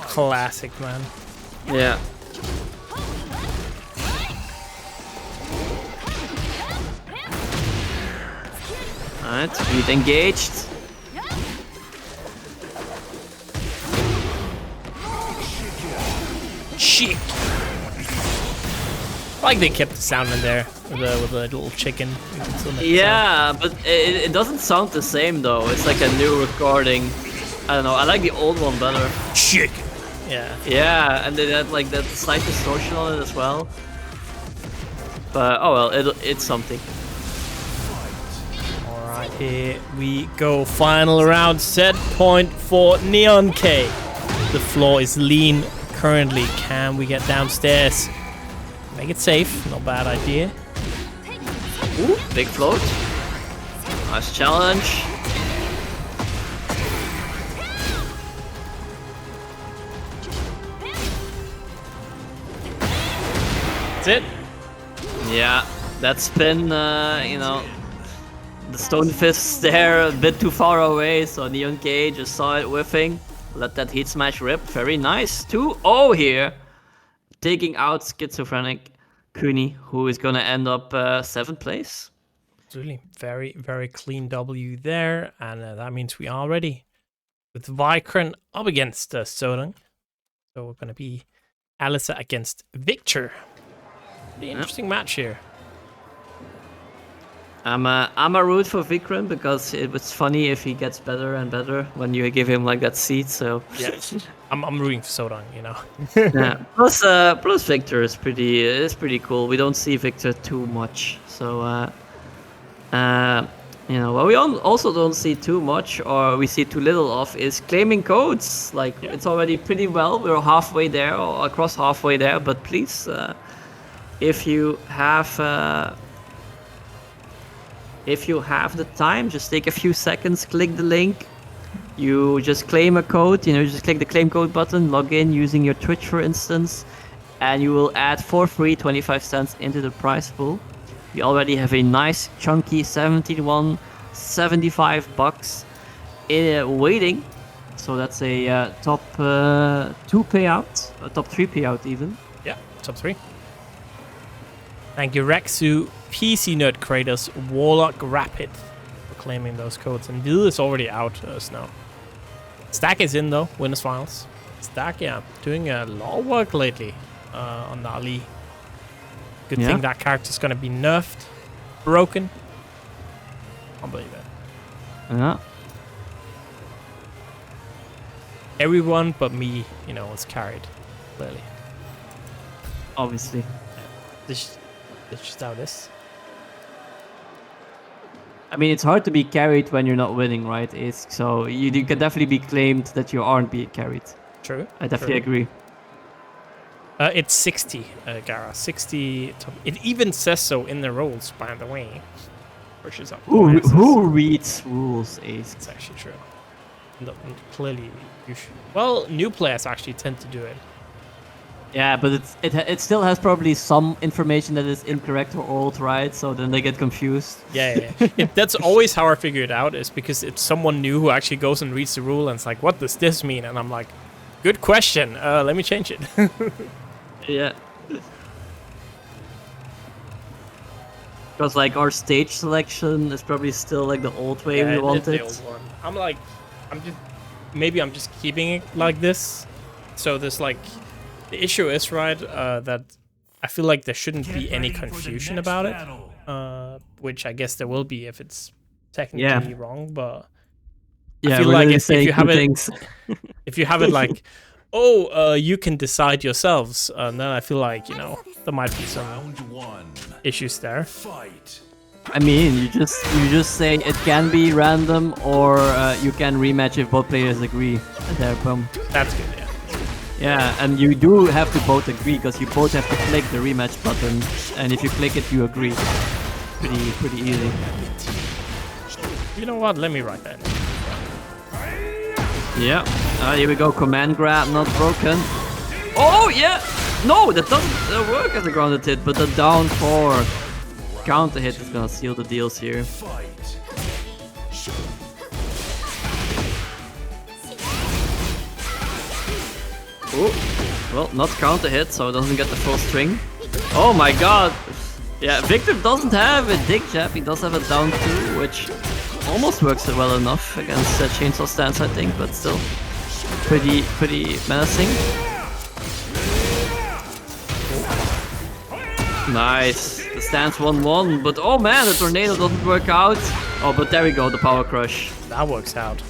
Classic, man. Yeah. Alright, Hvide engaged. Shit. Like they kept the sound in there with the little chicken. Yeah, but it doesn't sound the same though. It's like a new recording. I don't know. I like the old one better. Shit. Yeah. Yeah, and they had like that slight distortion on it as well. But oh well, it's something. Alright, here we go. Final round, set point for Neon K. The floor is lean currently. Can we get downstairs? Make it safe, not a bad idea. Ooh, big float. Nice challenge. That's it. Yeah, that spin, you know, the stone fists there a bit too far away, so Neon K just saw it whiffing. Let that heat smash rip. Very nice. 2-0 here. Taking out Schizophrenic Kuni, who is going to end up 7th place. Really very, very clean W there. And that means we are ready with Vikron up against Sodong. So we're going to be Alisa against Victor. Pretty interesting match here. I'm a root for Vikram because it was funny if he gets better and better when you give him like that seat. So yeah, I'm rooting for Sodong, you know. Yeah. Plus Victor is pretty cool. We don't see Victor too much, so you know what we also don't see too much, or we see too little of, is claiming codes. Like it's already pretty well. We're halfway there, or across halfway there. But please, if you have the time, just take a few seconds, click the link. You just claim a code, you know, just click the claim code button, log in using your Twitch, for instance, and you will add for free 25 cents into the prize pool. We already have a nice chunky 71.75 bucks waiting. So that's a top 2 payout, a top 3 payout even. Yeah, top 3. Thank you, Rexu, PC Nerd Kratos, Warlock Rapid, for claiming those codes. And Hvide is already out, Snow. Stack is in though, winners finals. Stack, yeah, doing a lot of work lately on the Ali. Good thing that character's gonna be nerfed, broken. Can't believe it. Yeah. Everyone but me, you know, was carried, clearly. Obviously. This just how this. I mean, it's hard to be carried when you're not winning, right? So you can definitely be claimed that you aren't being carried. True. I definitely agree. It's 60, Gara. 60. It even says so in the rules, by the way. Pushes up. Who reads rules, Ace? It's actually true. No, clearly, you should. Well, new players actually tend to do it. Yeah, but it still has probably some information that is incorrect or old, right? So then they get confused. Yeah. That's always how I figure it out, is because it's someone new who actually goes and reads the rule and it's like, what does this mean? And I'm like, good question. Let me change it. Yeah. Because like our stage selection is probably still like the old way we wanted. The old one. Maybe I'm just keeping it like this. So there's like, the issue is, right, that I feel like there shouldn't be any confusion about it. Which I guess there will be if it's technically wrong, but I feel like if you have it, if you have it like, you can decide yourselves, then I feel like, you know, there might be some issues there. I mean, you just say it can be random, or you can rematch if both players agree. There, boom. That's good, yeah. Yeah, and you do have to both agree, because you both have to click the rematch button, and if you click it, you agree. Pretty easy. You know what? Let me write that. Yeah. Here we go. Command grab, not broken. Oh yeah. No, that doesn't work as a grounded hit, but the down 4 counter hit is gonna seal the deals here. Oh, well, not counter hit, so it doesn't get the full string. Oh my god. Yeah, Victor doesn't have a dig jab, he does have a down 2, which almost works well enough against Chainsaw Stance, I think, but still pretty menacing. Nice. The stance 1-1, but oh man, the tornado doesn't work out. Oh, but there we go, the power crush. That works out.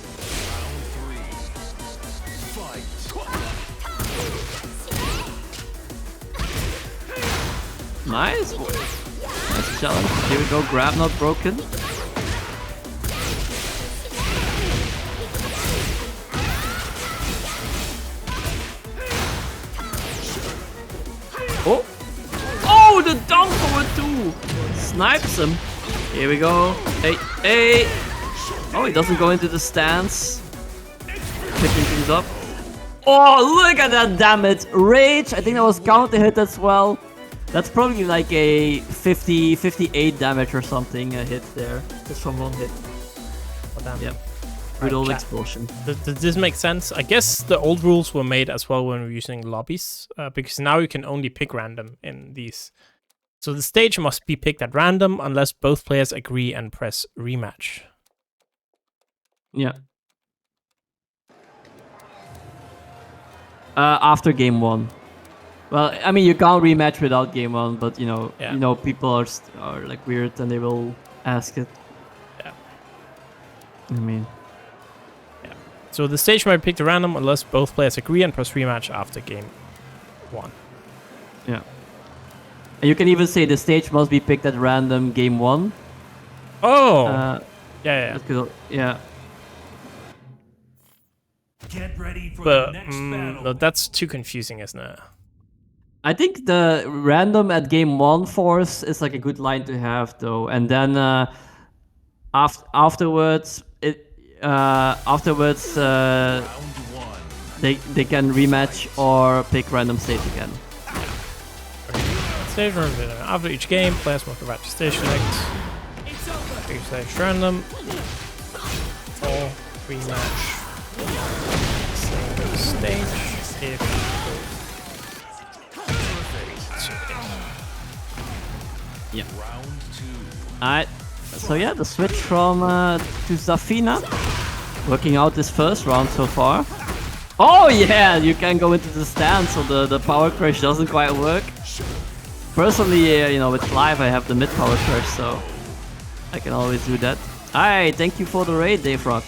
Nice. Nice challenge. Here we go, grab not broken. Oh, the down forward 2! Snipes him. Here we go. Hey. Oh, he doesn't go into the stance. Picking things up. Oh, look at that damage. Rage. I think that was counter hit as well. That's probably like a 58 damage or something hit there. Just from one hit. Oh, damn. Yep. Good old explosion. Does this make sense? I guess the old rules were made as well when we were using lobbies, because now you can only pick random in these. So the stage must be picked at random unless both players agree and press rematch. Yeah. After game 1. Well, I mean, you can't rematch without game 1, but you know, people are like weird and they will ask it. Yeah. I mean. So the stage might be picked at random unless both players agree and press rematch after game 1. Yeah. And you can even say the stage must be picked at random game 1. Oh! Yeah. Yeah. Get ready for But the next battle. no, that's too confusing, isn't it? I think the random at game 1 force is like a good line to have, though. And then afterwards, they can rematch or pick random stage again. stage run. After each game, players must go back to stage select. Each stage random. Or rematch. Same stage if yeah. Alright. So yeah, the switch from to Zafina. Working out this first round so far. Oh yeah, you can go into the stand, so the power crush doesn't quite work. Personally, you know, with live I have the mid power crush, so I can always do that. Alright, thank you for the raid, Dave Rock.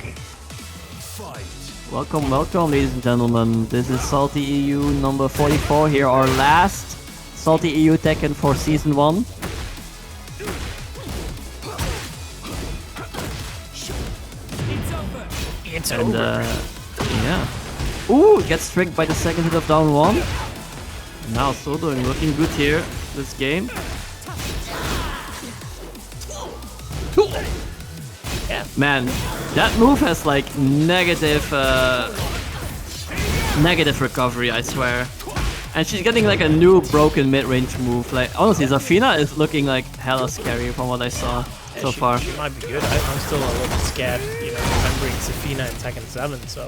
Welcome, welcome, ladies and gentlemen. This is SaltyEU number 44 here, our last SaltyEU Tekken for Season 1. And yeah. Ooh, gets tricked by the second hit of down 1. Now Sodo looking good here this game. Yeah, man, that move has like negative recovery, I swear. And she's getting like a new broken mid-range move. Like honestly, Zafina is looking like hella scary from what I saw so far. She might be good. I'm still a little bit scared, you know, remembering Zafina in Tekken 7, so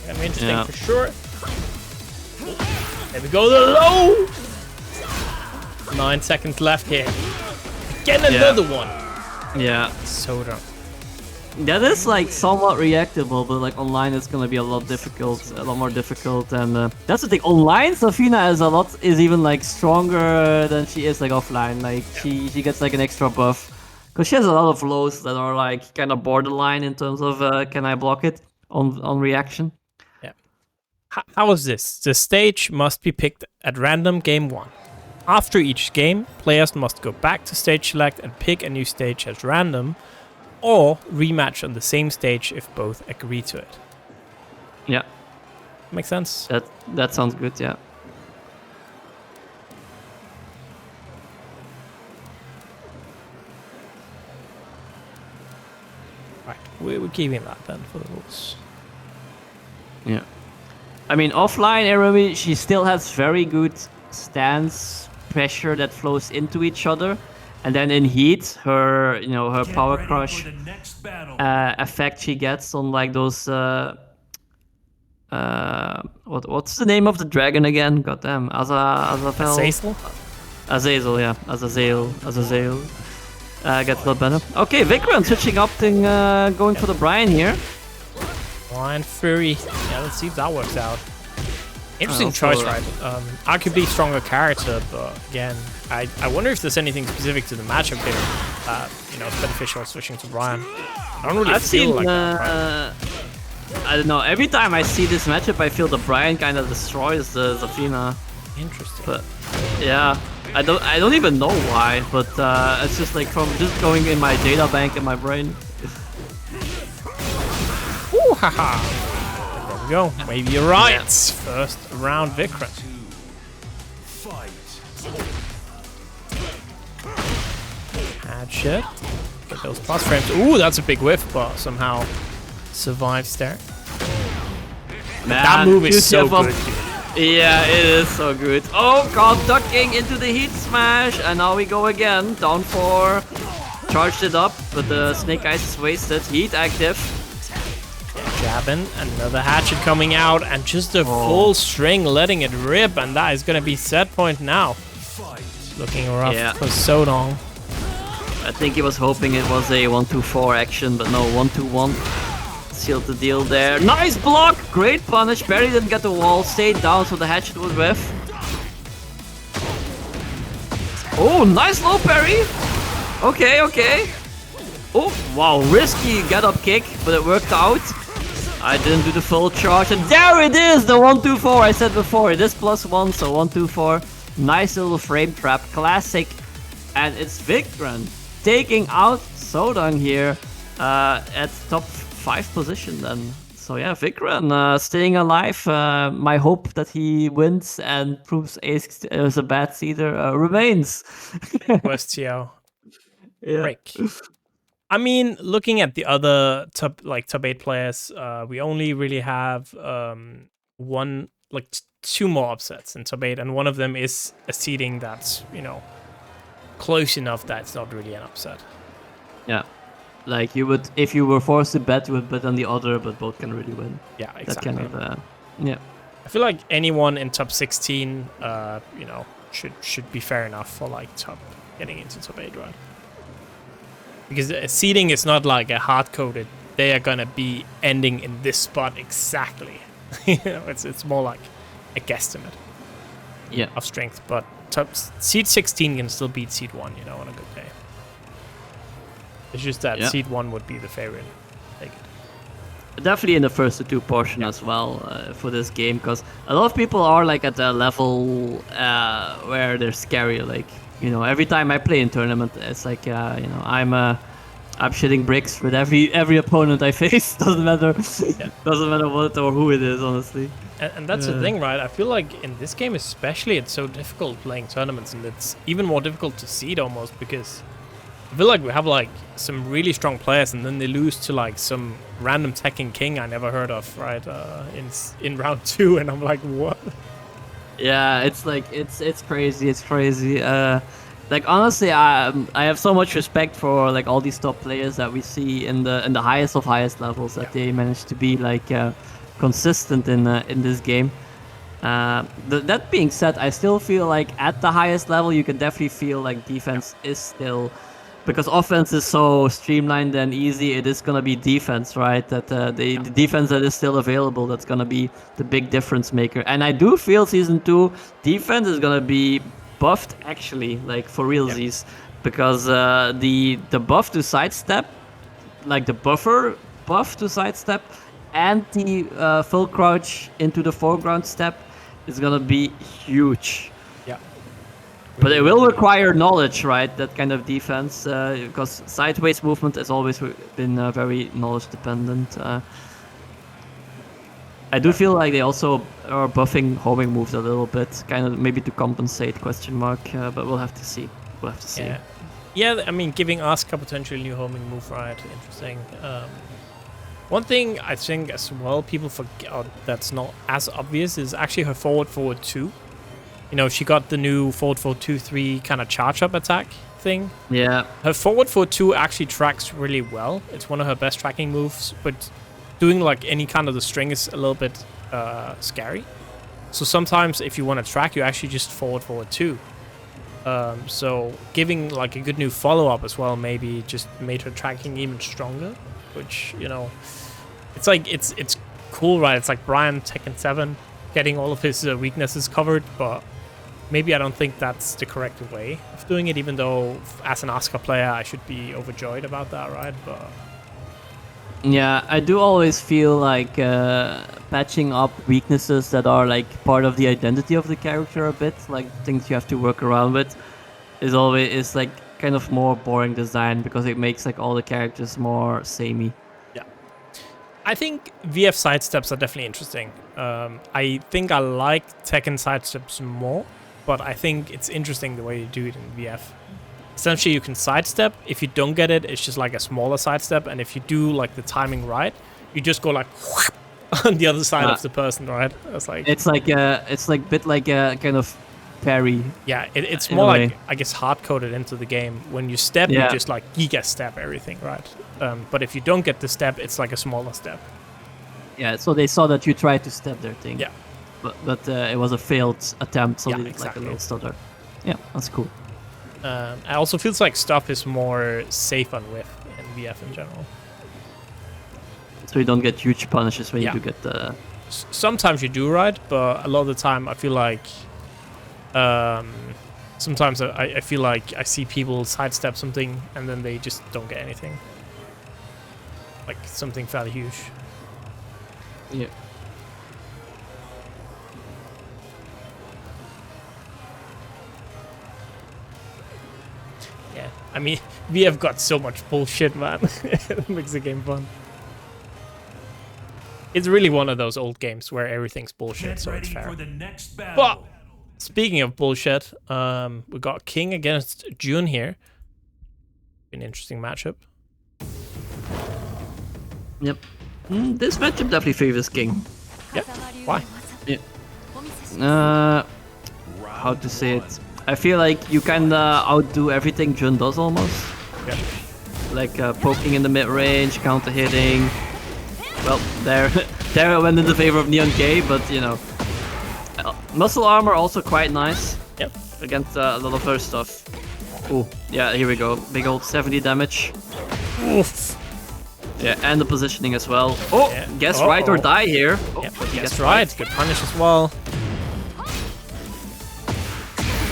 gonna be interesting for sure. There we go, the low! 9 seconds left here. Again, another one. Yeah. Soda. That is like somewhat reactable, but like online it's gonna be a lot more difficult, and that's the thing. Online, Zafina is even like stronger than she is like offline. Like she gets like an extra buff because she has a lot of lows that are like kind of borderline in terms of can I block it on reaction. Yeah. How is this? The stage must be picked at random game 1. After each game, players must go back to stage select and pick a new stage as random, or rematch on the same stage if both agree to it. Yeah. Makes sense? That sounds good, yeah. Right, we're keeping that then for the rules. Yeah. I mean, offline, Eremi, she still has very good stance pressure that flows into each other. And then in heat, her power crush effect she gets on like those what's the name of the dragon again? Goddamn, Azazel? Azazel, yeah, Azazel. Gets a lot better. Okay, Vikram switching up and going for the Brian here. Brian Fury. Yeah, let's see if that works out. Interesting choice, right? Arguably stronger character, but again, I wonder if there's anything specific to the matchup here that, you know, is beneficial switching to Brian. I don't really feel like that, right? I don't know, every time I see this matchup, I feel the Brian kind of destroys the Zafina. Interesting. But yeah, I don't even know why, but it's just like from just going in my data bank in my brain. Ooh, haha. There we go. Maybe you're right. Yeah. First round Vikram. Headshot. Get those plus frames. Ooh, that's a big whiff, but somehow survives there. Man, that move is so good. Yeah, it is so good. Oh god, ducking into the heat smash, and now we go again. Down 4. Charged it up, but the Snake Eyes is wasted. Heat active. Jabbing, another hatchet coming out, and just a full string letting it rip, and that is gonna be set point now. Looking rough for so long. I think he was hoping it was a 1-2-4 action, but no, 1-2-1. Sealed the deal there. Nice block! Great punish. Barry didn't get the wall, stayed down, so the hatchet was whiff. Oh, nice low parry! Okay, okay. Oh, wow, risky get-up kick, but it worked out. I didn't do the full charge, and there it is, the 1-2-4 I said before. It is +1, so 1-2-4. Nice little frame trap, classic. And it's Vikram taking out Sodong here at top 5 position then. So yeah, Vikram staying alive. My hope that he wins and proves Ace is a bad seeder remains. Westio. Break. I mean, looking at the other top 8 players, we only really have one like 2 more upsets in top 8, and one of them is a seeding that's, you know, close enough that it's not really an upset. Yeah. Like you would, if you were forced to bet, you would bet on the other, but both can really win. Yeah, exactly. That kind of, yeah. I feel like anyone in top 16, you know, should be fair enough for like getting into top 8, right? Because seeding is not like a hard-coded, they are gonna be ending in this spot exactly. You know, it's more like a guesstimate of strength, but seed 16 can still beat seed 1, you know, on a good day. It's just that seed 1 would be the favorite. Take it. Definitely in the first to 2 portion as well for this game, because a lot of people are like at a level where they're scary. Like, you know, every time I play in tournament, it's like, you know, I'm shitting bricks with every opponent I face. Doesn't matter. Doesn't matter what or who it is, honestly. And that's the thing, right? I feel like in this game especially, it's so difficult playing tournaments, and it's even more difficult to seed almost, because I feel like we have like some really strong players, and then they lose to like some random Tekken king I never heard of, right? In round 2, and I'm like, what? Yeah, it's like it's crazy. It's crazy. Like honestly, I have so much respect for like all these top players that we see in the highest of highest levels, that they manage to be like consistent in this game. That being said, I still feel like at the highest level you can definitely feel like defense is still, because offense is so streamlined and easy, it is gonna be defense, right? That the defense that is still available, that's gonna be the big difference maker. And I do feel season 2 defense is gonna be buffed actually, like for realsies, because the buff to sidestep, like the buffer buff to sidestep, and the full crouch into the foreground step is gonna be huge. Yeah. But it will require knowledge, right? That kind of defense, because sideways movement has always been very knowledge dependent. I do feel like they also are buffing homing moves a little bit, kind of maybe to compensate, question mark, but we'll have to see. We'll have to see. Yeah, I mean, giving Asuka potentially new homing move, right? Interesting. One thing I think as well people forget that's not as obvious is actually her forward 2. You know, she got the new forward 2-3 kind of charge up attack thing. Yeah. Her forward 2 actually tracks really well. It's one of her best tracking moves, but doing like any kind of the string is a little bit scary. So sometimes if you want to track, you actually just forward 2. So giving like a good new follow-up as well maybe just made her tracking even stronger, which, you know, it's like it's cool, right? It's like Brian Tekken 7 getting all of his weaknesses covered, but maybe I don't think that's the correct way of doing it, even though as an Asuka player I should be overjoyed about that, right? But yeah, I do always feel like patching up weaknesses that are like part of the identity of the character a bit, like things you have to work around with, is like kind of more boring design, because it makes like all the characters more samey. Yeah, I think VF sidesteps are definitely interesting. I think I like Tekken sidesteps more, but I think it's interesting the way you do it in VF. Essentially, you can sidestep. If you don't get it, it's just like a smaller sidestep. And if you do like the timing right, you just go like on the other side of the person, right? It's like a bit like a kind of parry. Yeah, it's more like, I guess, hard-coded into the game. When you step, you just like giga step everything, right? But if you don't get the step, it's like a smaller step. Yeah, so they saw that you tried to step their thing. Yeah. But it was a failed attempt, so they did exactly. like a little stutter. Yeah, that's cool. It also feels like stuff is more safe on whiff in VF in general. So you don't get huge punishes when you do get the... Sometimes you do, right? But a lot of the time I feel like... sometimes I feel like I see people sidestep something and then they just don't get anything. Like something fairly huge. Yeah. Yeah, I mean, we have got so much bullshit, man. It makes the game fun. It's really one of those old games where everything's bullshit, so it's fair. But speaking of bullshit, we got King against June here. An interesting matchup. Yep. This matchup definitely favors King. Yeah. Why? Yeah. How to say it? I feel like you kinda outdo everything Jun does almost. Yeah. Like poking in the mid range, counter hitting. Well, there it went in the favor of Neon K, but you know. Muscle armor also quite nice. Yep. Against a lot of her stuff. Oh, yeah, here we go. Big old 70 damage. Oof. Yeah, and the positioning as well. Oh, Yeah. guess right or die here. Oh, Yep, but he that's guessed right. Good punish as well.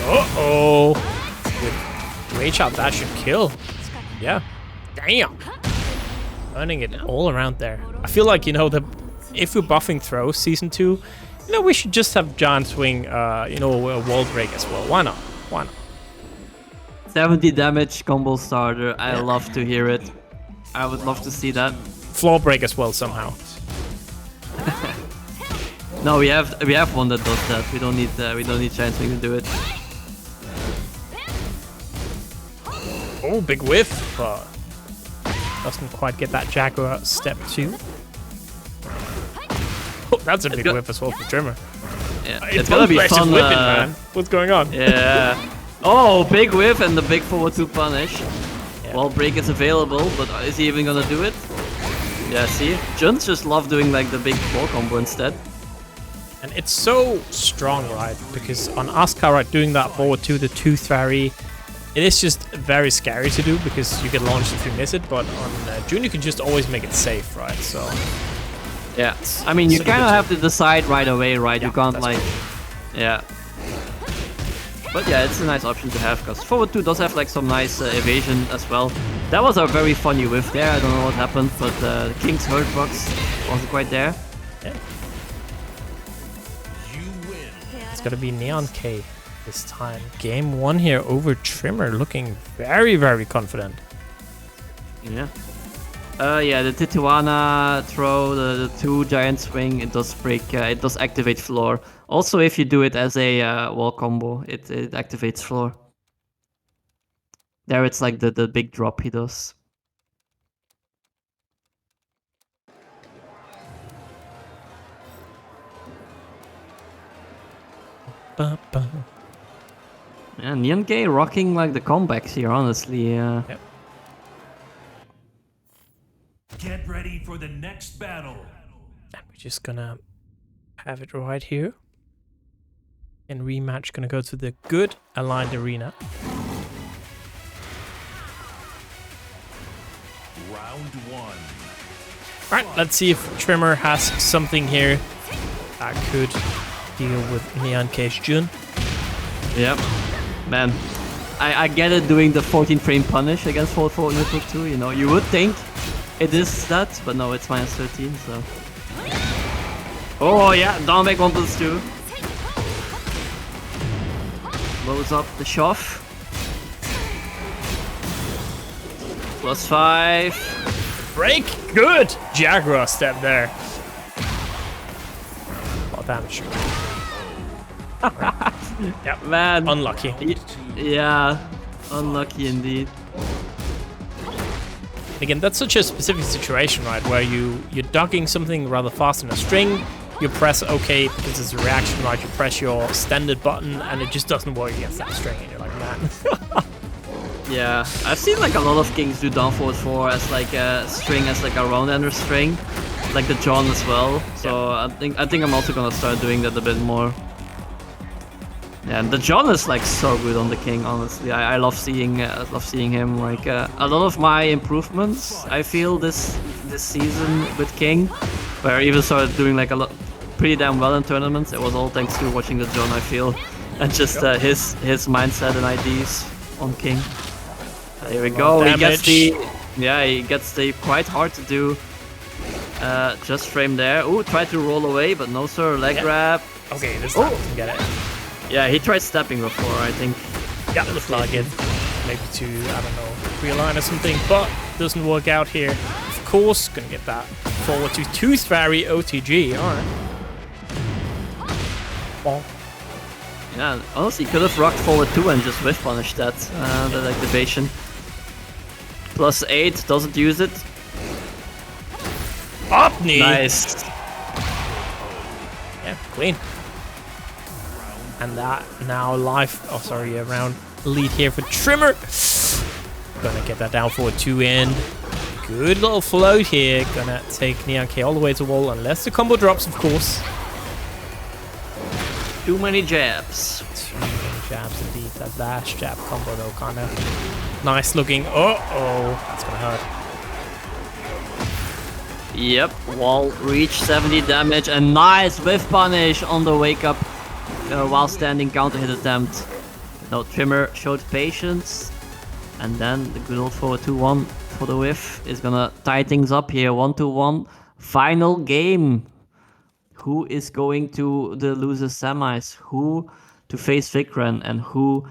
Uh-oh. Good rage out, that should kill. Yeah. Damn. Earning it all around there. I feel like, you know, if we're buffing throw season 2, you know, we should just have Giant Swing, you know, a wall break as well. Why not? Why not? 70 damage combo starter. I love to hear it. I would love to see that. Floor break as well somehow. No, we have one that does that. We don't need Giant Swing to do it. Oh, big whiff, but doesn't quite get that Jaguar step 2. Oh, that's a big whiff as well for Trimur. Yeah, It's gonna be fun. whipping, man. What's going on? Yeah. Oh, big whiff and the big forward 2 punish. Yeah. Wall break is available, but is he even gonna do it? Yeah, see? Juns just love doing like the big wall combo instead. And it's so strong, right? Because on Asuka, right, doing that forward to the Tooth Fairy, it is just very scary to do because you get launched if you miss it. But on Jun, you can just always make it safe, right? So Yeah, I mean, you such a kind of good have to decide right away, right? Yeah, You can't that's like, yeah. But yeah, it's a nice option to have because forward 2 does have like some nice evasion as well. That was a very funny whiff there. I don't know what happened, but the King's Hurt box wasn't quite there. yeah, You win. it's gonna be Neon K this time. Game 1 here over Trimur, looking very, very confident. Yeah. Yeah, the Tijuana throw, the 2 giant swing, it does break, it does activate floor. Also, if you do it as a wall combo, it activates floor. There it's like the big drop he does. Ba-ba. Yeah, Neon Gay rocking like the comebacks here, honestly. Yep. Get ready for the next battle. And we're just gonna have it right here. And rematch gonna go to the good aligned arena. Round 1. Alright, let's see if Trimur has something here that could deal with Neon Cage Jun. Yep. Man, I get it doing the 14 frame punish against forward neutral 2, you know. You would think it is that, but no, it's minus 13, so. Oh yeah, down back 1+2. Blows up the shove. +5. Break! Good! Jaguar step there. A lot of damage. Yep. Man. Unlucky. Yeah, unlucky indeed. Again, that's such a specific situation, right? Where you're ducking something rather fast in a string, you press OK because it's a reaction, right? You press your standard button and it just doesn't work against that string, and you're like, man. Yeah, I've seen like a lot of kings do down forward 4 as like a string, as like a round ender string, like the John as well. So I think I'm also gonna start doing that a bit more. Yeah, and the John is like so good on the king. Honestly, I love seeing him. Like a lot of my improvements, I feel this season with King, where I even started doing like pretty damn well in tournaments. It was all thanks to watching the John, I feel, and just his mindset and IDs on King. Here we go. He gets the quite hard to do. Just frame there. Ooh, tried to roll away, but no sir. Leg grab. Okay, this time we can get it. Yeah, he tried stepping before, I think. Yeah, looks like it. Maybe to, I don't know, realign or something, but doesn't work out here. Of course, gonna get that forward to Tooth Fairy OTG. Alright. Well, Yeah, honestly, could have rocked forward 2 and just whiff punished that activation. +8, doesn't use it. up knee. Nice. Yeah, clean. And that now round lead here for Trimur. Gonna get that down forward 2 in. Good little float here. Gonna take NSxC all the way to wall, unless the combo drops, of course. Too many jabs. Too many jabs indeed. That dash jab combo though, kind of nice looking. Oh, that's gonna hurt. Yep, wall reach 70 damage. A nice whiff punish on the wake up while standing counter hit attempt. Now Trimur showed patience. And then the good old forward 2-1 for the whiff is gonna tie things up here. 1-1. Final game. Who is going to the loser semis? Who to face Vikran? And who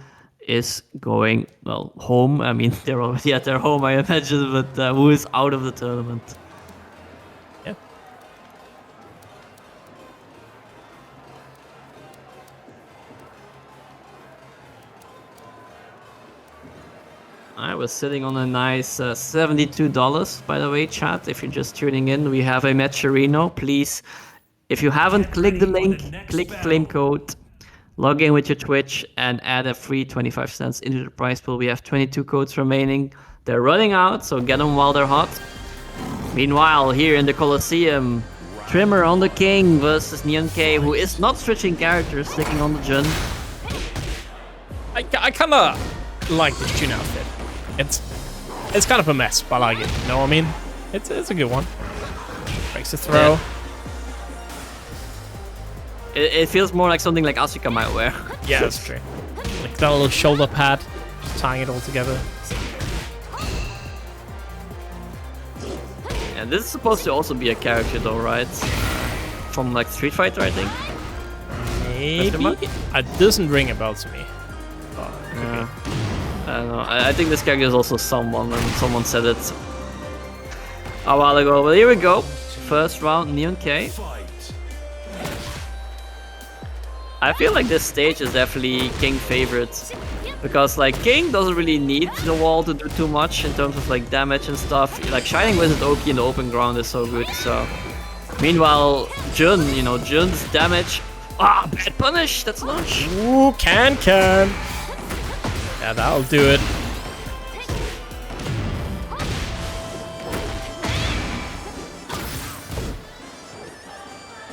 is going, well, home? I mean, they're already at their home, I imagine, but who is out of the tournament? Yeah. I was sitting on a nice $72, by the way, chat. If you're just tuning in, we have a match arena. Please, if you haven't clicked the link, click claim code, log in with your Twitch, and add a free 25 cents into the prize pool. We have 22 codes remaining. They're running out, so get them while they're hot. Meanwhile, here in the Colosseum, Trimur on the King versus NSxC, who is not switching characters, sticking on the Jun. I kind of like this Jun outfit. It's kind of a mess, but I like it. You know what I mean? It's a good one. Breaks the throw. Yeah. It feels more like something like Asuka might wear. Yeah, that's true. Like that little shoulder pad, just tying it all together. And this is supposed to also be a character though, right? From like Street Fighter, I think. Maybe? It doesn't ring a bell to me. But Yeah. I don't know. I think this character is also someone, and someone said it a while ago. But here we go. First round, NSxC. I feel like this stage is definitely King favorite. Because like King doesn't really need the wall to do too much in terms of like damage and stuff. Like Shining Wizard Oki in the open ground is so good. So meanwhile, Jun, you know, Jun's damage. Ah, bad punish. That's launch. ooh, can. Yeah, that'll do it.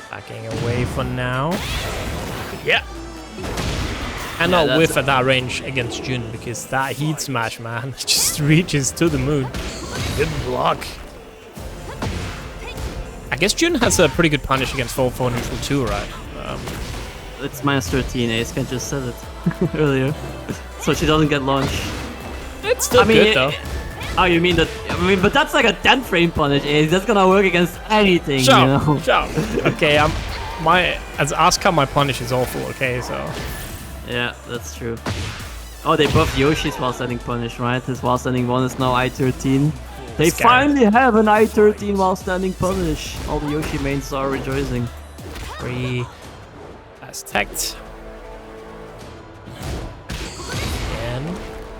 Backing away for now. Yeah. And not whiff at that range against Jun, because that heat smash, man, just reaches to the moon. Good block. I guess Jun has a pretty good punish against 4-4 neutral too, right? It's minus 13. Asuka just said it earlier, so she doesn't get launched. It's still good though. Oh, you mean that? I mean, but that's like a 10 frame punish. That's gonna work against anything, Shut you know? Shut Okay, as Asuka, my punish is awful. Okay, so. Yeah, that's true. Oh, they buffed Yoshi's while standing punish, right? His while standing one is now I-13. They finally have an I-13 while standing punish. All the Yoshi mains are rejoicing. Free. That's teched. Again.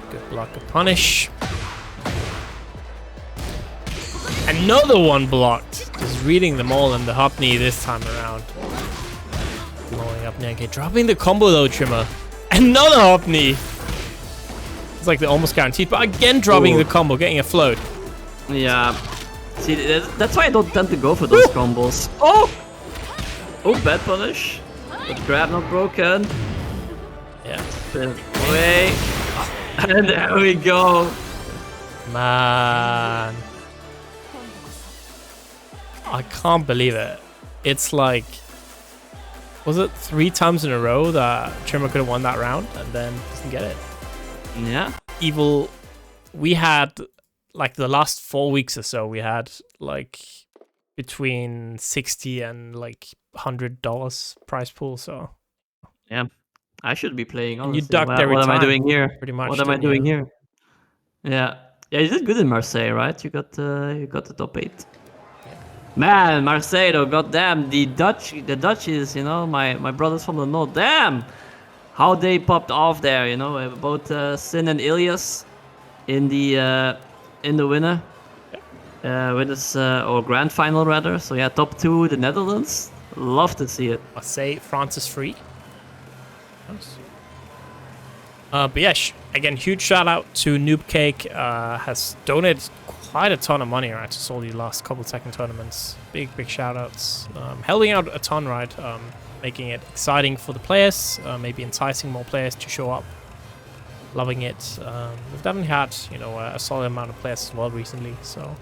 Good block of punish. Another one blocked. Just reading them all in the hop knee this time around. Blowing up NSxC. Dropping the combo though, Trimur. Another hop knee. It's like they're almost guaranteed, but again dropping the combo, getting a float. Yeah. See, that's why I don't tend to go for those combos. Oh! Oh, bad punish. But grab not broken. Yeah. Spin away. And there we go. Man. I can't believe it. It's like, was it 3 times in a row that Trimur could have won that round and then doesn't get it? Yeah. Evil, we had like the last 4 weeks or so, we had like between $60 and like $100 prize pool. So yeah, I should be playing. And you ducked every time. time. What am I doing here? Pretty much. What am I doing here? Yeah, you did good in Marseille, right? You got the top 8. Man, Marseille though, goddamn, the Dutchies, you know, my brothers from the north, damn, how they popped off there, you know, both Sin and Ilias in the winner, winners or grand final rather. So yeah, top 2, the Netherlands. Love to see it. I say France is free. Nice. But yeah, again, huge shout out to Noob Cake. Has donated quite a ton of money, right, to Salty the last couple Tekken tournaments. Big shout outs. Helping out a ton, right? Making it exciting for the players, maybe enticing more players to show up. Loving it. We've definitely had, you know, a solid amount of players as well recently, so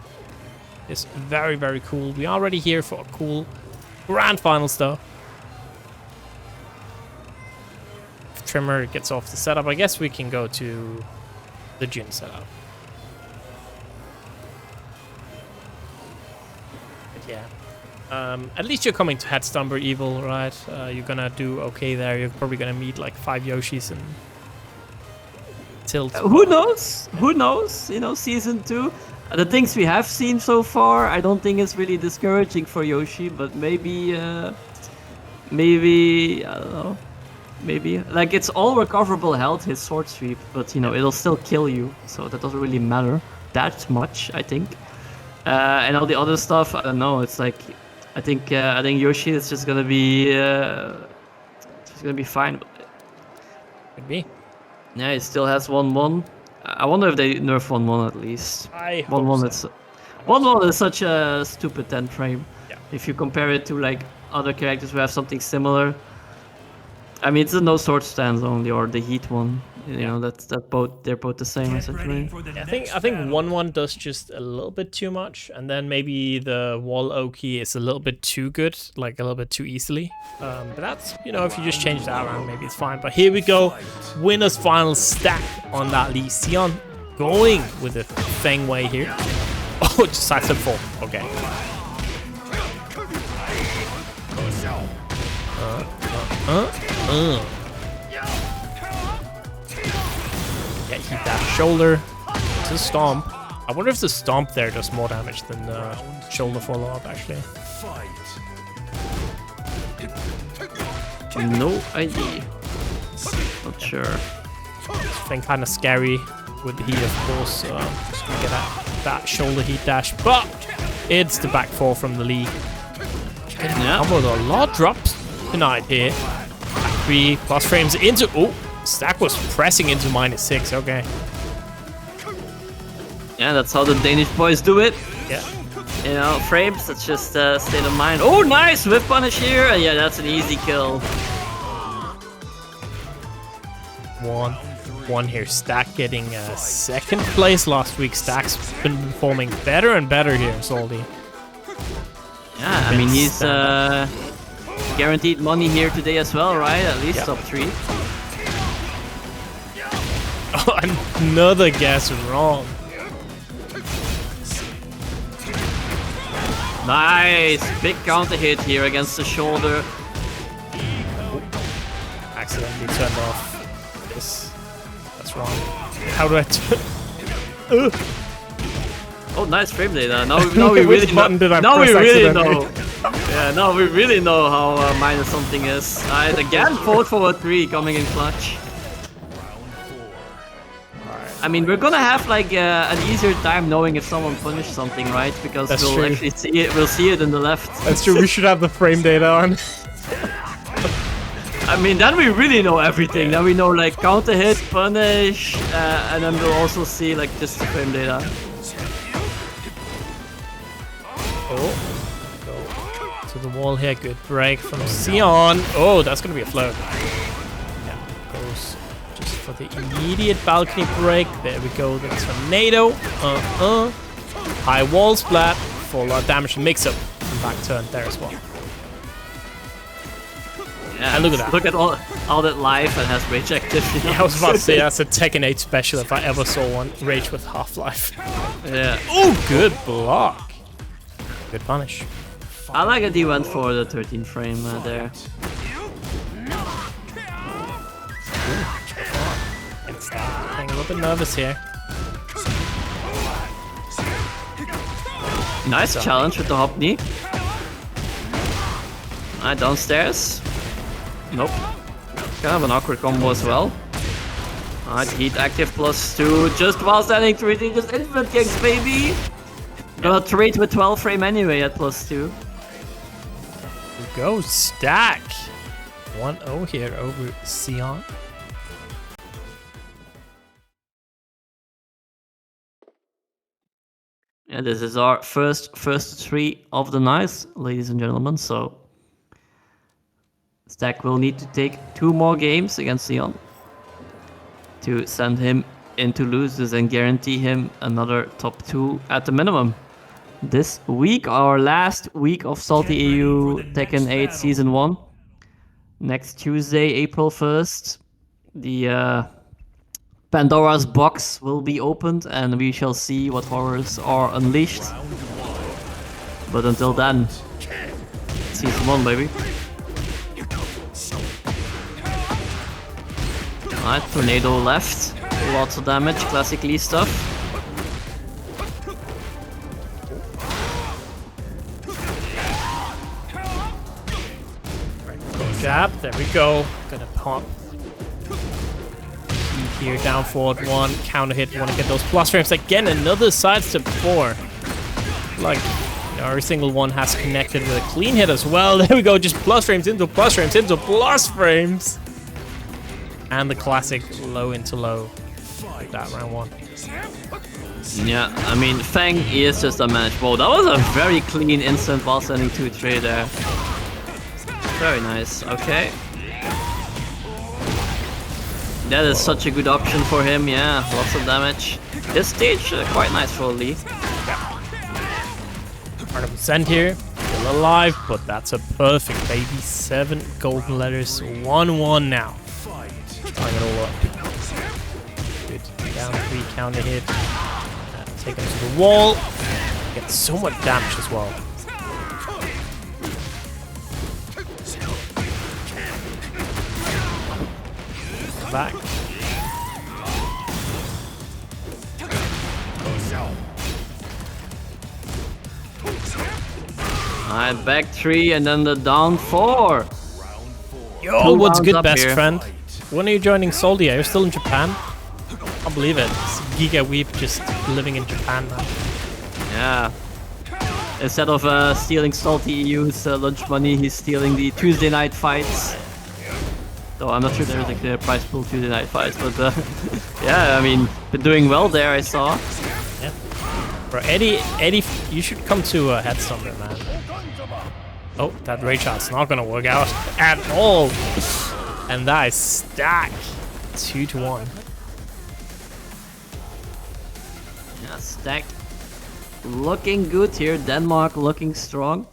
it's very cool. We are already here for a cool grand finals though. If Trimur gets off the setup, I guess we can go to the Jin setup. But yeah. At least you're coming to Headstomper Evil, right? You're gonna do okay there. You're probably gonna meet like 5 Yoshis and tilt. Who knows? Who knows? You know, season 2. The things we have seen so far, I don't think it's really discouraging for Yoshi, but maybe I don't know. Maybe like it's all recoverable health, his sword sweep, but you know it'll still kill you, so that doesn't really matter that much, I think. And all the other stuff, I don't know. It's like I think Yoshi is just gonna be fine. Could be. Yeah, he still has 1-1. I wonder if they nerf 1-1 at least. I hope 1-1 so. 1-1 is such a stupid 10 frame. Yeah. If you compare it to like other characters who have something similar. I mean, it's the no sword stands only, or the heat one. You know, they're both the same essentially. Yeah, I think 1-1 does just a little bit too much, and then maybe the wall Oki is a little bit too good, like a little bit too easily. But that's, you know, if you just change that around, maybe it's fine. But here we go, winners final stack on that Lee. Xeon going with the Feng way here. Oh, just side step 4. Okay. Yeah, keep that shoulder. It's a stomp. I wonder if the stomp there does more damage than the shoulder follow-up, actually. No idea. Not sure. It's been kind of scary with the heat, of course. Just gonna get that shoulder heat dash, but it's the back 4 from the Lee. Yeah. Comboed a lot of drops tonight here. Back 3 plus frames into. Oh, stack was pressing into -6. Okay. Yeah, that's how the Danish boys do it. Yeah. You know, frames, that's just state of mind. Oh, nice! Whip punish here! And yeah, that's an easy kill. 1-1 here. Stack getting 2nd place last week. Stack's been performing better and better here in Salty. Yeah, I mean, he's guaranteed money here today as well, right? At least top 3. Oh, another guess wrong. Nice! Big counter hit here against the shoulder. Accidentally turned off. That's wrong. How do I turn? Oh, nice frame data. Now we Which really button know. did I Now we press really accidentally? know. Yeah, now we really know how minor something is. Again, forward 3 coming in clutch. I mean, we're gonna have like an easier time knowing if someone punished something, right? Because That's we'll true. actually see it. We'll see it in the left. That's true. We should have the frame data on. I mean, then we really know everything. Then we know like counter hit, punish, and then we'll also see like just the frame data. Oh, go to the wall here. Good break from Xeon. Oh, that's gonna be a float. Yeah, goes just for the immediate balcony break. There we go. The tornado. High wall splat for a lot of damage. Mix up and back turn there as well. Yeah, And look at that. Look at all that life and has rage activity. Yeah, I was about to say that's a Tekken 8 special if I ever saw one. Rage with Half-Life. Yeah. Oh, good block. Good punish. I like that he went for the 13 frame there. Getting a little bit nervous here. Nice challenge with the hop knee. Alright, downstairs. Nope. Kind of an awkward combo as well. Alright, heat active +2. Just while standing, treating just infinite kicks, baby! Gonna trade with 12 frame anyway at +2. Go stack. 1-0 here over Xeon. Yeah, this is our first 3 of the night, ladies and gentlemen. So Stack will need to take 2 more games against Xeon to send him into losers and guarantee him another top 2 at the minimum. This week, our last week of SaltyEU Tekken 8 Season 1. Next Tuesday, April 1st, the Pandora's box will be opened and we shall see what horrors are unleashed. But until then, Season 1, baby. Alright, Tornado left. Lots of damage, classic Lee stuff. Jab, there we go. Gonna pop. Here, down forward 1, counter hit, want to get those plus frames. Again, another sidestep 4. Like, you know, every single one has connected with a clean hit as well. There we go, just plus frames into plus frames into plus frames. And the classic low into low. Like that, round 1. Yeah, I mean, Feng is just a match. Whoa, that was a very clean instant while sending 2-3 there. Very nice, okay. That is such a good option for him, yeah, lots of damage. This stage, quite nice for Lee. Part of send here, still alive, but that's a perfect baby. 7 golden letters, 1-1 now. Tying it all up. Good, down 3 counter hit. Take him to the wall. Gets so much damage as well. Back. Alright, back 3 and then the down 4. Yo, what's good, best here. friend? When are you joining SaltyEU? You're still in Japan? I can't believe it. It's Giga Weep just living in Japan now. Yeah. Instead of stealing SaltyEU's lunch money, he's stealing the Tuesday night fights. Though I'm not sure there's a clear prize pool Tuesday night fights, but yeah, I mean, been doing well there, I saw. Yeah. Bro, Eddie, you should come to Headstone, man. Oh, that rage shot's not gonna work out at all. And that is Stack. 2-1. Yeah, Stack looking good here. Denmark looking strong.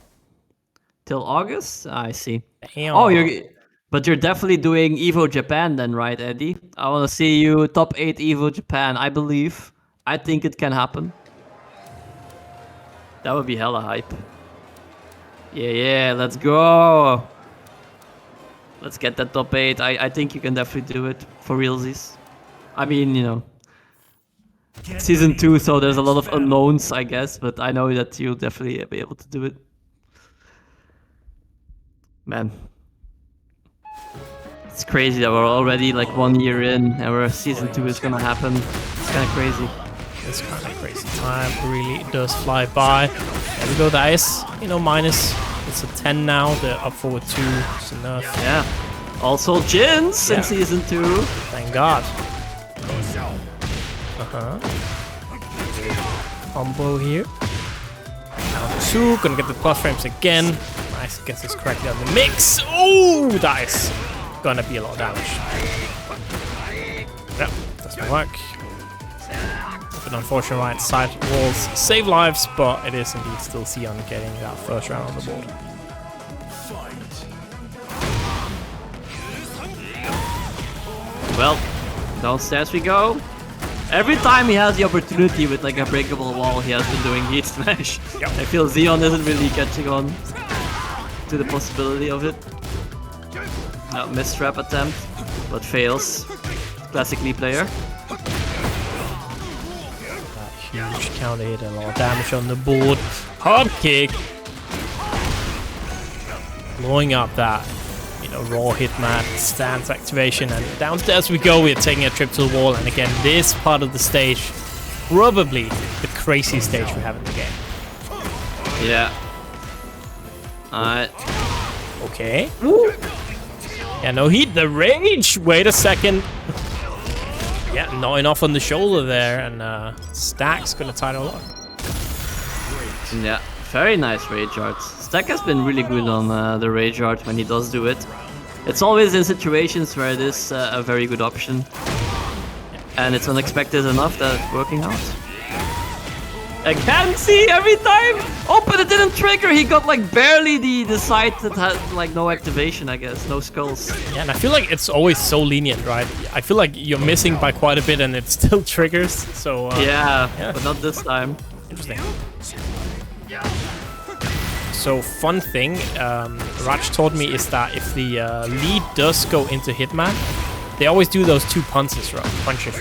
Till August? I see. Damn. Oh, but you're definitely doing EVO Japan then, right, Eddie? I want to see you top 8 EVO Japan, I believe. I think it can happen. That would be hella hype. Yeah, let's go! Let's get that top 8. I think you can definitely do it, for realsies. I mean, you know, Season 2, so there's a lot of unknowns, I guess, but I know that you'll definitely be able to do it. Man. It's crazy that we're already like 1 year in and we're Season 2 is gonna happen. It's kinda crazy. It's kind of crazy. Time really does fly by. There we go, the ice. You know, minus. It's a 10 now. They're up forward 2. It's enough. Yeah. Also Jins in Season 2. Thank God. Combo here. Down 2. Gonna get the plus frames again. Nice. Gets this correctly on the mix. Oh, that is gonna be a lot of damage. Yep, doesn't work. An unfortunate right side walls save lives, but it is indeed still Xeon getting that first round on the board. Well, downstairs we go. Every time he has the opportunity with like a breakable wall, he has been doing heat smash. Yep. I feel Xeon isn't really catching on to the possibility of it. No, mistrap attempt, but fails. Classic Lee player. Huge counter hit and a lot of damage on the board. Hard kick. Blowing up that, you know, raw hitman stance activation, and downstairs we go. We're taking a trip to the wall, and again, this part of the stage, probably the craziest stage we have in the game. Yeah. Alright. Okay. Yeah, no heat, the rage! Wait a second. Yeah, not enough on the shoulder there, and Stack's gonna tie it all up. Yeah, very nice rage art. Stack has been really good on the rage art when he does do it. It's always in situations where it is a very good option. And it's unexpected enough that it's working out. Again, see, every time! Oh, but it didn't trigger! He got like barely the side that had like no activation, I guess. No skulls. Yeah, and I feel like it's always so lenient, right? I feel like you're missing by quite a bit and it still triggers, so... yeah, but not this time. Interesting. So, fun thing, Raj told me is that if the lead does go into Hitman, they always do those two punches,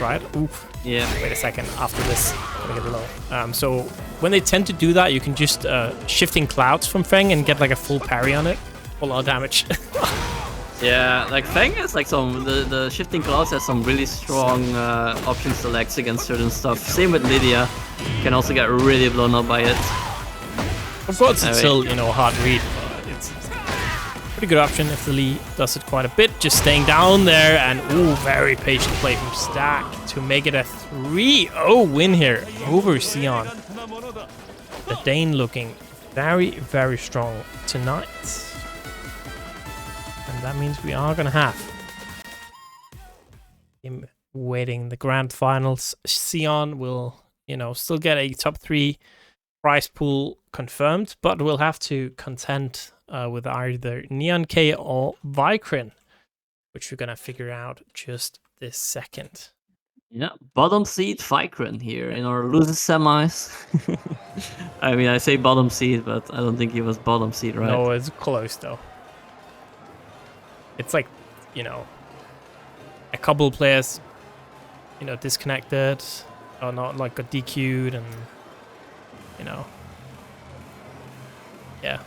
right? Oof. Yeah. Wait a second, after this, gonna get low. So, when they tend to do that, you can just shifting clouds from Feng and get like a full parry on it. A lot of damage. Yeah, like Feng is like the shifting clouds has some really strong option selects against certain stuff. Same with Lydia, can also get really blown up by it. Of course, it's still, you know, a hard read, but it's a pretty good option if the Lee does it quite a bit. Just staying down there, and ooh, very patient play from Stack to make it a 3-0 win here over Xeon. The Dane looking very, very strong tonight. And that means we are gonna have him waiting the grand finals. Xeon will, you know, still get a top 3 prize pool confirmed, but we'll have to contend with either Neon K or Vicrin, which we're gonna figure out just this second. Yeah, bottom seed Vicrin here in our losers semis. I mean, I say bottom seed, but I don't think he was bottom seed, right? No, it's close though. It's like, you know, a couple players, you know, disconnected or not, like got DQ'd, and you know, yeah.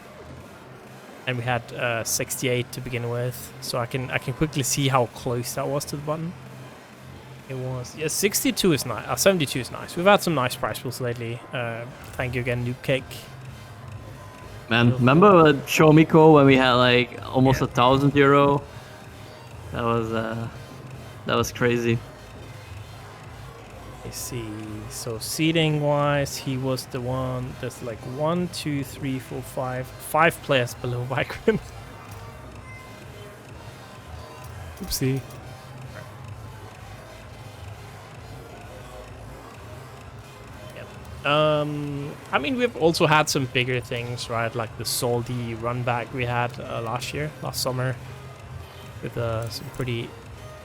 And we had 68 to begin with, so I can quickly see how close that was to the button. It was, yeah, 62 is nice, 72 is nice. We've had some nice prize pools lately. Thank you again, Noob Cake. Man, remember at Shomiko when we had like almost €1,000? That was crazy. Let's see. So seating wise, he was the one. There's like 1, 2, 3, 4, 5 players below Vicrin. Oopsie. I mean, we've also had some bigger things, right? Like the Salty run back we had last summer, with some pretty,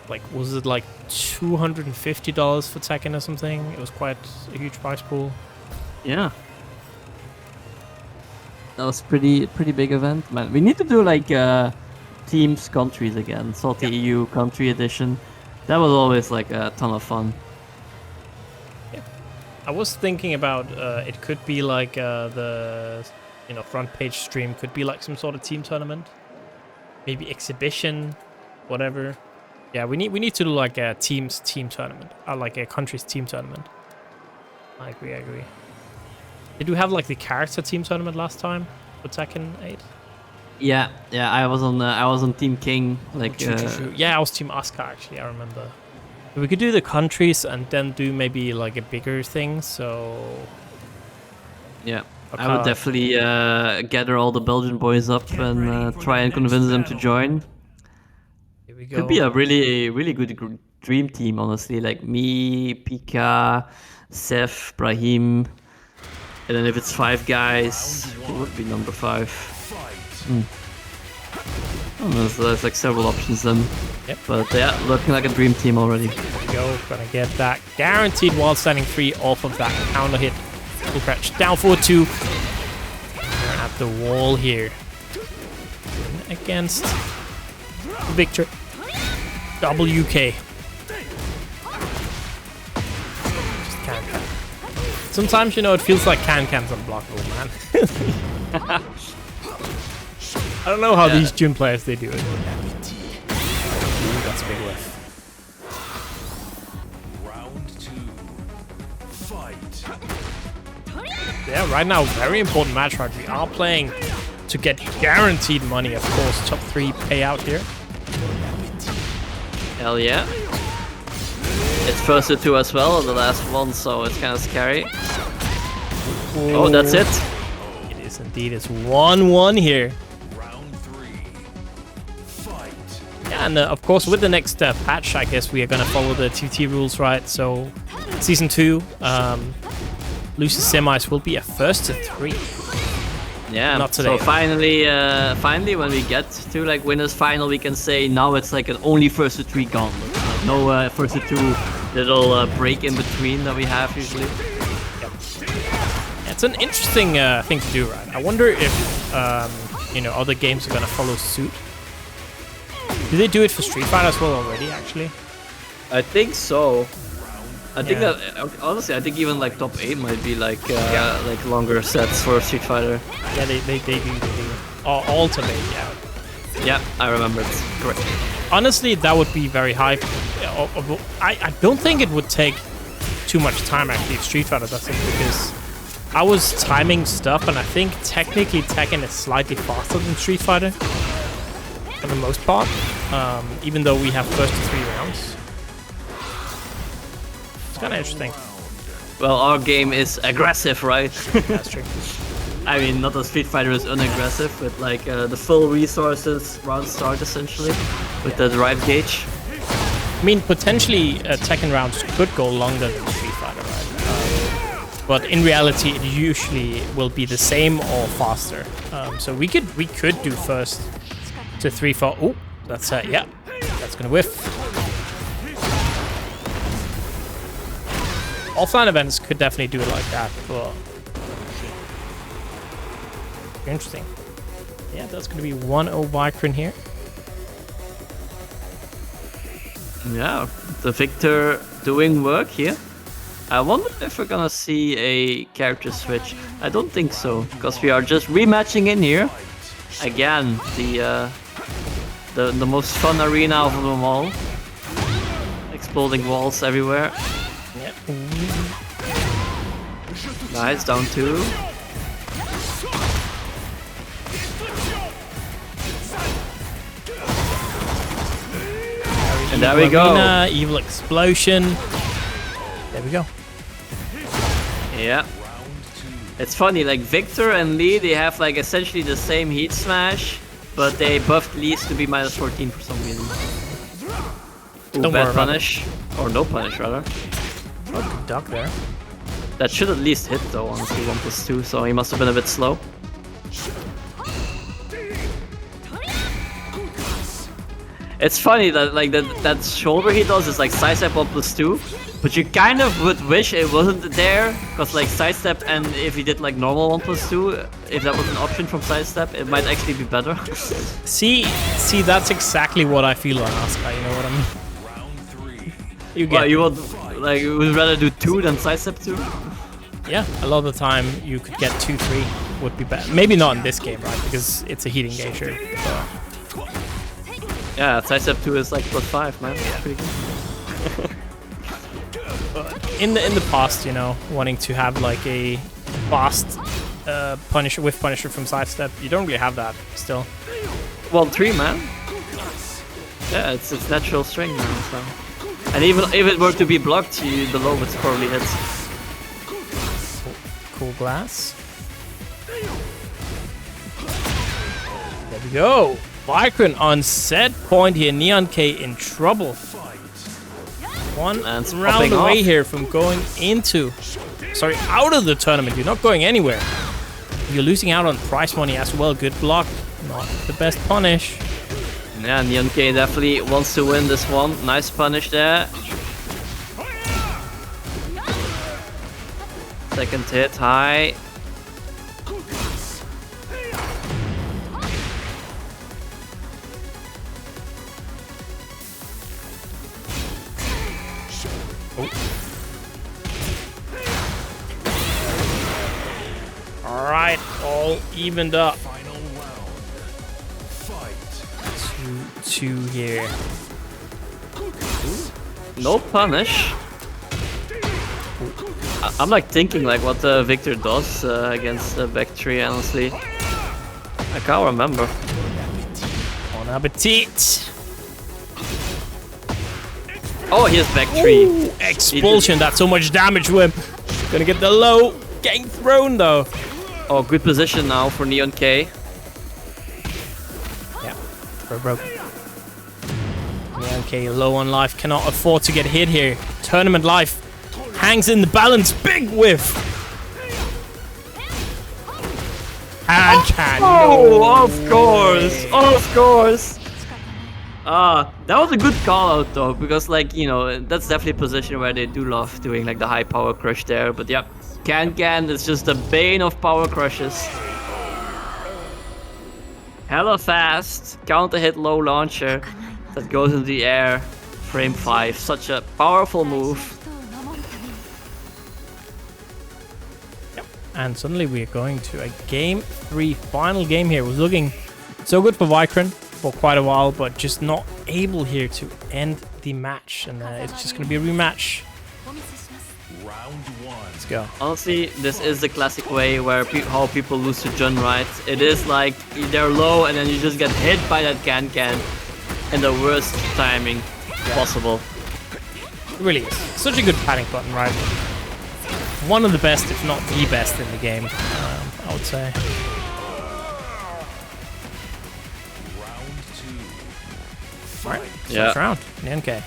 like, was it like $250 for Tekken or something? It was quite a huge prize pool. Yeah, that was pretty big event, man. We need to do like teams countries again, SaltyEU country edition. That was always like a ton of fun. I was thinking about it could be like the front page stream could be like some sort of team tournament, maybe exhibition, whatever. Yeah, we need to do like a team tournament, or like a country's team tournament. I agree. Did we have like the character team tournament last time for Tekken 8? Yeah, I was on Team King. Like yeah, I was Team Asuka actually. I remember. We could do the countries and then do maybe like a bigger thing. So yeah, I would definitely gather all the Belgian boys up and try and convince them to join. Here we go. Could be a really good dream team, honestly. Like me, Pika, Seth, Brahim, and then if it's 5 guys, who would be number 5? There's like several options then. Yep. But yeah, looking like a dream team already. There we go. Gonna get that guaranteed while standing 3 off of that counter hit. Full crouch down 4-2. We're at the wall here. Against Victor. WK. Just can. Sometimes, it feels like can-can's unblockable, man. I don't know how these June players, they do it. That's a big whiff. Round 2. Fight. Yeah, right now, very important match, right? We are playing to get guaranteed money, of course. Top 3 payout here. Hell yeah. It's first to 2 as well, the last one, so it's kind of scary. Oh, that's it. It is indeed. It's 1-1 here. Round 3. Fight. Yeah, and of course, with the next patch, I guess we are gonna follow the TT rules, right? So, season 2, Lucy's semis will be a first to 3. Yeah. Not today. So finally, when we get to like winners final, we can say now it's like an only first to 3 gauntlet. Like no first to 2 little break in between that we have usually. It's an interesting thing to do, right? I wonder if you know, other games are gonna follow suit. Do they do it for Street Fighter as well already? Actually, I think so. I think Yeah. that honestly, I think even like top 8 might be like longer sets for Street Fighter. yeah, they do. All to date, yeah. Yeah, I remember it. Correct. Honestly, that would be very high. I don't think it would take too much time actually if Street Fighter does it, because I was timing stuff, and I think technically Tekken is slightly faster than Street Fighter for the most part, even though we have first to 3 rounds. It's kind of interesting. Well, our game is aggressive, right? That's true. I mean, not that Street Fighter is unaggressive, but like the full resources round start essentially with the drive gauge. I mean, potentially Tekken rounds could go longer than Street Fighter, right? But in reality, it usually will be the same or faster. So we could do first to 3, 4. Oh, that's yeah, that's gonna whiff. Offline events could definitely do it like that, but interesting. Yeah, that's gonna be 1-0 Vicron here. Yeah, the Victor doing work here. I wonder if we're gonna see a character switch. I don't think so, because we are just rematching in here. Again, the most fun arena of them all. Exploding walls everywhere. Yep. Nice, down 2. And there we go. Reina, evil explosion. There we go. Yeah. It's funny, like Victor and Lee, they have like essentially the same heat smash, but they buffed Lee's to be -14 for some reason. Ooh, Don't bad worry about punish. Or no punish, rather. Oh, good duck there. That should at least hit though, honestly, 1+2, so he must have been a bit slow. It's funny that like that shoulder he does is like sidestep 1+2, but you kind of would wish it wasn't there, because like sidestep, and if he did like normal 1+2, if that was an option from sidestep, it might actually be better. See, that's exactly what I feel on Asuka, you know what I mean? Round 3. You Well, get, you would like you would rather do 2 than sidestep 2? yeah, a lot of the time you could get 2-3 would be better. Maybe not in this game, right? Because it's a heat engager. So. Yeah, sidestep 2 is like +5, man. That's pretty good. In the past, you know, wanting to have like a fast punisher with punisher from sidestep, you don't really have that still. Well, 3, man. Yeah, it's natural string now, so. And even if it were to be blocked, the low would probably hit. Cool glass. There we go. Vicron on set point here. Neon K in trouble. One And it's round popping away off. here from going into, sorry, out of the tournament. You're not going anywhere. You're losing out on prize money as well. Good block. Not the best punish. Yeah, Neon K definitely wants to win this one. Nice punish there. Second hit, high. All right, all evened up. Final round. Fight. 2-2 here. No punish. I'm like thinking like what Victor does against Vectry, honestly. I can't remember. Bon appetit. Oh, here's back 3. Ooh, expulsion. That's so much damage to him. Gonna get the low. Getting thrown though. Oh, good position now for Neon K. Yeah, we're broken. Neon K low on life, cannot afford to get hit here. Tournament life hangs in the balance. Big whiff. And can. Oh, of course. Of course. That was a good call out though, because like, you know, that's definitely a position where they do love doing like the high power crush there. But yeah, Can is just the bane of power crushes. Hella fast, counter hit low launcher that goes into the air. Frame 5, such a powerful move. Yep. And suddenly we're going to a game 3 final game here. It was looking so good for Vikron for quite a while, but just not able here to end the match. And it's just going to be a rematch. Round 1. Let's go. Honestly, this is the classic way where how people lose to Jun, right? It is like they're low and then you just get hit by that can in the worst timing possible. It really is. Such a good panic button, right? One of the best, if not the best in the game, I would say. Alright, first round. NK.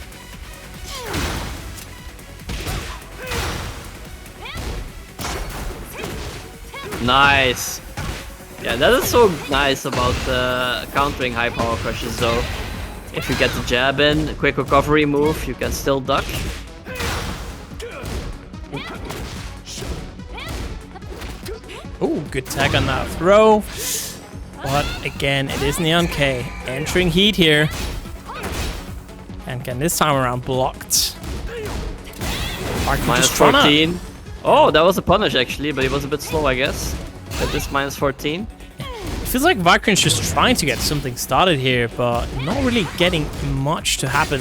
Nice. Yeah, that is so nice about countering high power crushes though. If you get the jab in, a quick recovery move, you can still duck. Ooh, good tag on that throw. But again, it is Neon K entering heat here. And again, this time around blocked. Minus 14. Oh, that was a punish actually, but he was a bit slow, I guess. At this minus 14. It feels like Vikron's just trying to get something started here, but not really getting much to happen.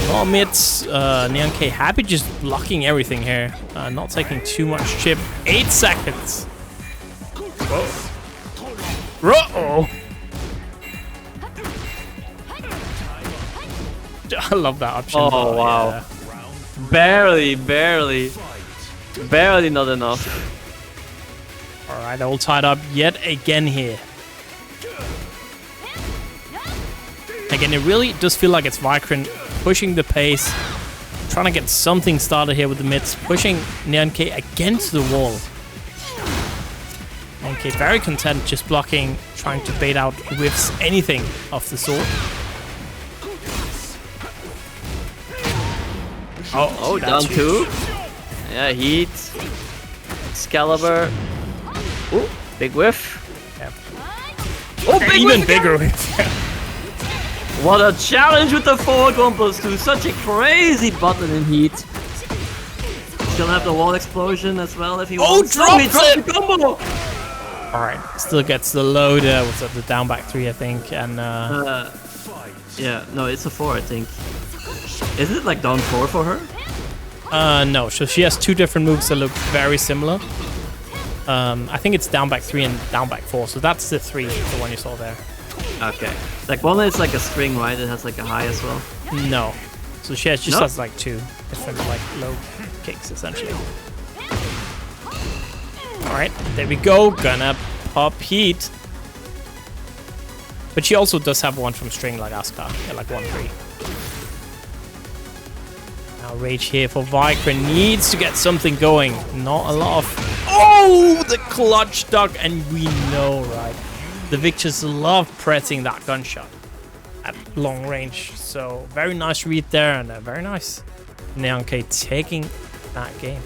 Well, mids, Neon K happy just blocking everything here. Not taking too much chip. 8 seconds. Whoa. Uh-oh. I love that option. Oh, wow. Yeah. Barely not enough. Alright, all tied up yet again here. Again, it really does feel like it's Vikron pushing the pace, trying to get something started here with the mids, pushing Neon K against the wall. Neon K very content just blocking, trying to bait out whiffs, anything off the sword. Oh, down 2. Yeah, heat. Excalibur. Ooh, big whiff. Yep. Oh, big even whiff bigger again. whiff. What a challenge with the forward 1+2. Such a crazy button in heat. Still have the wall explosion as well if he wants. Drops he dropped the combo. Alright, still gets the load. What's up, the down back 3, I think. And yeah, no, it's a 4, I think. Is it like down 4 for her? no, so she has 2 different moves that look very similar. I think it's down back 3 and down back 4, so that's the 3, the one you saw there. Okay. Like one is like a string, right? It has like a high as well. No. So she has, has like 2 different like low kicks essentially. Alright, there we go. Gonna pop heat. But she also does have one from string like Asuka. Yeah, like 1-3. Now rage here for Vikron. Needs to get something going. Not a lot of... Oh! The clutch duck. And we know, right? The Victors love pressing that gunshot at long range. So very nice read there. And very nice. Neon K taking that game.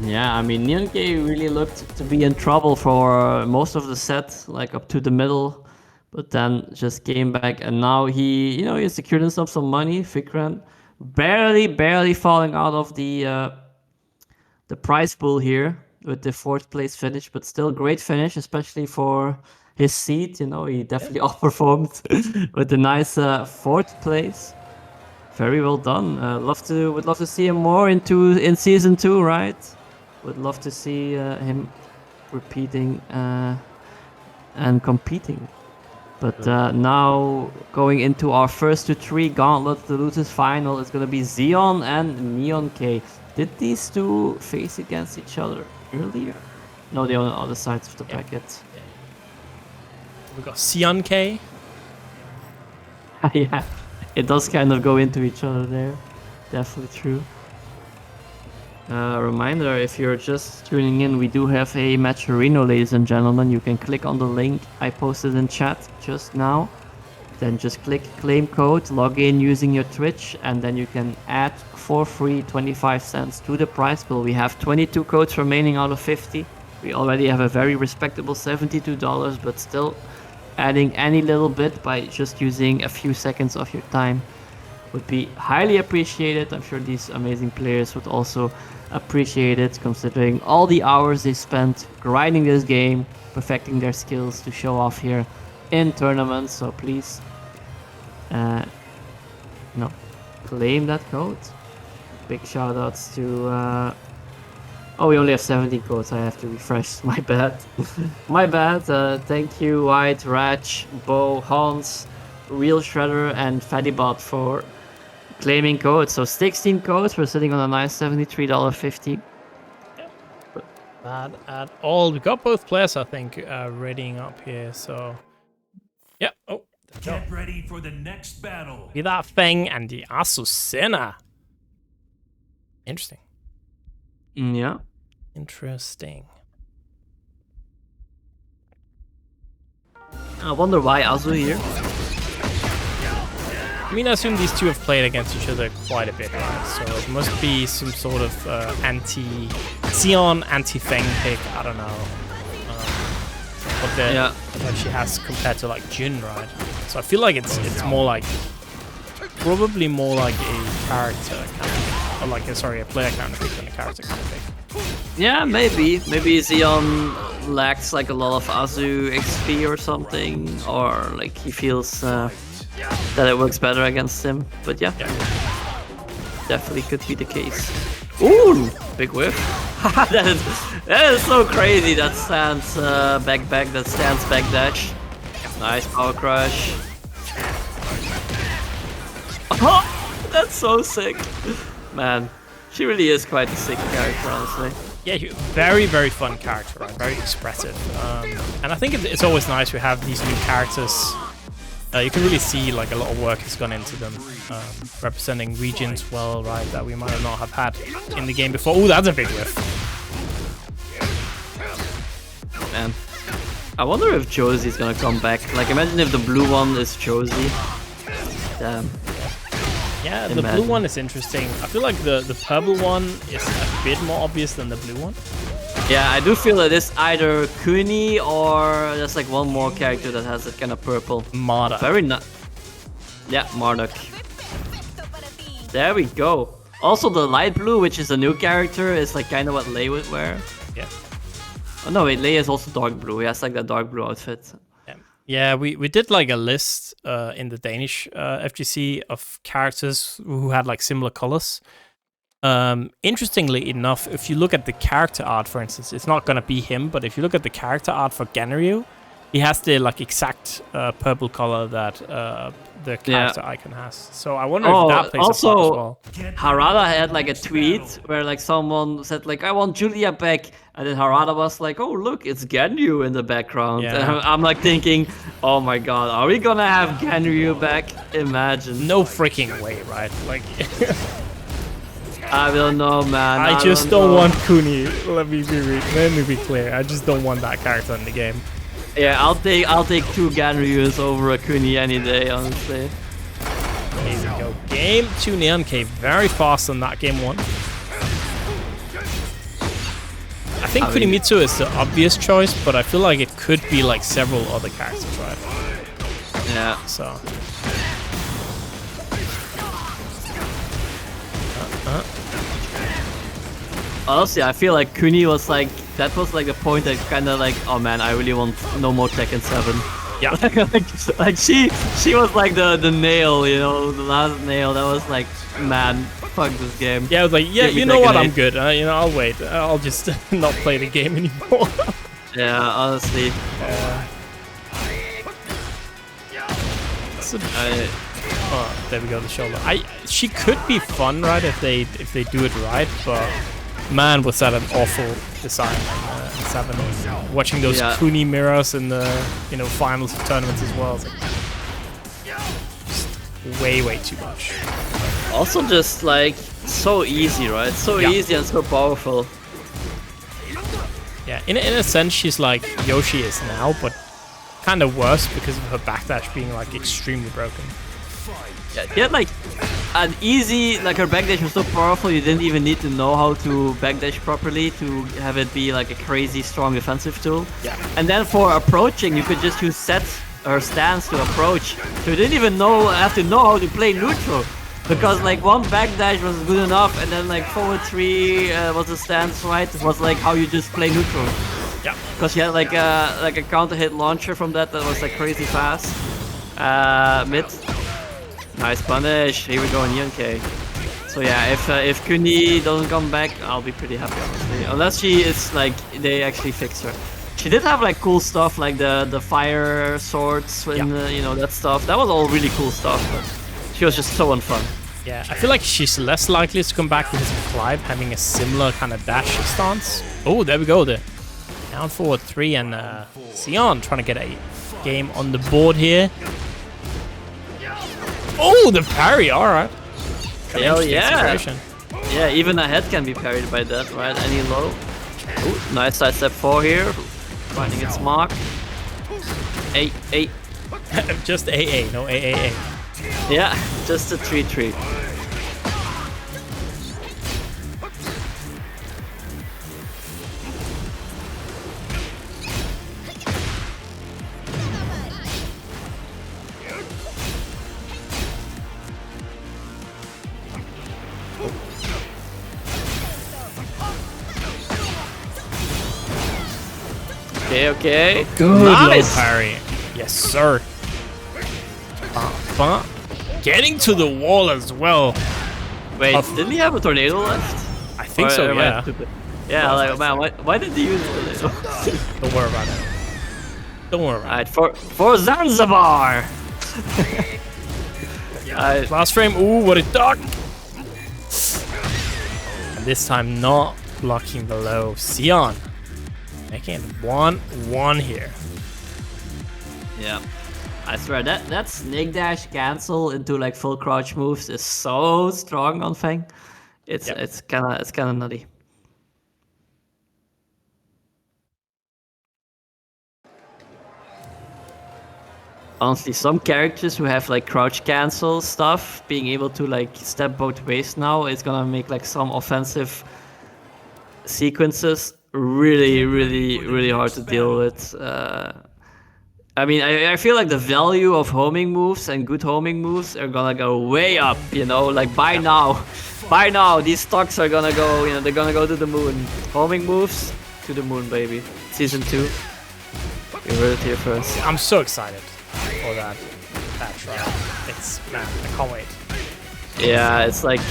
Yeah, I mean, Neon K really looked to be in trouble for most of the set, like up to the middle. But then just came back, and now he secured himself some money. Vikron barely falling out of the prize pool here with the 4th place finish, but still great finish, especially for his seed. You know, he definitely outperformed with a nice 4th place. Very well done. Would love to see him more in season 2, right? Would love to see him repeating and competing. But now going into our first to 3 gauntlets, the losers final is gonna be Xeon and Neon K. Did these two face against each other earlier? No, they're on other sides of the bracket. We got Xeon K. Yeah, it does kind of go into each other there. Definitely true. Reminder, if you're just tuning in, we do have a match arena, ladies and gentlemen. You can click on the link I posted in chat just now. Then just click claim code, log in using your Twitch, and then you can add for free 25 cents to the prize pool. We have 22 codes remaining out of 50. We already have a very respectable $72, but still adding any little bit by just using a few seconds of your time would be highly appreciated. I'm sure these amazing players would also appreciate it, considering all the hours they spent grinding this game, perfecting their skills to show off here in tournaments. So please, claim that code. Big shout outs to oh, we only have 17 codes. I have to refresh. My bad. My bad. Thank you, Hvide, Raj, Bo, Hans, Real Shredder, and Fattybot for claiming codes. So 16 codes. We're sitting on a nice $73.50. Bad at all. We got both players, I think, readying up here. So, yeah. Oh, get ready for the next battle. With that Feng and the Asusena. Interesting. Yeah. Interesting. I wonder why Azu here. I mean, I assume these two have played against each other quite a bit, right? So it must be some sort of Xeon anti-Feng pick. I don't know. What she has compared to like Jin, right? So I feel like it's more like probably more like a character kind of, or like a player kind of pick than a character kind of pick. Yeah, maybe Xeon lacks like a lot of Azu XP or something, or like he feels that it works better against him. But yeah, definitely could be the case. Ooh, big whiff. that is so crazy. That stands back, that stands back dash. Nice power crush. Oh, that's so sick. Man, she really is quite a sick character, honestly. Yeah, very, very fun character, right? Very expressive. And I think it's always nice to have these new characters. You can really see like a lot of work has gone into them, representing regions well, right? That we might not have had in the game before. Oh, that's a big whiff. Man, I wonder if Josie's gonna come back. Like, imagine if the blue one is Josie. Damn. Yeah, the blue one is interesting. I feel like the purple one is a bit more obvious than the blue one. Yeah, I do feel that it's either Kuni or there's like one more character that has that kind of purple. Marduk. Very nice. Yeah, Marduk. There we go. Also, the light blue, which is a new character, is like kind of what Lei would wear. Yeah. Oh no, wait, Lei is also dark blue. He has like that dark blue outfit. Yeah, we did like a list in the Danish FGC of characters who had like similar colors. Interestingly enough, if you look at the character art, for instance, it's not gonna be him, but if you look at the character art for Ganryu, he has the like exact purple color that the character icon has. So I wonder if that plays a part as well. Harada had like a tweet where like someone said like, I want Julia back, and then Harada was like, oh look, it's Ganryu in the background. Yeah. And I'm like thinking, oh my god, are we gonna have Ganryu back? Imagine. No freaking way, right? Like I don't know, man. I just don't want Kuni. Let me be clear. I just don't want that character in the game. Yeah, I'll take 2 Ganryus over a Kuni any day, honestly. Here we go. Game 2 Neon K, very fast on that game 1. I think Kunimitsu is the obvious choice, but I feel like it could be like several other characters, right? Yeah. So. Honestly, I feel like Kuni was like, that was like the point that kind of like, oh man, I really want no more Tekken 7. Yeah. like she was like the nail, you know, the last nail. That was like, man, fuck this game. Yeah, I was like, yeah, you know what, I'm good. You know, I'll wait. I'll just not play the game anymore. Yeah, honestly. That's a... Oh, there we go, the shoulder. She could be fun, right, if they do it right, but man, was that an awful design in 7. Watching those Kuni mirrors in the finals of tournaments as well. It's like, just way too much. Also, just like so easy, right? So easy and so powerful. Yeah, in a sense, she's like Yoshi is now, but kind of worse because of her backdash being like extremely broken. Yeah, like an easy, like her backdash was so powerful you didn't even need to know how to backdash properly to have it be like a crazy strong defensive tool. Yeah. And then for approaching, you could just use set her stance to approach. So you didn't even have to know how to play neutral. Because like one backdash was good enough, and then like forward 3 was the stance, right? It was like how you just play neutral. Yeah. Because you had like a counter hit launcher from that was like crazy fast. Mid. Nice punish. Here we go in Yunke. So yeah, if Kuni doesn't come back, I'll be pretty happy honestly. Unless she is like they actually fix her. She did have like cool stuff like the fire swords and that stuff. That was all really cool stuff. But she was just so unfun. Yeah, I feel like she's less likely to come back because of Clive having a similar kind of dash stance. Oh, there we go. There. Down forward 3 and Xeon trying to get a game on the board here. Oh, the parry. All right. Hell yeah. Yeah, even a head can be parried by that, right? Any low. Ooh, nice side step 4 here. Finding its mark. A. Just AA, no AAA. Yeah, just a 3-3. Okay. Good nice. low parry. Yes, sir. Getting to the wall as well. Wait, didn't he have a tornado left? I think so, yeah. Yeah, like, man, why did he use the tornado? Don't worry about it. Don't worry about it. Alright, for Zanzibar! Last frame, ooh, what a duck! And this time not blocking the low. Xeon making it 1-1 here. Yeah. I swear that snake dash cancel into like full crouch moves is so strong on Feng. It's kinda nutty. Honestly, some characters who have like crouch cancel stuff, being able to like step both ways now is gonna make like some offensive sequences really hard to deal with. I mean, I feel like the value of homing moves and good homing moves are gonna go way up, like by now, these stocks are gonna go, they're gonna go to the moon. Homing moves, to the moon, baby. Season 2. You heard it here first. I'm so excited for that trial. Man, I can't wait. Yeah, it's like,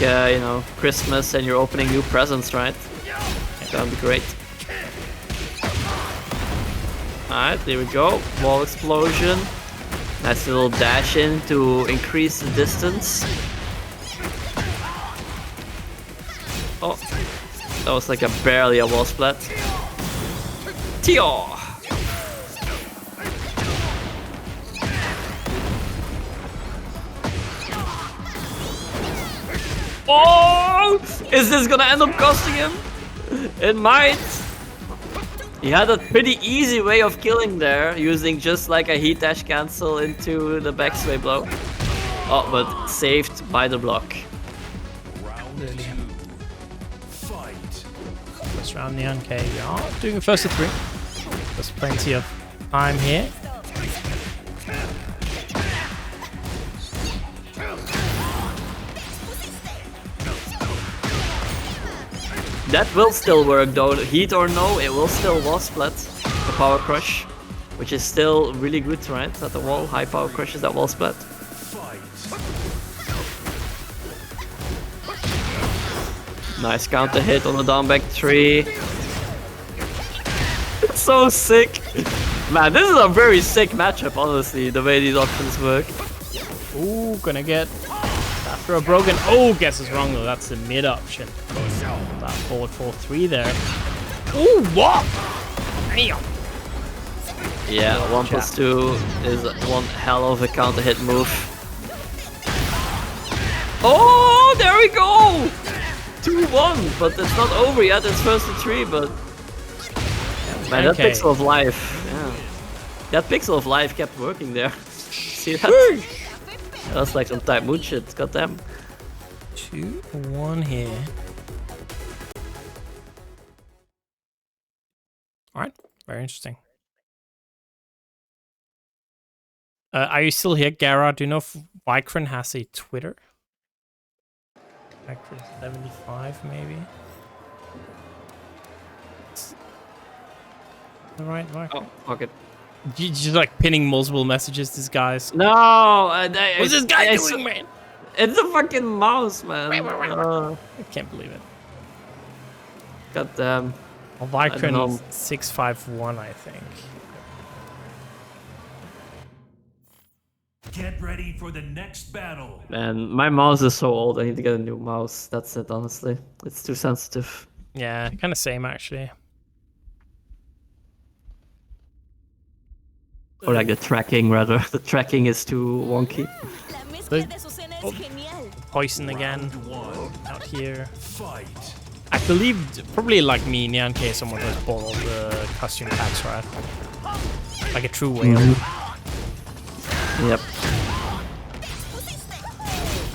Christmas and you're opening new presents, right? It's gonna be great. Alright, there we go. Wall explosion. Nice little dash in to increase the distance. Oh, that was like barely a wall splat. Tio! Oh! Is this gonna end up costing him? It might. He had a pretty easy way of killing there, using just like a heat dash cancel into the backsway blow. Oh, but saved by the block. Round 2. Fight. First round, the NK. Yeah, doing a first to 3. There's plenty of time here. That will still work though, heat or no, it will still wall splat the power crush, which is still really good, right? At the wall, high power crushes that wall splat. Nice counter hit on the down back 3. It's so sick. Man, this is a very sick matchup, honestly, the way these options work. Ooh, gonna get after a broken. Oh, guess it's wrong though. That's the mid option. That forward 4-3 there. Ooh, what? Damn. Yeah, 1+2 is one hell of a counter hit move. Oh, there we go! 2-1, but it's not over yet. It's first to 3, but man, that pixel of life, yeah, that pixel of life kept working there. See that? That's like some type mood shit. Goddamn. 2-1 here. All right, very interesting. Are you still here, Gara? Do you know if Vikron has a Twitter? Vikron 75, maybe. Right, Vikron. Oh, fuck it. You just like pinning multiple messages. This guy's. No, What's this guy doing, man? It's a fucking mouse, man. I can't believe it. Goddamn. Well, Vikron is 651, I think. Get ready for the next battle. Man, my mouse is so old. I need to get a new mouse. That's it, honestly. It's too sensitive. Yeah, kind of same actually. Or like the tracking, rather. The tracking is too wonky. Poison again. Round 1. Out here. Fight. I believe probably like me, Neon K, someone has bought all the costume packs, right? Like a true whale. Yep.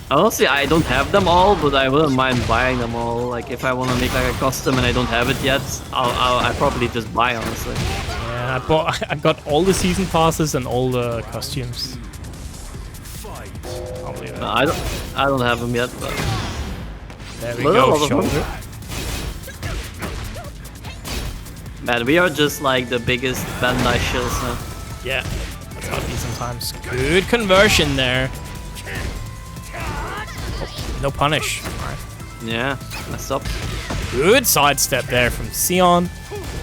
Honestly, I don't have them all, but I wouldn't mind buying them all. Like if I want to make like a custom and I don't have it yet, I'll probably just buy, honestly. Yeah, I got all the season passes and all the costumes. I'll leave it. No, I don't have them yet, but There we But a go, lot of them. shoulder. man, we are just like the biggest Bandai shills now. Yeah, that's how it be sometimes. Good conversion there. Oh, no punish. Alright. Yeah, messed up. Good sidestep there from Xeon.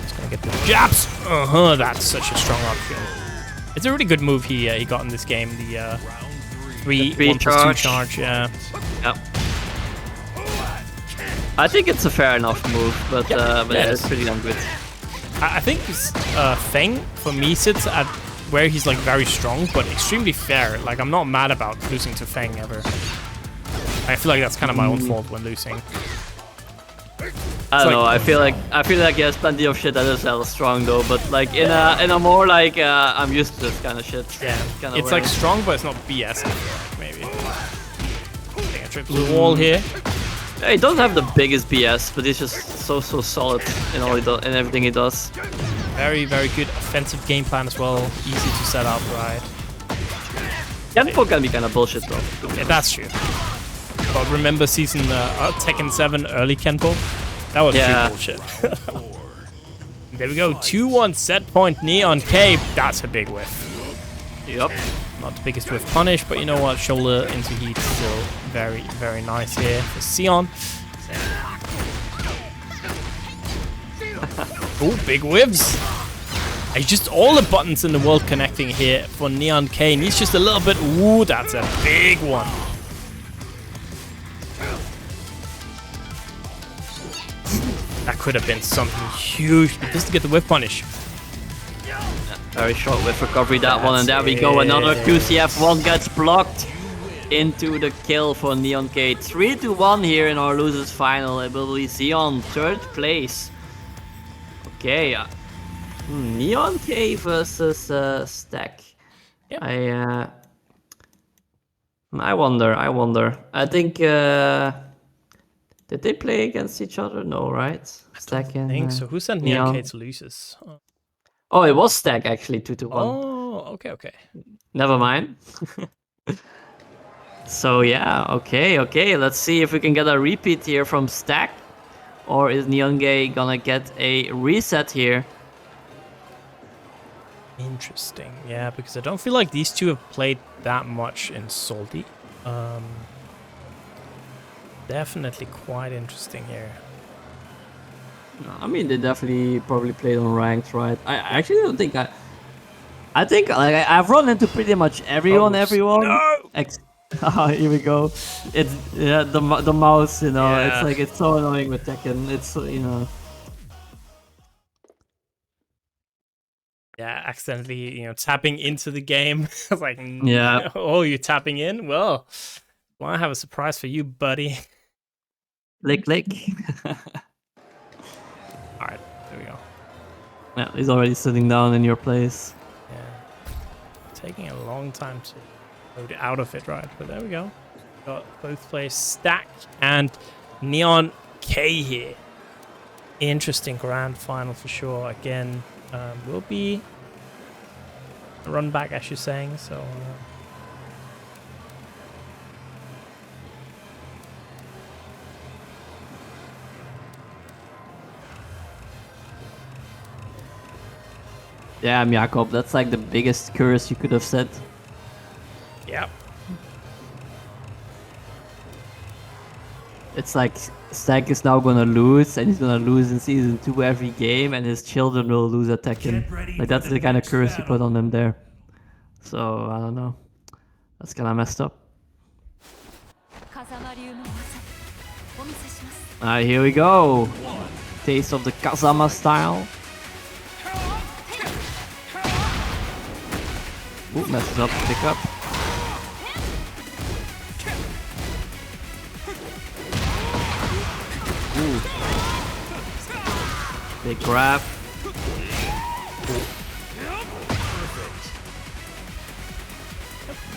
Just gonna get the jabs. That's such a strong option. It's a really good move he got in this game. The 3 1+2 charge. Yeah. Yep. I think it's a fair enough move, but yeah, it's pretty damn good. I think Feng for me sits at where he's like very strong, but extremely fair. Like I'm not mad about losing to Feng ever. I feel like that's kind of my own fault when losing. I don't know. I feel like he has plenty of shit that is hella strong though, but like in a more like I'm used to this kind of shit. Yeah, Kinda it's way. like strong, but it's not BS. I feel like, maybe. Taking a trip to the wall here. Yeah, he doesn't have the biggest BS, but he's just so solid in all he does, in everything he does. Very, very good offensive game plan as well. Easy to set up, right? Kenpo can be kind of bullshit though. Yeah, that's true. But remember season Tekken 7 early Kenpo? That was true bullshit. There we go, 2-1 set point Neon K. That's a big whiff. Yep. Not the biggest whiff punish, but you know what? Shoulder into heat still very, very nice here for Xeon. Oh, big whiffs. It's just all the buttons in the world connecting here for Neon K. Needs just a little bit. Ooh, that's a big one. That could have been something huge, but just to get the whiff punish. Very short whiff recovery that one, and there we go. Another QCF1 gets blocked into the kill for Neon K. 3-1 here in our losers final. It will be Xeon third place. Okay, Neon K versus Stack. Yeah. I wonder. I think did they play against each other? No, right? Stack and I think so. Who sent Neon K to losers? Oh, it was Stack actually, 2-1. Oh, okay. Never mind. So yeah, okay. Let's see if we can get a repeat here from Stack, or is Neon K gonna get a reset here? Interesting. Yeah, because I don't feel like these two have played that much in Salty. Definitely quite interesting here. I mean, they definitely probably played on ranked, right? I actually don't think I think like I've run into pretty much everyone. No! Here we go. It's the mouse, you know. Yeah. It's like it's so annoying with Tekken. It's so, you know. Yeah, accidentally, tapping into the game. I was like, Yeah. oh, you're tapping in? Well, I have a surprise for you, buddy. Click. All right, there we go. Yeah, he's already sitting down in your place. Yeah, taking a long time to load out of it, right? But there we go. Got both players Stack and Neon K here. Interesting grand final for sure. Again, will be a run back, as you're saying. So. Yeah, Jakob, that's like the biggest curse you could have said. Yep. It's like Stack is now gonna lose, and he's gonna lose in Season 2 every game, and his children will lose at Tekken. Like, that's the kind of curse you put on them there. So, I don't know. That's kinda messed up. Alright, here we go. Taste of the Kazama style. Ooh, messes up the pickup. Ooh. Big grab.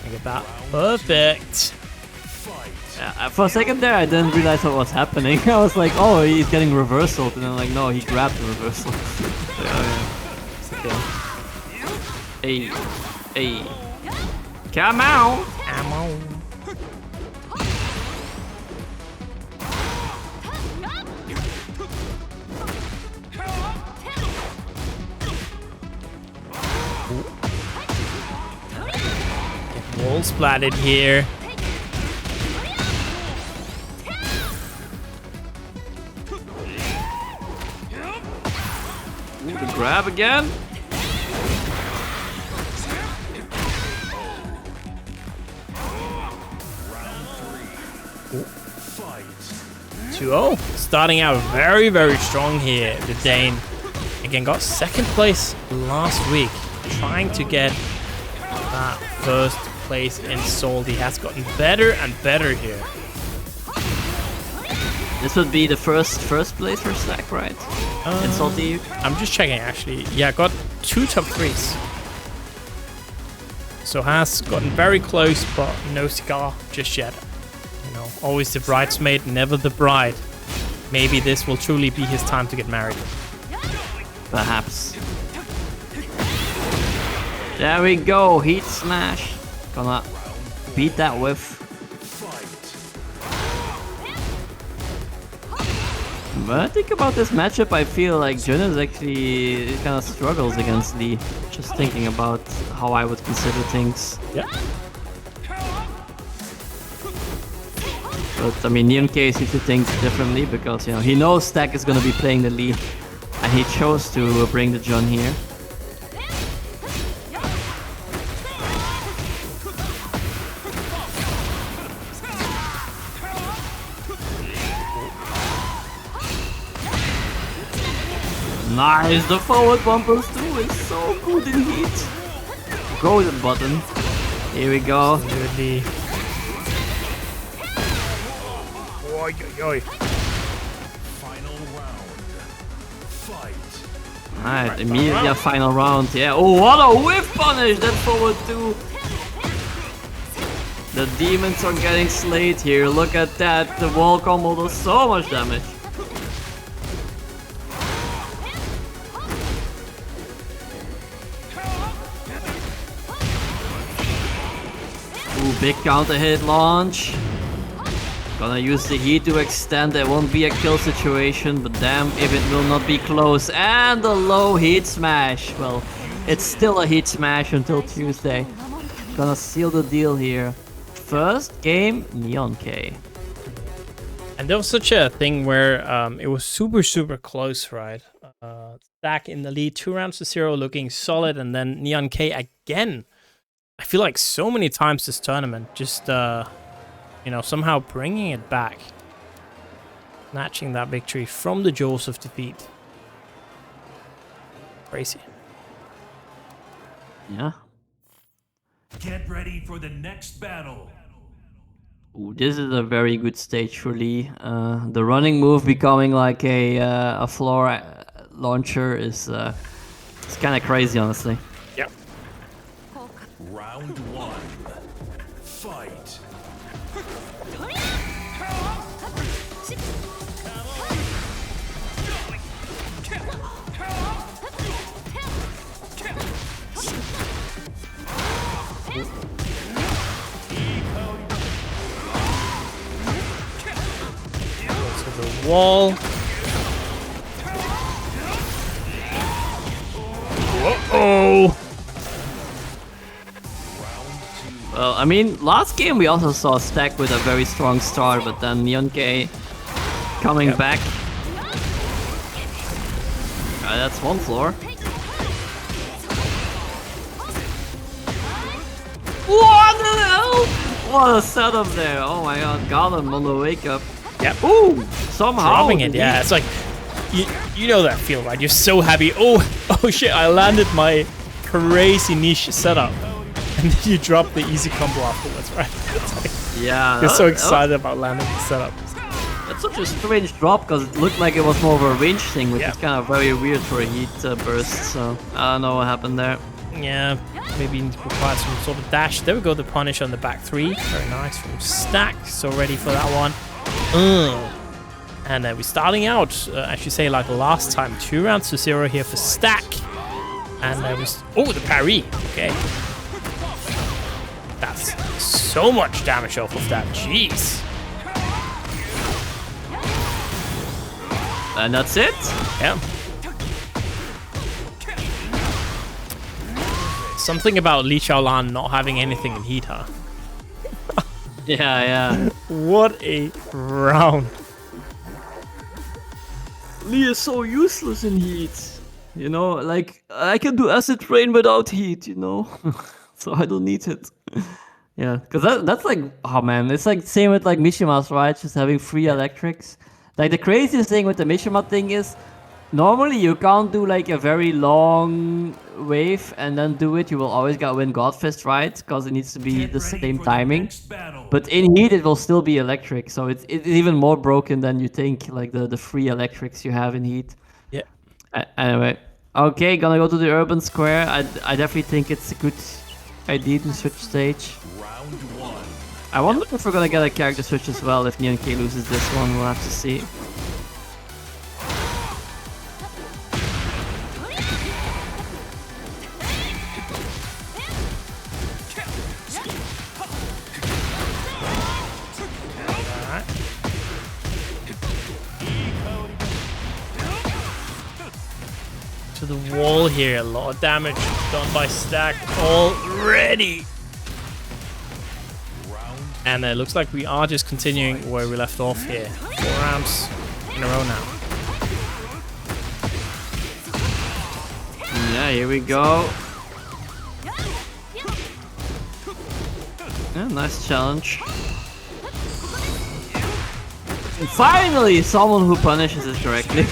Look at that. Perfect. Yeah, for a second there, I didn't realize what was happening. I was like, oh, he's getting reversal. And then like, no, he grabbed the reversal. Okay. Hey. Come out. Ammo. Wall splatted here. Ooh, the grab again. 2-0. Starting out very, very strong here. The Dane again got second place last week, trying to get that first place in Seoul. He has gotten better and better here. This would be the first place for Stack, right? In SaltyEU. I'm just checking actually. Yeah, got 2 top 3s. So has gotten very close, but no cigar just yet. Always the bridesmaid, never the bride. Maybe this will truly be his time to get married. Perhaps. There we go, heat smash. Gonna beat that whiff. When I think about this matchup, I feel like Jonas actually kind of struggles against Lee. Just thinking about how I would consider things. Yeah. But I mean, Neon K seems to think differently because he knows Stack is gonna be playing the Lee, and he chose to bring the Jun here. Nice, the forward bumpers too is so good in heat. Golden button. Here we go. Absolutely. Oi, oi, oi. Final round. Fight. Alright, immediately a final round. Yeah. Oh, what a whiff punish! That forward too. The demons are getting slayed here. Look at that. The wall combo does so much damage. Ooh, big counter hit launch. Gonna use the heat to extend. It won't be a kill situation, but damn if it will not be close. And a low heat smash. Well, it's still a heat smash until Tuesday. Gonna seal the deal here. First game, Neon K. And there was such a thing where it was super, super close, right? Stack in the lead, 2 rounds to 0, looking solid, and then Neon K again I feel like so many times this tournament, just, you know, somehow bringing it back. Snatching that victory from the jaws of defeat. Crazy. Yeah. Get ready for the next battle. Ooh, this is a very good stage for Lee. The running move becoming like a floor launcher is it's kind of crazy, honestly. Yep. Round 1. Fight. To the wall. Uh-oh. Well, I mean, last game we also saw Stack with a very strong start, but then Neon-K coming back. That's one floor. What the hell? What a setup there. Oh my god, got him on the wake up. Yep. Ooh, somehow. Dropping it, yeah. It's like, you know that feel, right? You're so happy. Oh shit, I landed my crazy niche setup. And then you drop the easy combo afterwards, right? It's like, Yeah. you're so excited about landing the setup. That's such a strange drop because it looked like it was more of a range thing, which is kind of very weird for a heat burst. So I don't know what happened there. Yeah, maybe need to provide some sort of dash. There we go, the punish on the back 3. Very nice from Stack. So ready for that one. And we're starting out, I should say, like last time. 2 rounds to 0 here for Stack. And the parry. Okay. That's so much damage off of that. Jeez. And that's it. Yeah. Something about Li Xiaolan not having anything in heat, huh? Yeah. What a round. Lee is so useless in heat. You know, like, I can do acid rain without heat, you know? So I don't need it. Yeah, because that's like, oh man, it's like same with like Mishima's, right? Just having 3 electrics. Like the craziest thing with the Mishima thing is, normally you can't do like a very long wave and then do it. You will always gotta win Godfist, right? Because it needs to be the same timing. But in heat it will still be electric, so it's even more broken than you think, like the 3 electrics you have in heat. Yeah. Anyway, okay, gonna go to the urban square. I definitely think it's a good idea to switch stage. Round 1. I wonder if we're gonna get a character switch as well if Neon-K loses this one. We'll have to see. To the wall here, a lot of damage done by Stack already. And it looks like we are just continuing where we left off here. 4 rounds in a row now. Yeah, here we go. Yeah, nice challenge. And finally, someone who punishes it correctly.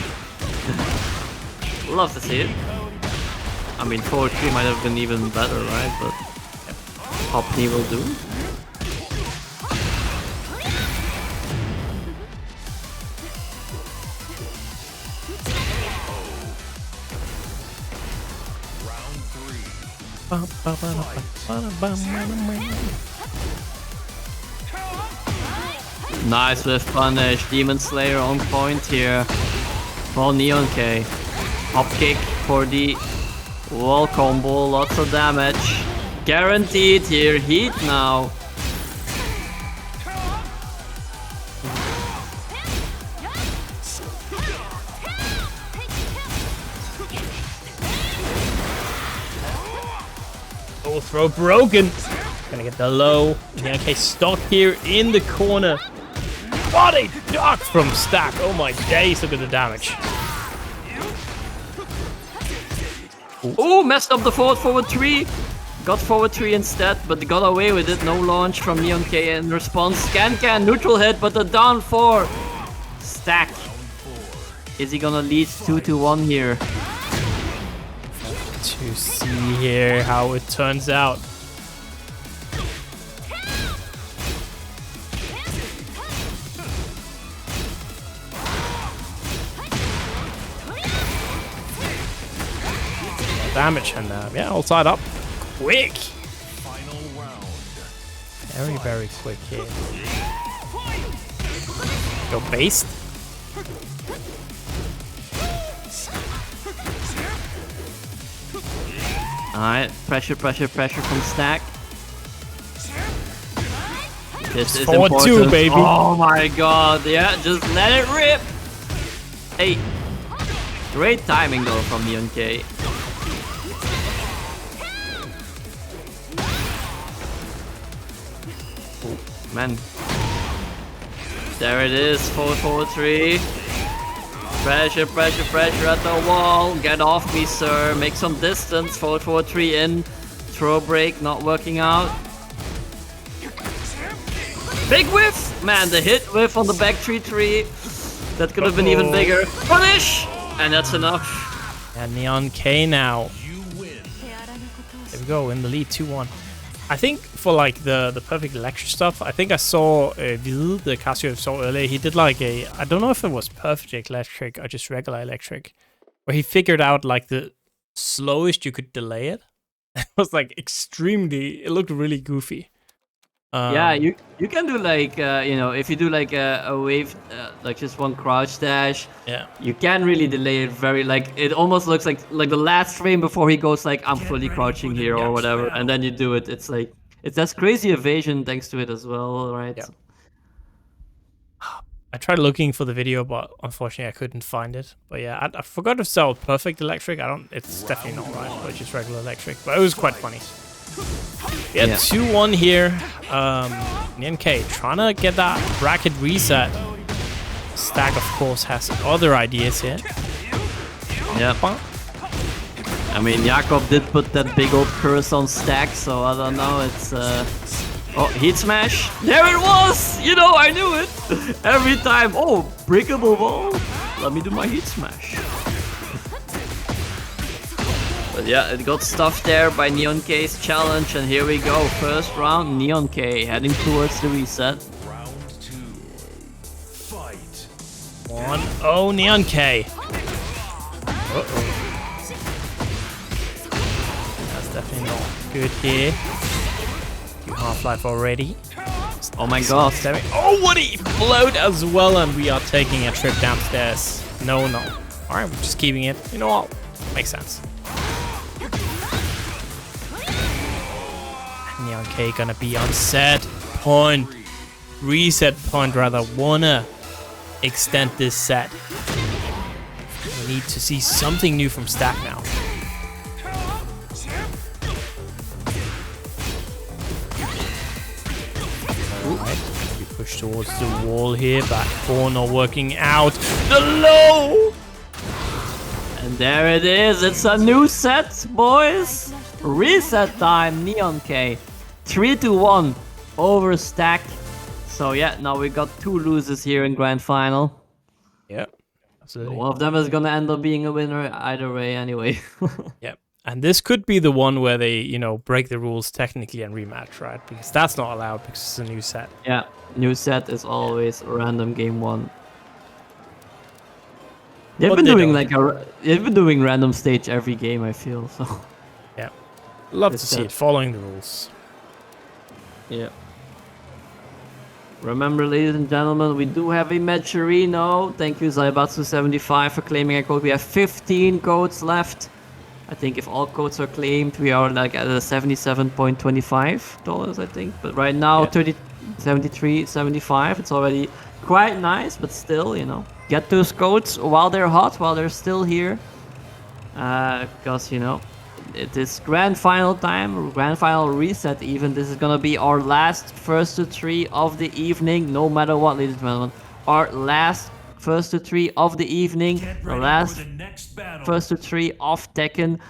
Love to see it. I mean, 4-3 might have been even better, right? But Hop knee will do. Nice with punish. Demon Slayer on point here for Neon-K. Hop kick for the wall combo. Lots of damage. Guaranteed here. Heat now. Oh, throw broken. Gonna get the low. Okay, stuck here in the corner. What a duck from Stack. Oh my days, look at the damage. Oh, messed up the forward 3. got forward 3 instead, but got away with it. No launch from Neon K in response. Can neutral hit, but the down 4. Stack. Is he gonna lead 2-1 here? To see here how it turns out. Damage and yeah, all tied up. Quick! Final round. Very, very quick here. Go based. Alright, pressure from Stack. This is Forward important. 2, baby. Oh my god, yeah, just let it rip! Hey, great timing though from Neon K. Man. There it is, forward 3. Pressure at the wall. Get off me, sir. Make some distance. Forward 3 in. Throw break, not working out. Big whiff! Man, the hit whiff on the back 3-3. That could have been even bigger. Punish! And that's enough. And Neon K now. You win. There we go, in the lead, 2-1. I think for like the perfect electric stuff, I think I saw Hvide, the Kazuya I saw earlier. He did like a, I don't know if it was perfect electric or just regular electric, where he figured out like the slowest you could delay it. It was like extremely, it looked really goofy. Yeah, you can do like, you know, if you do like a wave, like just one crouch dash, Yeah. you can really delay it very, like, it almost looks like the last frame before he goes like, I'm fully crouching here or whatever, and then you do it. It's like, it's that's crazy evasion thanks to it as well, right? Yeah. I tried looking for the video, but unfortunately I couldn't find it. But yeah, I forgot to sell perfect electric. It's definitely not right, but just regular electric. But it was quite funny. Yeah, 2-1 here. NK trying to get that bracket reset. Stack, of course, has other ideas here. Yeah. I mean, Jakob did put that big old curse on Stack, so I don't know. It's oh, heat smash. There it was. You know, I knew it. Every time. Oh, breakable wall. Let me do my heat smash. But yeah, it got stuffed there by Neon K's challenge, and here we go. First round, Neon K heading towards the reset. Round 2. Fight. 1-0 Neon K. That's definitely not good here. Half-life already. Oh my god. Oh, what he flowed as well, and we are taking a trip downstairs. No. Alright, we're just keeping it. You know what? Makes sense. Neon K gonna be on reset point rather, wanna extend this set. We need to see something new from Stack now. Alright, we push towards the wall here, back four not working out. The low! And there it is, it's a new set, boys! Reset time, Neon K. 3-1 over Stack. So yeah, now we got 2 losers here in Grand Final. Yeah, absolutely. One of them is gonna end up being a winner either way anyway. Yeah, and this could be the one where they, you know, break the rules technically and rematch, right? Because that's not allowed because it's a new set. Yeah, new set is always random game 1. They've been doing random stage every game, I feel, so. Yeah. Love to see it, following the rules. Yeah. Remember, ladies and gentlemen, we do have a Mecherino. Thank you, Zaibatsu75, for claiming a code. We have 15 codes left. I think if all codes are claimed, we are like at a $77.25, I think. But right now, 73.75. It's already quite nice, but still, you know, get those codes while they're hot, while they're still here. Because, you know, it is grand final time, grand final reset even. This is gonna be our last first to 3 of the evening, no matter what, ladies and gentlemen. Our last first to 3 of the evening, the last first to 3 of Tekken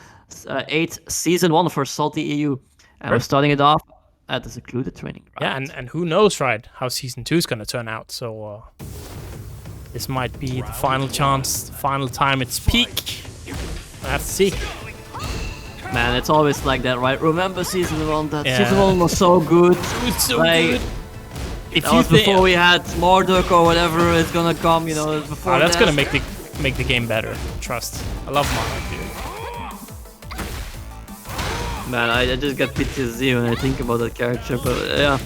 8 Season 1 for SaltyEU. And we're starting it off at the secluded training ground. Yeah, and who knows, right, how Season 2 is going to turn out. So this might be the final chance, the final time it's peak. I have to see. Man, it's always like that, right? Remember Season 1? That Season 1 was so good. It's so like, good. If that you was before we had Morduk or whatever is gonna come, you know, before that's that. gonna make the game better. Trust. I love Morduk, dude. Man, I just got PTSD when I think about that character, but yeah.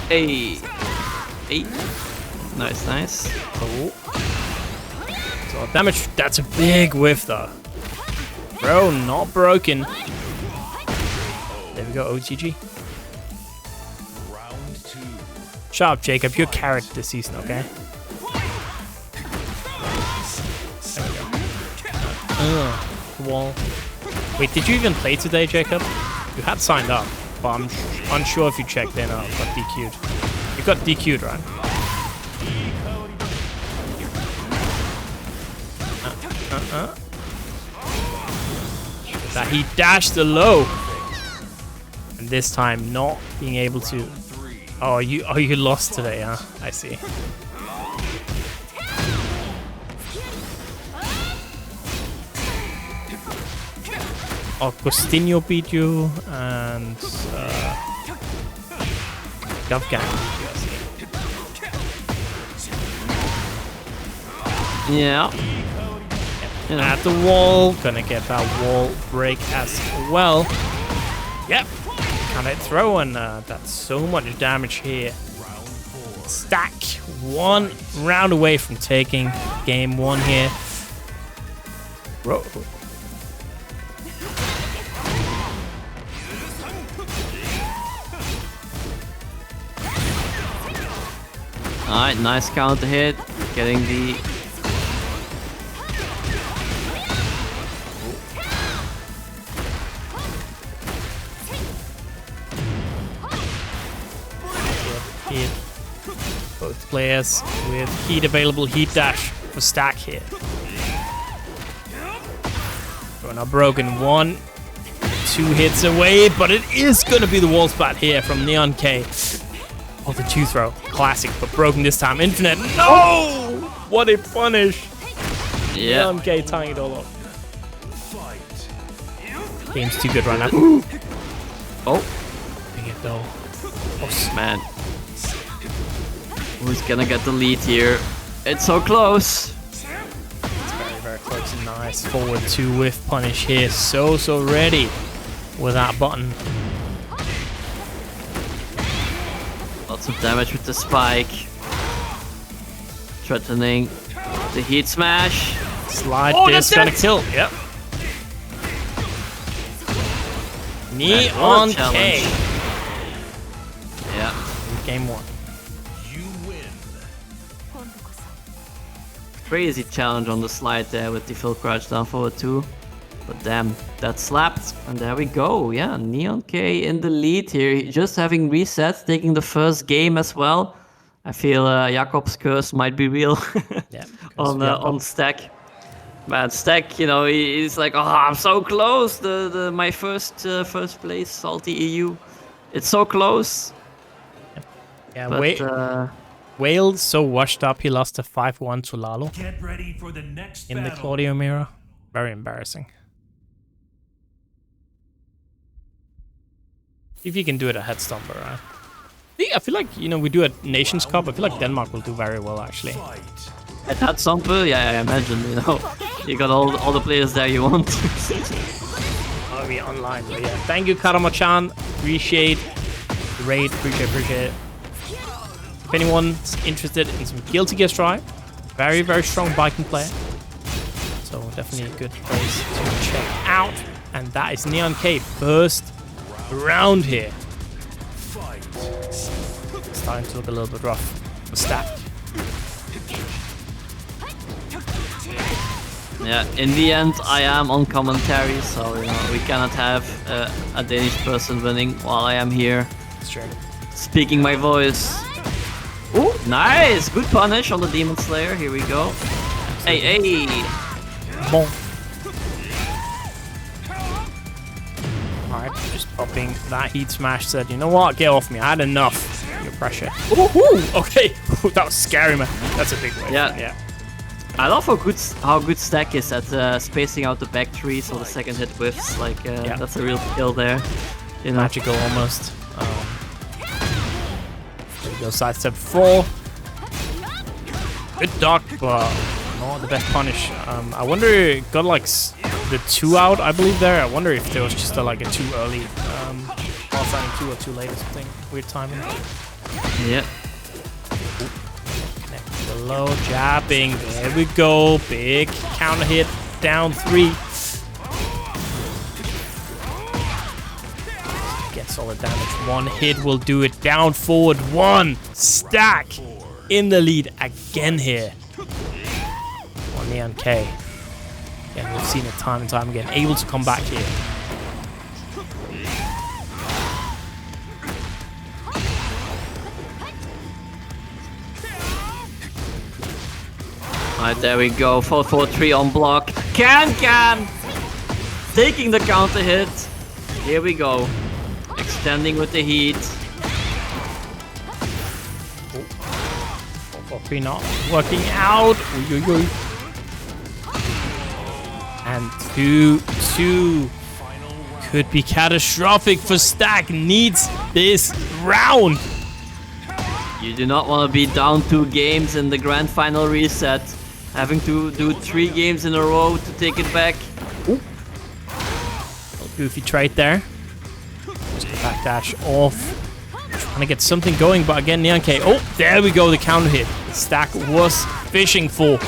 Hey. Nice. Cool. So damage, that's a big whiff though. Bro, not broken. There we go, OGG. Round 2. Shut up, Jacob, you're carried this season, okay? There we go. Wall. Wait, did you even play today, Jacob? You had signed up, but I'm unsure if you checked in or got DQ'd. You got DQ'd, right? That he dashed the low, and this time not being able to. Oh, you lost today, huh? I see. Oh, Ghostinho beat you, and Guvgang beat you, I see. Yeah. At the wall, gonna get that wall break as well. Yep, can it throw, and that's so much damage here. Stack 1 round away from taking game 1 here. Bro. Alright, nice counter hit, getting the both players with heat available, heat dash for stack here. We're not broken, 1, 2 hits away, but it is gonna be the wall splat here from NSxC. Oh, the 2 throw, classic, but broken this time. Infinite, no! What a punish! yeah. NSxC tying it all up. Game's too good right now. Oh, Dang it though. Oh, man. Who's gonna get the lead here? It's so close. it's very, very close and nice. Forward 2 whiff punish here. So ready with that button. Lots of damage with the spike. Threatening the heat smash. Slide this, gonna kill. Yep. NSxC. Challenge. Yeah. Game 1. Crazy challenge on the slide there with the full crouch down forward 2. But damn, that slapped. And there we go. Yeah, NSxC in the lead here. Just having reset, taking the first game as well. I feel Jakob's curse might be real Yeah. on Stack. Man, Stack, you know, he's like, oh, I'm so close. My first place, SaltyEU. It's so close. Yeah, But, Wales so washed up he lost a 5-1 to Lalo Get ready for the next in the battle. Claudio mirror. Very embarrassing. If you can do it at head stomper, right? I feel like, you know, we do a Nations Cup. I feel like Denmark will do very well, actually. at that sample, yeah, I imagine, you know, you got all the players there you want. I'll be online, but yeah. Thank you, Karama-chan. Appreciate the raid. Appreciate it. If anyone's interested in some Guilty Gear Strive, very, very strong biking player. So definitely a good place to check out. And that is NSxC first round here. Starting to look a little bit rough for Stack. Yeah, in the end, I am on commentary, so you know we cannot have a Danish person winning while I am here That's true. speaking my voice. Ooh, nice! Good punish on the Demon Slayer. Here we go. Hey, hey! Bon. Alright, just popping that heat smash. Said, you know what? Get off me. I had enough. Your pressure. Ooh, okay. Ooh, that was scary, man. That's a big wave. Yeah. I love how good Stack is at spacing out the back three so the second hit whiffs. Like, that's a real skill there. You know? Magical almost. There we go, sidestep 4. Good duck, but not the best punish. I wonder, it got like the 2 out, I believe there. I wonder if there was just like a too early, while signing 2 or too late or something. Weird timing. Yeah. Connect below, jabbing. There we go. Big counter hit. Down 3. Get solid damage. 1 hit will do it. Down forward 1. Stack in the lead again here. On Neon K. Again, we've seen it time and time again. Able to come back here. Alright, there we go. 4-4-3 on block. Can! Taking the counter hit. Here we go. Extending with the heat. 4-4-3 not working out. Oy. And 2-2 could be catastrophic for Stack. Needs this round. You do not want to be down 2 games in the grand final reset. Having to do 3 games in a row to take it back. Ooh. Goofy trade there. Just the backdash off. Trying to get something going, but again, Neon K. Oh, there we go, the counter hit. Stack was fishing for.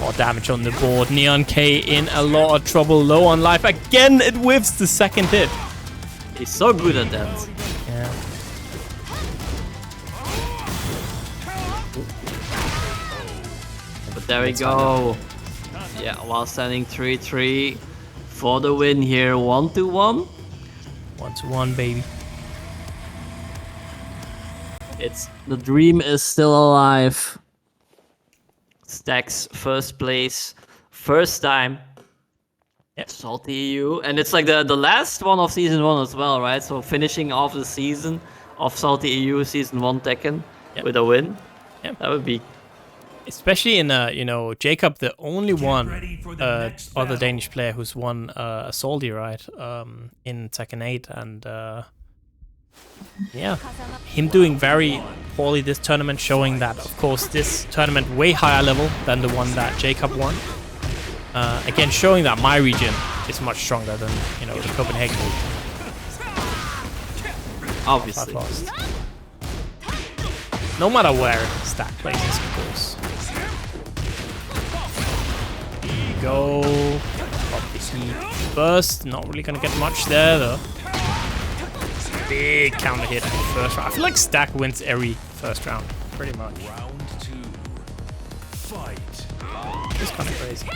More damage on the board. Neon K in a lot of trouble, low on life. Again, it whiffs the second hit. He's so good at that. Yeah. But there we go. Yeah, while standing 3-3 for the win here. 1-1. 1-1, baby. It's the dream is still alive. Stack's first place, first time. Yep. SaltyEU, and it's like the last one of season 1 as well, right? So finishing off the season of SaltyEU season 1 Tekken with a win. Yep. That would be. Especially in Jacob, the only one other Danish player who's won a Salty, right? In Tekken 8, and yeah, him doing very poorly this tournament, showing that, of course, this tournament way higher level than the one that Jacob won. Again, showing that my region is much stronger than the Copenhagen region. Obviously. No matter where Stack places, of course. Go. Pop the heat burst. Not really gonna get much there though. Big counter hit in the first round. I feel like Stack wins every first round, pretty much. Round 2. Fight. It's kind of crazy.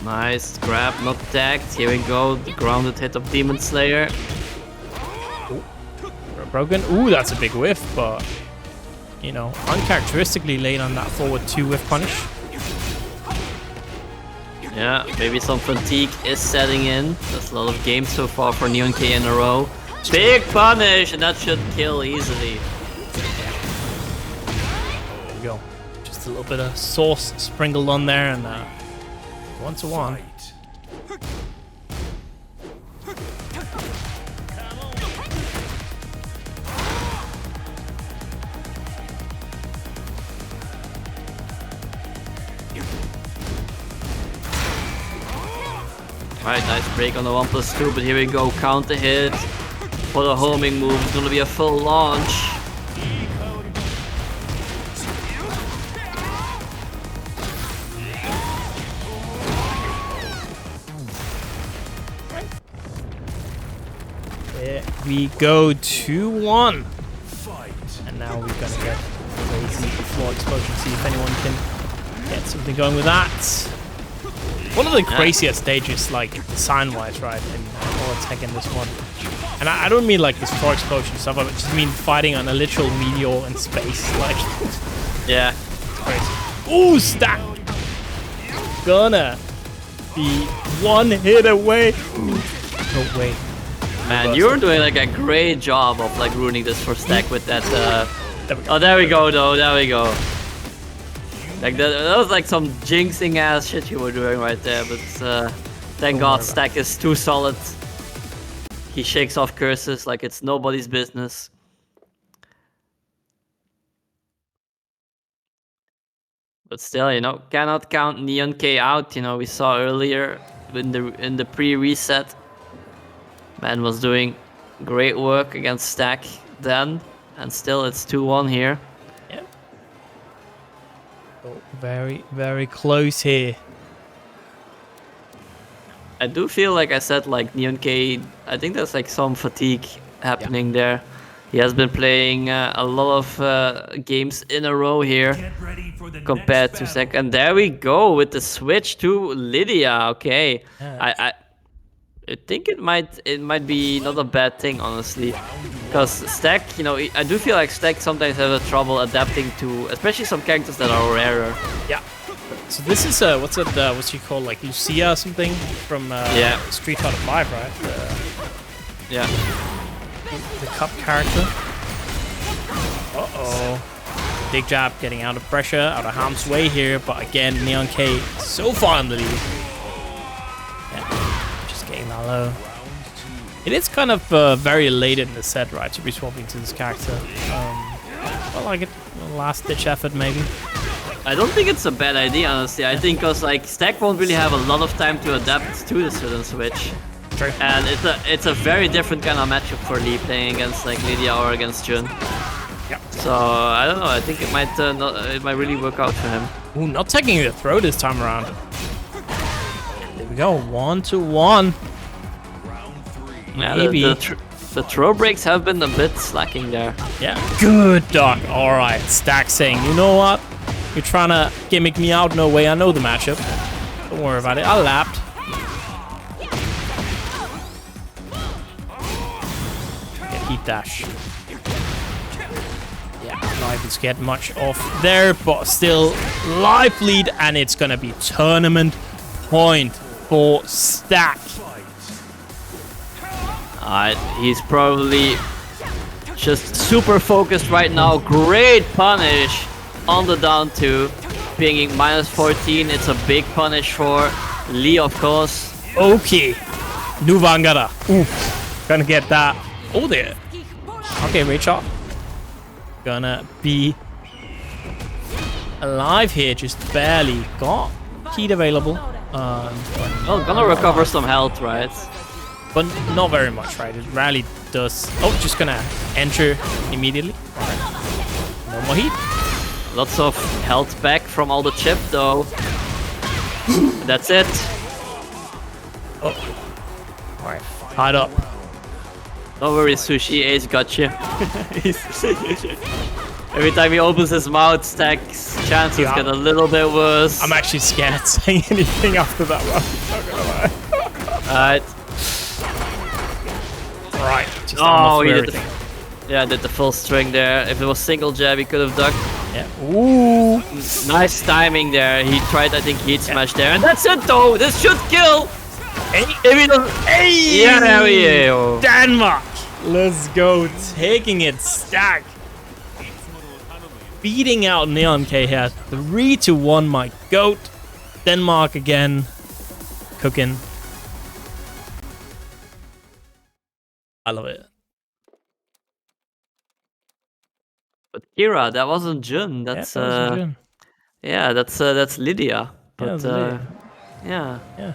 Nice grab, not tagged. Here we go. The grounded hit of Demon Slayer. Ooh. Broken. Ooh, that's a big whiff, but uncharacteristically late on that forward 2 whiff punish. Yeah, maybe some fatigue is setting in. That's a lot of games so far for Neon K in a row. Big punish, and that should kill easily. There we go. Just a little bit of sauce sprinkled on there, and 1-1. Alright, nice break on the 1+2, but here we go, counter hit for the homing move. It's gonna be a full launch. There we go, 2-1. And now we're gonna get crazy floor explosion. See if anyone can get something going with that. one of the craziest stages, like design-wise, right? In all Tekken, this one. And I don't mean like the straw explosion stuff, I just mean fighting on a literal meteor in space. Like, Yeah. it's crazy. Ooh, stack! Gonna be one hit away. No way. Man, you're doing like a great job of like ruining this for Stack with that. There we go. Oh, there we go, though. There we go. Like that was like some jinxing ass shit you were doing right there, but thank God Stack is too solid. He shakes off curses like it's nobody's business. But still, you know, cannot count Neon K out. You know, we saw earlier in the pre-reset, man was doing great work against Stack then, and still it's 2-1 here. Yeah. Oh, very, very close here. I do feel like I said, like Neon K, I think there's like some fatigue happening there. He has been playing a lot of games in a row here Get ready for the compared next to battle. Stack. And there we go with the switch to Lydia. Okay, Yeah. I think it might be not a bad thing, honestly, because Stack, you know, I do feel like Stack sometimes has a trouble adapting to, especially some characters that are rarer. Yeah. So this is what's she called, like Lucia or something from Yeah. Street Fighter 5, right? Yeah. The cup character. Uh-oh. Big jab, getting out of pressure, out of harm's way here, but again, Neon K so far in the lead. Yeah, just getting that low. It is kind of very late in the set, right, to be swapping to this character. I like it. Last-ditch effort, maybe. I don't think it's a bad idea, honestly. I think because like Stack won't really have a lot of time to adapt to the certain switch. True. And it's a very different kind of matchup for Lee playing against like Lydia or against Jun. Yeah. So I don't know. I think it might really work out for him. Ooh, not taking the throw this time around. There we go, 1-1. Yeah, Maybe. the throw breaks have been a bit slacking there. Yeah. Good dog. All right. Stack saying, you know what? You're trying to gimmick me out? No way. I know the matchup. Don't worry about it. I lapped. Get heat dash. Yeah, not even get much off there, but still live lead, and it's gonna be tournament point for Stack. Alright, he's probably just super focused right now. Great punish on the down 2. Pinging -14. It's a big punish for Lee, of course. Okay. Nuvangara. Oof. Gonna get that. Oh, there. Okay, great shot. Gonna be alive here. Just barely got heat available. Oh, gonna recover some health, right? But not very much, right? It rarely does. Oh, just gonna enter immediately. All right. No more heat. Lots of health back from all the chip, though. That's it. Oh. All right. Tied up. Don't worry, Sushi. Ace got you. Every time he opens his mouth, Stack's chances Yeah. get a little bit worse. I'm actually scared saying anything after that one. Not gonna lie. Alright. Right. Just Oh, he did everything. did the full string there. If it was single jab, he could have ducked. Yeah. Ooh. Nice timing there. He tried, I think, heat smash there. And that's it, though. This should kill. Hey. If he doesn't... Hey. Yeah, there we go. Denmark. Let's go. Taking it, Stack. Beating out Neon K here. 3-1, my goat. Denmark again. Cooking. I love it. But Kira, that wasn't Jun. That's Yeah, that was good. yeah, that's Lydia. But that's Lydia. yeah, Yeah.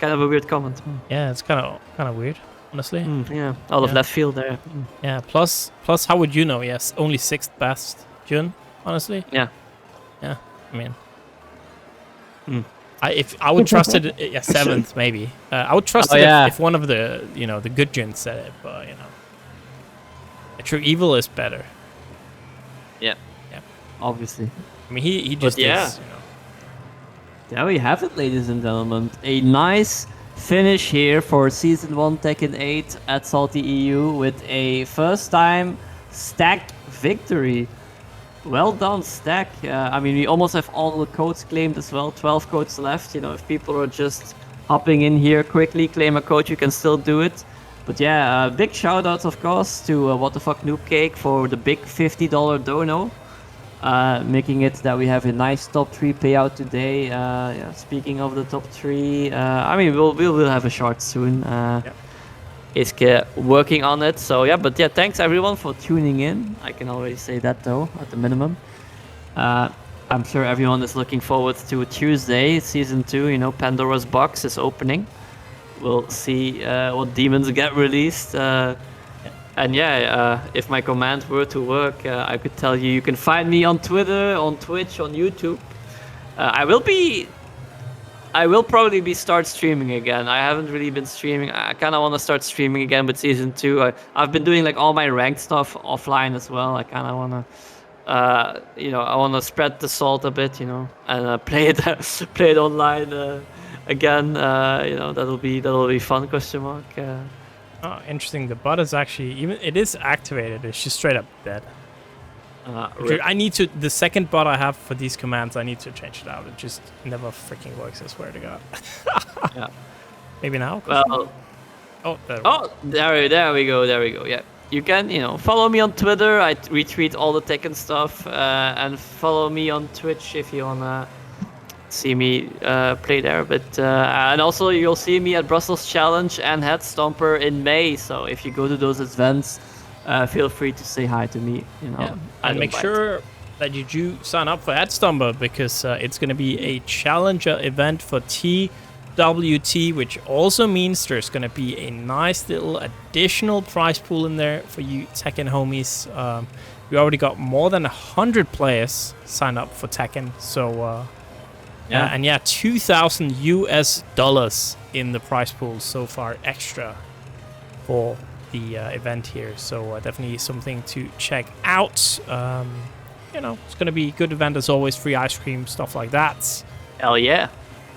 kind of a weird comment. Yeah, it's kind of weird, honestly. Yeah, out of Yeah. left field there. Yeah. Plus, how would you know? Yes, only 6th best Jun, honestly. Yeah. Yeah. I mean, I would trust it. Yeah, 7th maybe. I would trust Oh, it yeah. if one of the the good Juns said it, but a true evil is better. Yeah. Yeah. Obviously. I mean, he just yeah. is. There we have it, ladies and gentlemen. A nice finish here for Season 1 Tekken 8 at SaltyEU with a first time stacked victory. Well done, Stack. I mean, we almost have all the codes claimed as well. 12 codes left. You know, if people are just hopping in here quickly, claim a code, you can still do it. But yeah, big shout out, of course, to What the Fuck Noob Cake for the big $50 dono. Making it that we have a nice top 3 payout today. Yeah, speaking of the top 3, I mean, we'll have a short soon. Yep. Is working on it. So yeah, but yeah, thanks everyone for tuning in. I can already say that though, at the minimum. I'm sure everyone is looking forward to Tuesday, Season 2. You know, Pandora's Box is opening. We'll see what demons get released. And yeah, if my command were to work, I could tell you, you can find me on Twitter, on Twitch, on YouTube. I will probably be start streaming again. I haven't really been streaming. I kind of want to start streaming again with Season 2. I've been doing like all my ranked stuff offline as well. I kind of want to, you know, I want to spread the salt a bit, you know, and play it online again. You know, that'll be fun. Question mark. Oh, interesting. The bot is actually it is activated. It's just straight up dead. Dude, I need to. The second bot I have for these commands, I need to change it out. It just never freaking works. I swear to God. Yeah. Maybe now. Well. Oh, there we go. Yeah. You can, you know, follow me on Twitter. I retweet all the Tekken stuff, and follow me on Twitch if you wanna see me play there. But and also you'll see me at Brussels Challenge and Head Stomper in May. So if you go to those events, feel free to say hi to me. You know, yeah. And make sure that you do sign up for Head Stomper because it's going to be a challenger event for TWT, which also means there's going to be a nice little additional prize pool in there for you Tekken homies. We already got more than 100 players signed up for Tekken, so yeah, and yeah, $2,000 in the prize pool so far extra for the event here. So definitely something to check out. You know, it's gonna be a good event as always. Free ice cream, stuff like that. Hell yeah.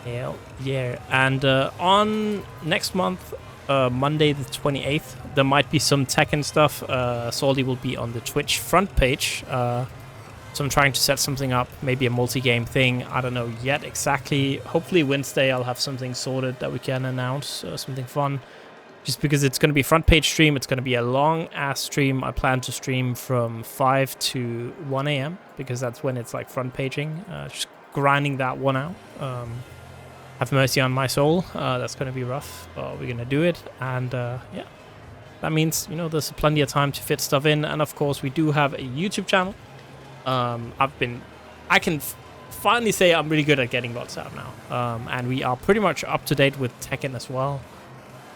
Hell yeah. And on next month, Monday the 28th, there might be some Tekken stuff. Salty will be on the Twitch front page. So I'm trying to set something up, maybe a multi-game thing. I don't know yet exactly. Hopefully Wednesday I'll have something sorted that we can announce, something fun. Just because it's going to be front page stream, it's going to be a long ass stream. I plan to stream from 5 to 1 a.m. because that's when it's like front paging. Just grinding that one out. Have mercy on my soul. That's going to be rough, but we're going to do it. And yeah, that means, you know, there's plenty of time to fit stuff in. And of course, we do have a YouTube channel. I can finally say I'm really good at getting VODs out now. And we are pretty much up to date with Tekken as well.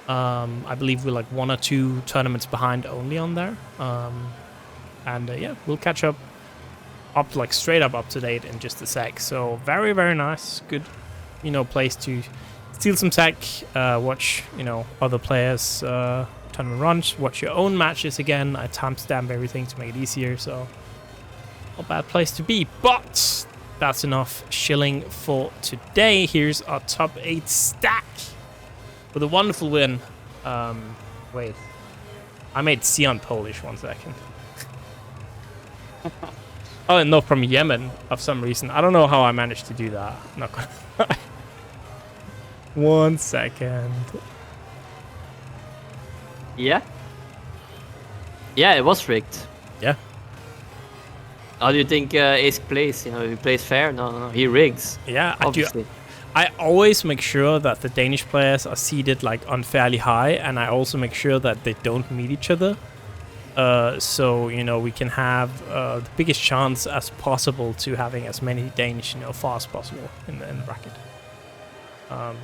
I believe we're like 1 or 2 tournaments behind only on there. And yeah, we'll catch up like straight up to date in just a sec. So very, very nice. Good, you know, place to steal some tech, watch, you know, other players, tournament runs, watch your own matches again. I timestamp everything to make it easier. So not a bad place to be, but that's enough shilling for today. Here's our top 8 stack. With a wonderful win. Wait. I made Xeon Polish, 1 second. Oh, no, from Yemen, of some reason. I don't know how I managed to do that. I'm not gonna lie. 1 second. Yeah? Yeah, it was rigged. Yeah. How do you think Ace plays? You know, he plays fair? No, he rigs. Yeah, obviously. I always make sure that the Danish players are seated like unfairly high, and I also make sure that they don't meet each other. So, you know, we can have the biggest chance as possible to having as many Danish, you know, far as possible in the bracket. And,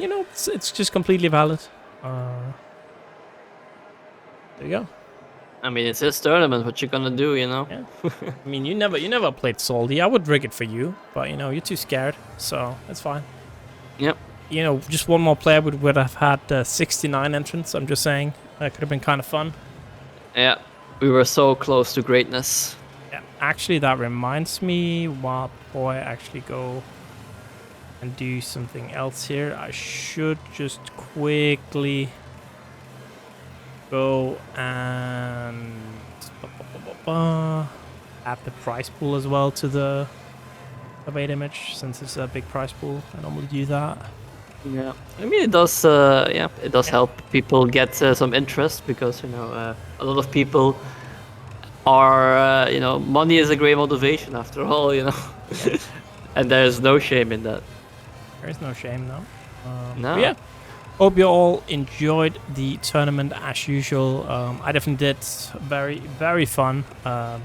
you know, it's just completely valid. There you go. I mean, it's his tournament. What you gonna do, you know? Yeah. I mean, you never played Salty. I would rig it for you, but you know, you're too scared, so that's fine. Yep. You know, just one more player would have had 69 entrants. I'm just saying that could have been kind of fun. Yeah, we were so close to greatness. Yeah. Actually, that reminds me, what boy actually go? and do something else here. I should just quickly go and add the prize pool as well to the bait image, since it's a big prize pool. I normally do that. Yeah, I mean it does. It does help people get some interest, because a lot of people are money is a great motivation after all, and there's no shame in that. There is no shame, no. No. But yeah, hope you all enjoyed the tournament as usual. I definitely did. Very, very fun. A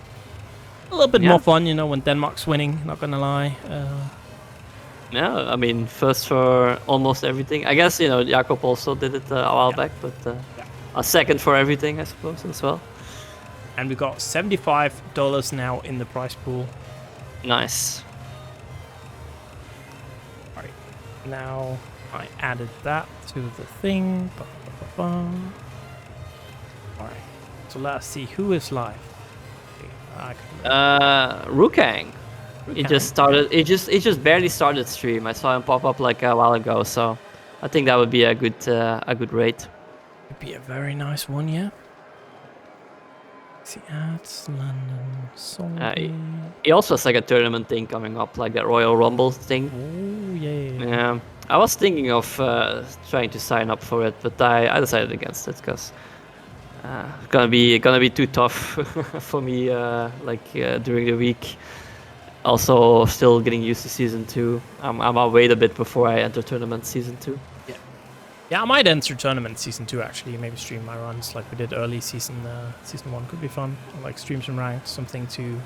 little bit more fun, when Denmark's winning, not gonna lie. Yeah, I mean, first for almost everything. I guess, Jakob also did it a while back, but a second for everything, I suppose, as well. And we got $75 now in the prize pool. Nice. Alright, now I added that to the thing. Alright, so let's see who is live. Guvgang. It just started. It just barely started stream. I saw him pop up like a while ago, so I think that would be a good rate. Would be a very nice one, yeah. See ads, London, Salty. He also has like a tournament thing coming up, like that Royal Rumble thing. Oh yeah. Yeah. I was thinking of trying to sign up for it, but I decided against it because it's gonna be too tough for me. During the week. Also, still getting used to Season 2. I'll wait a bit before I enter Tournament Season 2. Yeah, I might enter Tournament Season 2 actually. Maybe stream my runs like we did early Season 1. Could be fun. Or like stream some ranks, something to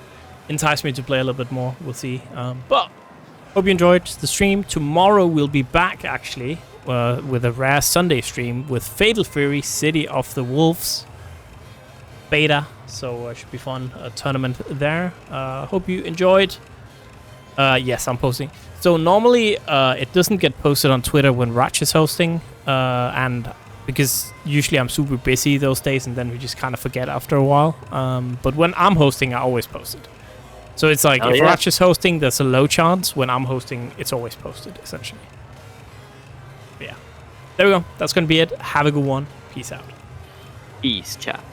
entice me to play a little bit more. We'll see. But hope you enjoyed the stream. Tomorrow we'll be back actually with a rare Sunday stream with Fatal Fury, City of the Wolves beta. So it should be fun. A tournament there. Hope you enjoyed. Yes, I'm posting. So normally it doesn't get posted on Twitter when Raj is hosting, and because usually I'm super busy those days, and then we just kind of forget after a while. But when I'm hosting, I always post it. So it's like if Raj is hosting, there's a low chance. When I'm hosting, it's always posted essentially. But yeah, there we go. That's gonna be it. Have a good one. Peace out. Peace, chat.